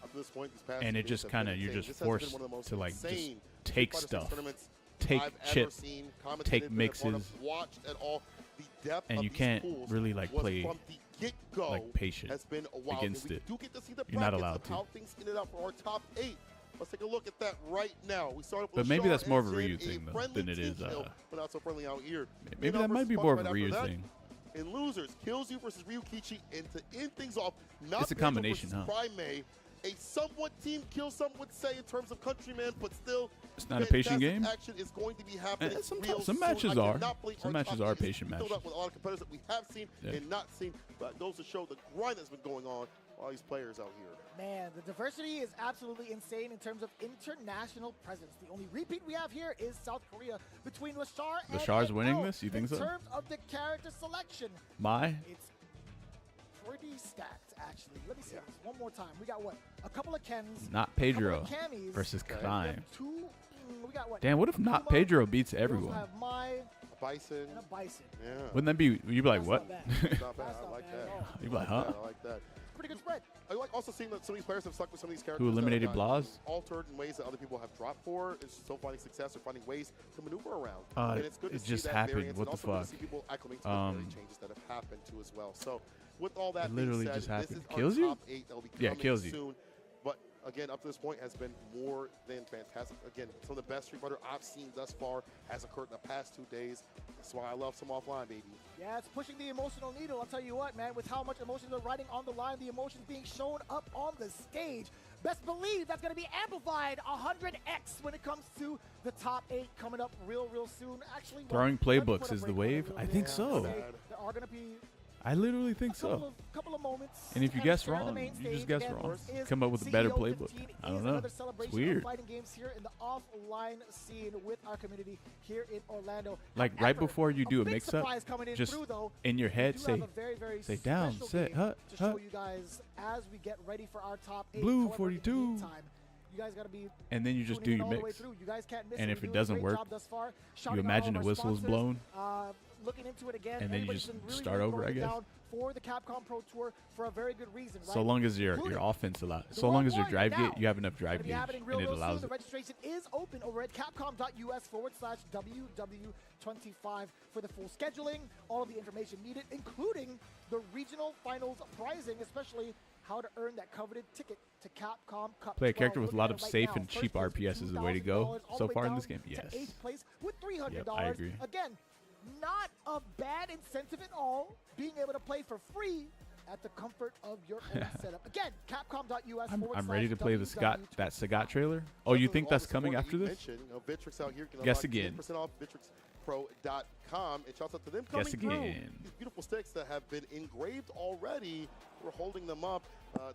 Up to this point, these past And it games just have been kinda- you're insane. just This has been forced one of the most to, like, just insane take Street Fighter stuff, 6 tournaments take I've ever chips, seen, take commentated, been a part mixes, of, watched at all. The depth and of you these can't pools really, like, was play, from the get-go like, patient has been a while. against we it. do get to see the You're not brackets allowed of to. how things ended up for our top 8. Let's take a look at that right now. We started with But maybe Lashar that's more of a and Ryu Zen, thing, though, friendly than it team is, kill, but not so friendly out here. maybe Minnow that might versus be Puck more of right a after Ryu that. thing. In losers, Kills You versus Ryukichi, and to end things off, not It's a Banjo combination, versus huh? Cryman, a somewhat team kill, some would say, in terms of Countryman, but still. It's not a patient fantastic game. Action is going to be happening. Some real matches soon. I are. cannot believe Some our matches top are eight is patient filled matches. up with a lot of competitors that we have seen and not seen, but those to show the grind that's been going on. All these players out here. Man, the diversity is absolutely insane in terms of international presence. The only repeat we have here is South Korea between Lashar and Lashar's winning NL. this? You think so? In terms of the character selection, it's pretty stacked, actually. Let me see this one more time. We got what? A couple of Kens. Not Pedro couple of Cammies, versus we have Klein. we got what? Damn, what if not Pedro beats We also everyone? have Mai A Bison. and a Bison. Yeah. Wouldn't that be? You'd be like, That's what? not bad. Not bad. That's I not like bad that. at all. You'd be like, huh? I like that. Pretty good spread. I like also seeing that some of these players have stuck with some of these characters. Who eliminated that have gotten Blas? altered in ways that other people have dropped for. It's still finding success or finding ways to maneuver around. Uh, and it's good to it see just that happened. variance What and the also good to fuck? see people acclimate to the various changes that have happened too as well. So with all that It literally being said, just happened. this is Kills our you? top 8 that will be Yeah, coming kills you. soon. But again, up to this point has been more than fantastic. Again, some of the best Street Fighter I've seen thus far has occurred in the past 2 days. That's why I love some offline, baby. Yeah, it's pushing the emotional needle. I'll tell you what, man, with how much emotions are riding on the line, the emotions being shown up on the stage. Best believe that's going to be amplified 100x when it comes to the top 8 coming up real soon. Actually, Throwing let me playbooks put a is the break on it wave? a little I bit. think so. There are going to be I literally think so. couple of moments. And if you to kinda guess share the wrong, main you stage. just guess Again, wrong. is Come up with a better CEO playbook. 15 I don't is know. another It's celebration weird. of fighting games here in the offline scene with our community here in Orlando. Like right However, before you do a big mix-up, surprise coming in just through, though. in your We head do say, have a very, very say down, special sit, game hut, to show hut. you guys as we get ready for our top 8. Blue However, in the 42. meantime, you guys gotta be And then you just do tuning in your all the way mix. through. You guys can't miss And it. if We're it doing a doesn't great work, job thus far. you Shouting out imagine all a of our whistle is sponsors. blown. Looking into it again, And then you everybody's just been really, start really over, I throwing guess. down for the Capcom Pro Tour for a very good reason, right? So long as your Including offense allows, the so long as your World drive Warrior gauge, you have enough drive Gonna be gauge, happening and real, it real allows soon. it. The registration is open over at capcom.us/WW25 for the full scheduling, all of the information needed, including the regional finals pricing, especially how to earn that coveted ticket to Capcom Cup. Play a 12. character with a Looking lot at of it right safe now, and first cheap place with RPS is the way to go $2,000 all so the way far in down this game. to Yes. 8th place with $300. Yep, I agree. Again, not a bad incentive at all, being able to play for free at the comfort of your own setup. Again, capcom.us. I'm ready to play the that Sagat trailer. Oh, you think that's coming after this? Vitrix out here can Guess unlock again. 10% off VitrixPro.com. And shouts out to them coming Guess through. again. These beautiful sticks that have been engraved already. We're holding them up.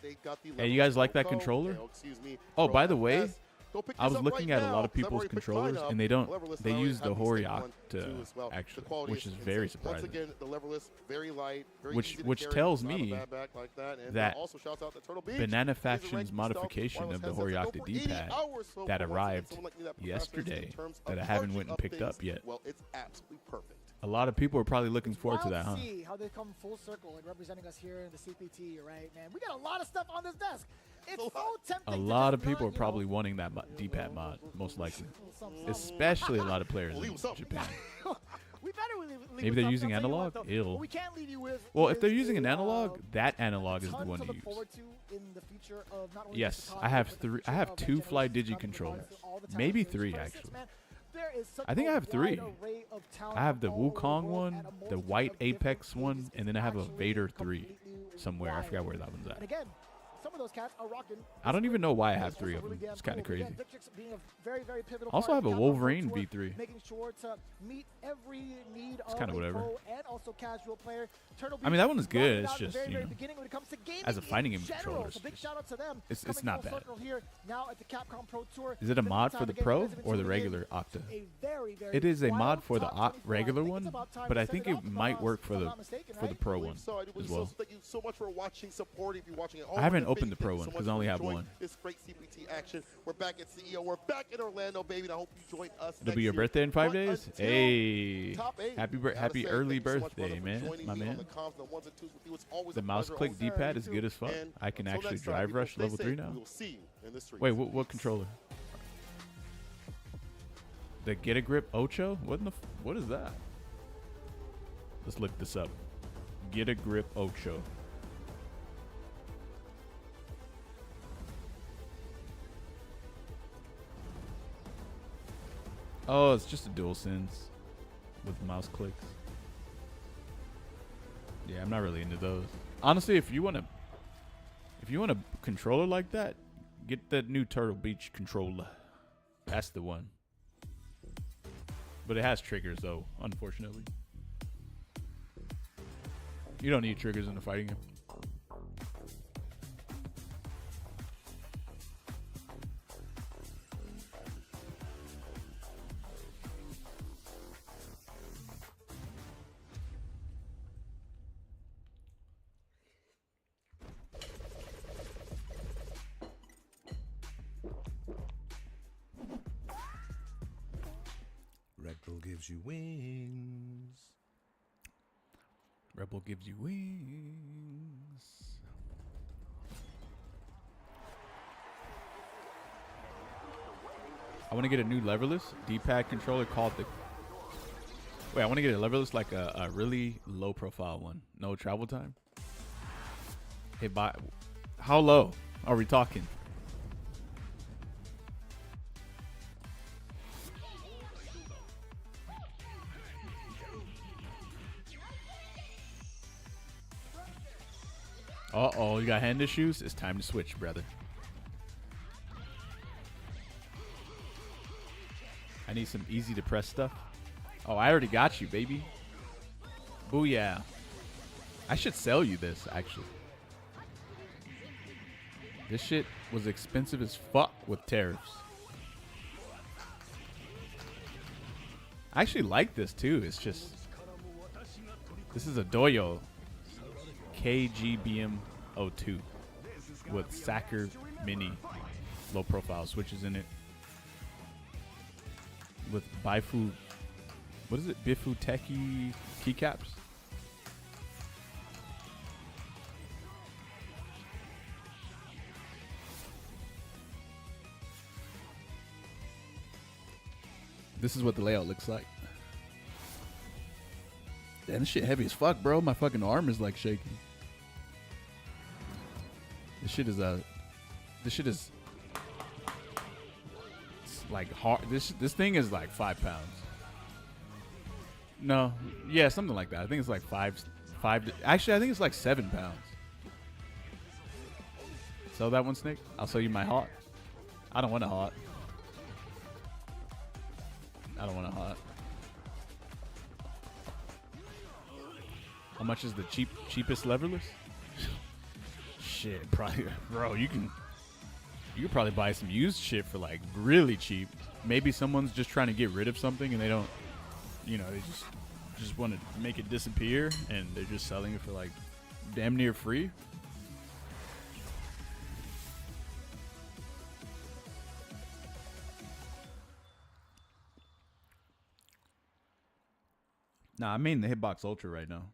They got the. Hey, you guys like that Pro, controller? excuse me. Oh, Pro by the way, FS. Go pick I this was up looking right at a now, lot of 'cause I've people's already picked mine controllers, up. and they The don't. leverless, They I already use the have these stick Horiok one, to too, as well. actually, The quality which is very insane. surprising. Once again, the leverless, very light, very Which- easy to which carry, tells not a me bad back like that. And that also shouts out to Turtle Beach. Banana These are Faction's ranked modification stealth of the wireless headsets Horiok that to go for 80 D-pad hours so that far. And arrived someone like me that procrastinates yesterday in terms that of I haven't charging went and picked things, up yet. Well, it's absolutely perfect. A lot of people are probably looking forward to that, huh? Wild see how they come full circle and representing us here in the CPT, right, man? We got a lot of stuff on this desk. It's so tempting. A to lot just of people not, are probably wanting that D-pad mod, most likely. Something. Especially a lot of players in Japan. We better leave Maybe with they're something. using I'll tell you what, analog? though, Ew. what we can't leave you with Well, if is they're using an a, analog, that analog is the ton one to to look use. forward to in the future of not only Yes, just the I have content, but the three. I future have of two Next Fly Generation Digi stuff in controllers, regards to all the maybe talent three for actually. 26, man. There is such I think a I have three. wide array of talent I have the all over Wukong world one, at a the multitude white of different Apex one, ages. and then I have a It's Vader actually 3 completely somewhere. I forgot where that one's and at. again, some of those cats are rocking. I don't even know why I have It's three also of them. really damn It's kind of cool. crazy. Again, Victrix being a very, very pivotal Also part have of a the Capcom Pro Wolverine Tour, V3. making sure to meet every need of kinda a whatever. pro and also casual player. Turtle I mean, Beach that one is started good. out It's at the just, very, you very know, beginning when it comes to gaming as a fighting in game general. controller, So big shout out to them. it's Coming not full bad. circle here now at the Capcom Pro Tour. Is it a In the mod for meantime, the again, Pro you guys have been or the tuning in regular Octa? a very, very It is a wild mod for the top 24. regular I think one, it's about time but to I send think it it off, might work for if I'm the not mistaken, for the right? Pro I one believe so. I do believe as well. So thank you so much for watching, supporting. If you're watching at home, I haven't and opened the thank Pro you one so 'cause much I only for have enjoying one. This great CPT action. We're back at CEO. We're back in Orlando, baby. And I hope you join us. It'll be next your year. birthday in 5 But days. until Hey, top 8, happy gotta happy say, early thank you so much, birthday, brother, for man, joining my me on man. the comms, the ones and twos with you. It's always The a mouse pleasure, click always D-pad you is too. good as fuck. And I can until actually next time, drive people, rush stay level safe. 3 now. We will see you in the streets. Wait, what controller? The Get a Grip Ocho? What is that? Let's look this up. Get a Grip Ocho. Oh, it's just a DualSense with mouse clicks. Yeah, I'm not really into those. Honestly, if you If you want a controller like that, get that new Turtle Beach controller. That's the one. But it has triggers, though, unfortunately. You don't need triggers in a fighting game. Red Bull gives you wings. Red Bull gives you wings. I want to get a new leverless D-pad controller called the... Wait, I want to get a leverless, like a really low profile one. No travel time. Hey, bye. How low are we talking? Uh-oh, you got hand issues? It's time to switch, brother. I need some easy to press stuff. Oh, I already got you, baby. Booyah. I should sell you this, actually. This shit was expensive as fuck with tariffs. I actually like this, too. It's just... This is a Doyo KGBM02 with Sacker Mini low profile switches in it. With Bifu, what is it? Bifu Teki keycaps. This is what the layout looks like. Damn, this shit heavy as fuck, bro. My fucking arm is like shaking. This shit is it's like hard. This thing is like 5 pounds. No, yeah, something like that. I think it's like five. Actually, I think it's like 7 pounds. Sell that one, Snake. I'll sell you my heart. I don't want a heart. I don't want a heart. How much is the cheapest leverless? Shit, probably, bro. You could probably buy some used shit for like really cheap. Maybe someone's just trying to get rid of something and they don't, you know, they just want to make it disappear and they're just selling it for like damn near free. Nah, I mean the Hitbox Ultra right now.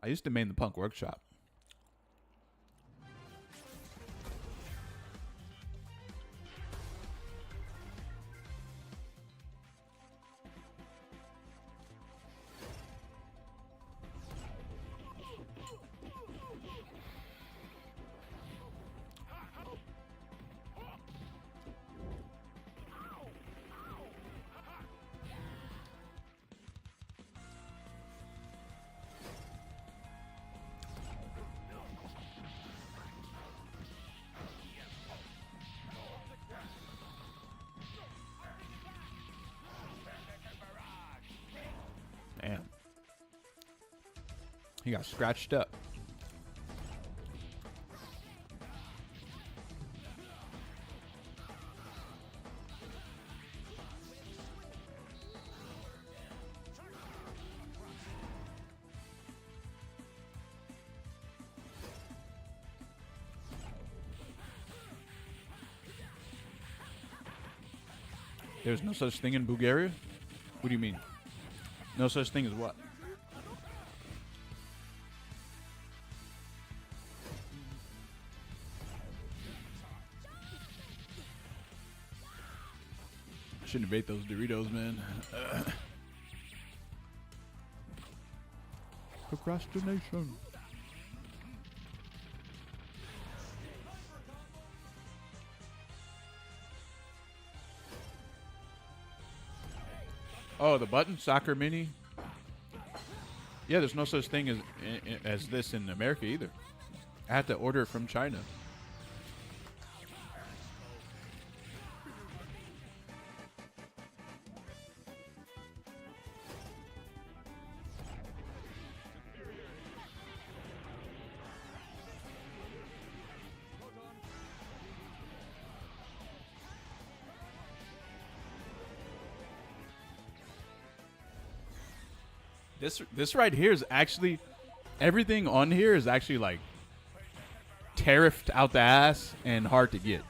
I used to main the Punk Workshop. Damn. He got scratched up. There's no such thing in Bulgaria? What do you mean? No such thing as what? Shouldn't have ate those Doritos, man. Procrastination. Oh, the button? Soccer Mini? Yeah, there's no such thing as this in America either. I had to order it from China. This right here is actually, everything on here is actually like tariffed out the ass and hard to get.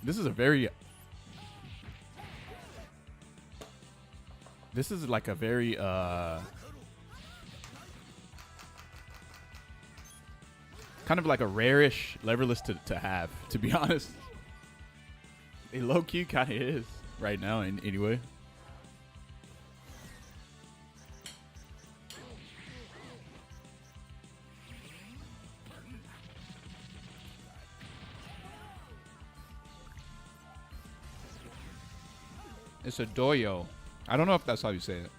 This is like a very kind of like a rare-ish leverless to have, to be honest. It low-key kind of is right now anyway. It's a doyo. I don't know if that's how you say it.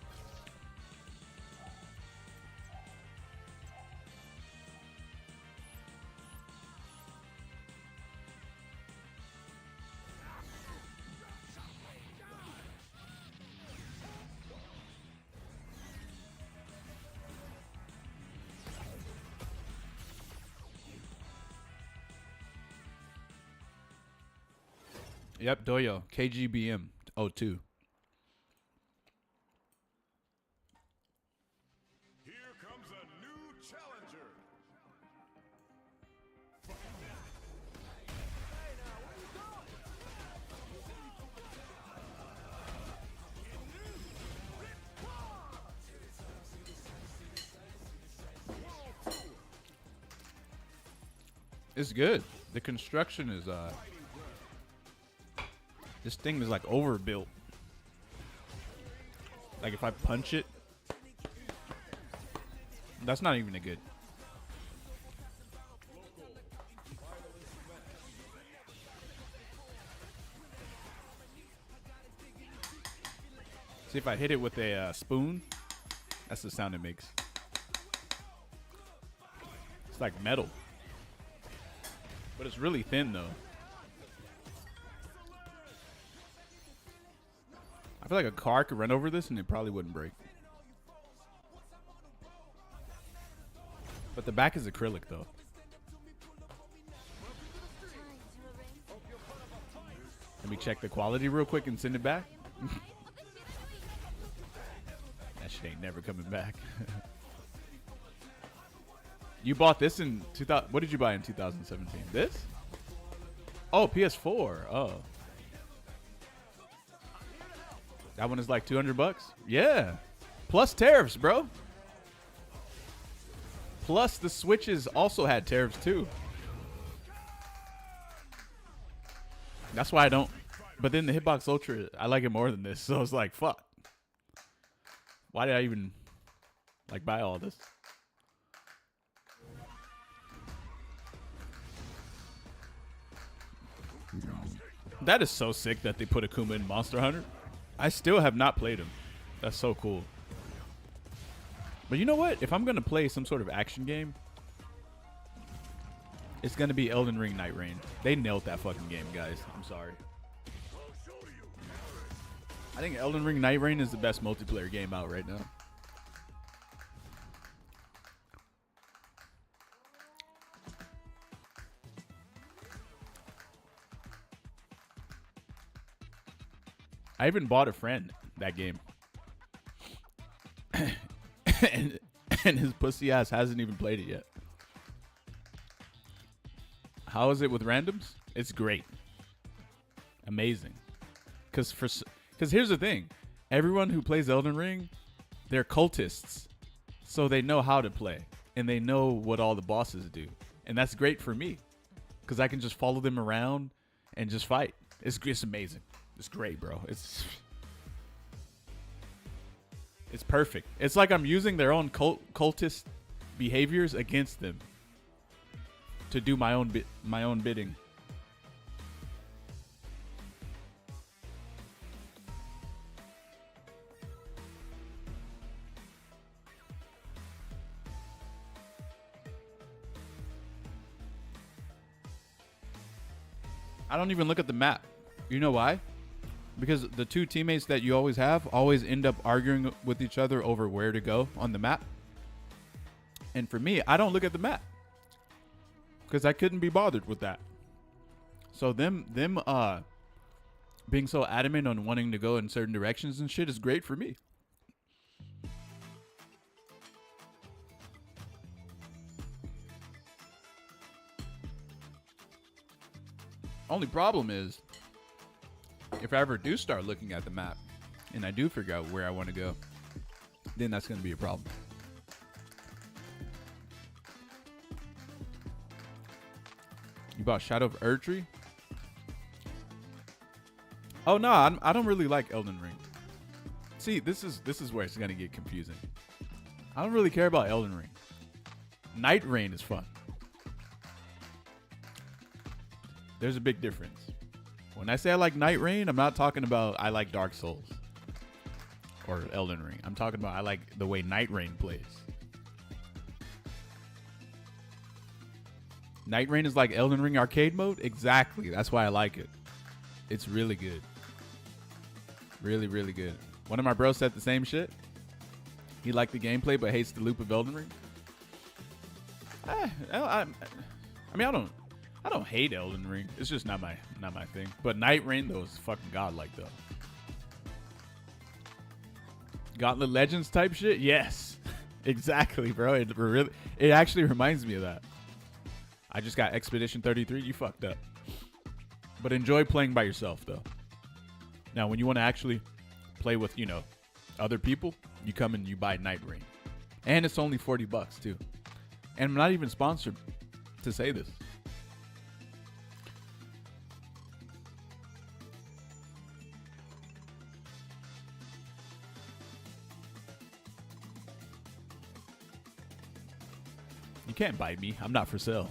Yep, doyo. KGBM 02. Here comes a new challenger. It's good. The construction is this thing is like overbuilt. Like if I punch it, that's not even a good. See if I hit it with a spoon, that's the sound it makes. It's like metal, but it's really thin though. I feel like a car could run over this and it probably wouldn't break. But the back is acrylic though. Let me check the quality real quick and send it back. That shit ain't never coming back. You bought this in 2000. What did you buy in 2017? This? Oh, PS4. Oh. That one is like $200. Yeah. Plus tariffs, bro. Plus the Switches also had tariffs too. That's why I don't. But then the Hitbox Ultra, I like it more than this. So I was like, fuck. Why did I even like buy all this? That is so sick that they put Akuma in Monster Hunter. I still have not played him. That's so cool. But you know what? If I'm going to play some sort of action game, it's going to be Elden Ring Night Rain. They nailed that fucking game, guys. I'm sorry. I think Elden Ring Night Rain is the best multiplayer game out right now. I even bought a friend that game. and his pussy ass hasn't even played it yet. How is it with randoms? It's great. Amazing. Because here's the thing. Everyone who plays Elden Ring, they're cultists. So they know how to play. And they know what all the bosses do. And that's great for me. Because I can just follow them around and just fight. It's amazing. It's great, bro. It's perfect. It's like I'm using their own cultist behaviors against them to do my own bidding. I don't even look at the map. You know why? Because the two teammates that you always have always end up arguing with each other over where to go on the map. And for me, I don't look at the map because I couldn't be bothered with that. So them being so adamant on wanting to go in certain directions and shit is great for me. Only problem is, if I ever do start looking at the map and I do figure out where I want to go, then that's going to be a problem. You bought Shadow of Erdtree? Oh no, I don't really like Elden Ring. See, this is where it's going to get confusing. I don't really care about Elden Ring. Night Rain is fun. There's a big difference. When I say I like Night Rain, I'm not talking about I like Dark Souls or Elden Ring. I'm talking about I like the way Night Rain plays. Night Rain is like Elden Ring arcade mode? Exactly. That's why I like it. It's really good. Really, really good. One of my bros said the same shit. He liked the gameplay but hates the loop of Elden Ring. I don't hate Elden Ring. It's just not my thing. But Night Rain though is fucking godlike though. Gauntlet Legends type shit? Yes. Exactly, bro. It actually reminds me of that. I just got Expedition 33. You fucked up. But enjoy playing by yourself though. Now when you want to actually play with, other people, you come and you buy Night Rain. And it's only $40 too. And I'm not even sponsored to say this. You can't bite me. I'm not for sale.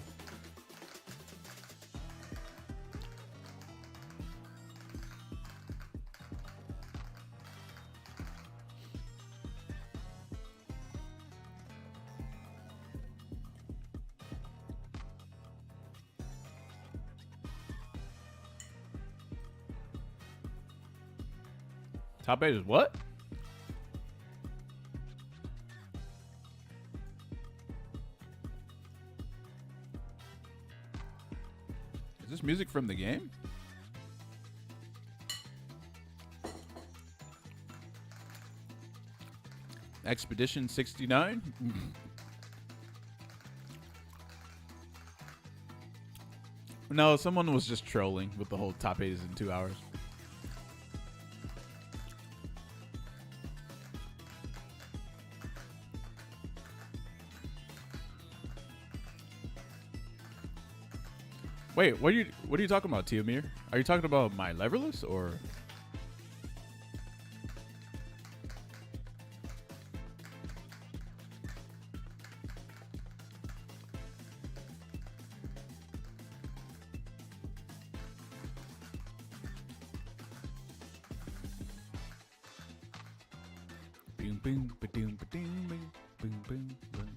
Top 8 is what? Is this music from the game? Expedition 69? No, someone was just trolling with the whole top 8 is in 2 hours. Wait, what are you talking about, Tiamir? Are you talking about my leverless or? Boom, boom, ba-doom, ba-doom, boom, boom, boom, boom, boom.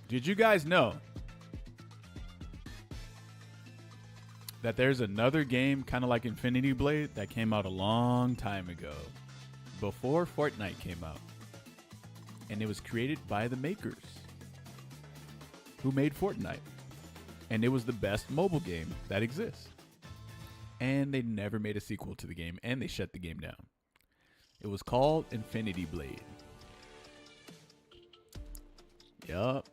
Did you guys know that there's another game kind of like Infinity Blade that came out a long time ago, before Fortnite came out? And it was created by the makers who made Fortnite. And it was the best mobile game that exists. And they never made a sequel to the game, and they shut the game down. It was called Infinity Blade. Yup.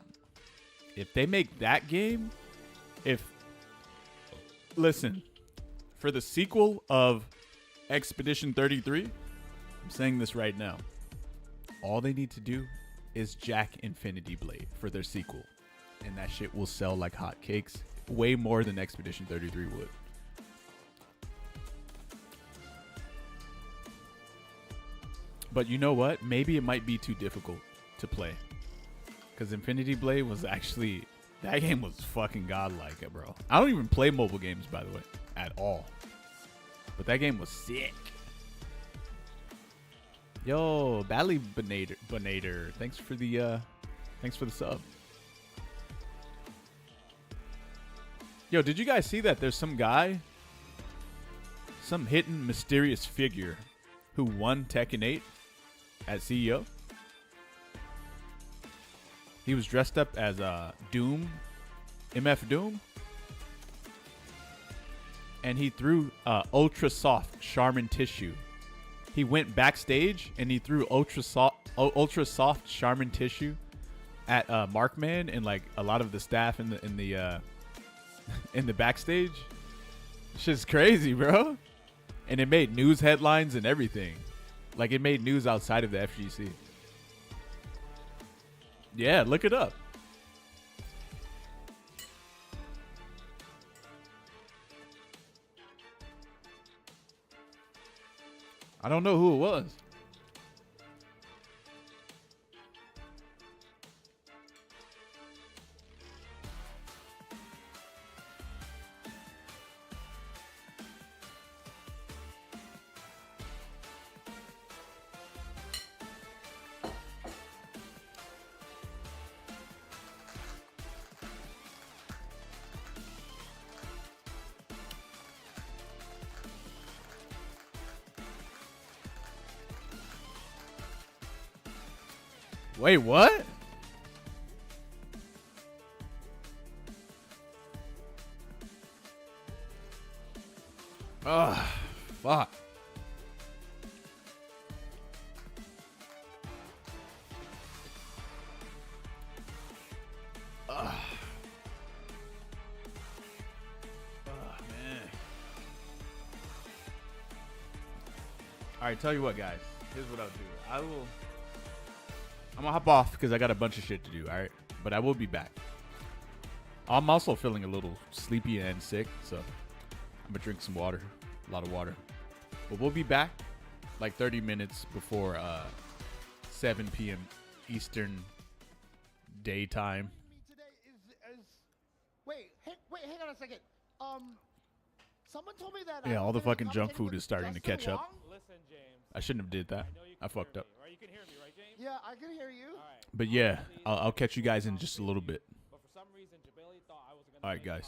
If they make that game, listen, for the sequel of Expedition 33, I'm saying this right now, all they need to do is jack Infinity Blade for their sequel. And that shit will sell like hotcakes, way more than Expedition 33 would. But you know what? Maybe it might be too difficult to play. Because Infinity Blade was actually, that game was fucking godlike, bro. I don't even play mobile games, by the way, at all. But that game was sick. Yo, Bally Bonator. Thanks for the sub. Yo, did you guys see that there's some guy, some hidden mysterious figure who won Tekken 8 at CEO? He was dressed up as Doom, MF Doom, and he threw ultra soft Charmin tissue. He went backstage and he threw ultra soft Charmin tissue at Markman and like a lot of the staff in the backstage. Shit's crazy, bro. And it made news headlines and everything. Like it made news outside of the FGC. Yeah, look it up. I don't know who it was. Wait, what? Ugh, fuck. Ugh. Oh, man. All right, tell you what, guys. Here's what I'll do. I'm gonna hop off because I got a bunch of shit to do, all right? But I will be back. I'm also feeling a little sleepy and sick, so I'm gonna drink some water, a lot of water. But we'll be back like 30 minutes before 7 p.m. Eastern daytime. Wait, hang on a second. Someone told me that. Yeah, all the fucking junk food is starting to catch up. Listen, James. I shouldn't have did that. I fucked up. Right? You can hear me, right, James? Yeah, I can hear you. But yeah, I'll catch you guys in just a little bit. But for some reason, Jabali thought I was gonna All right, guys.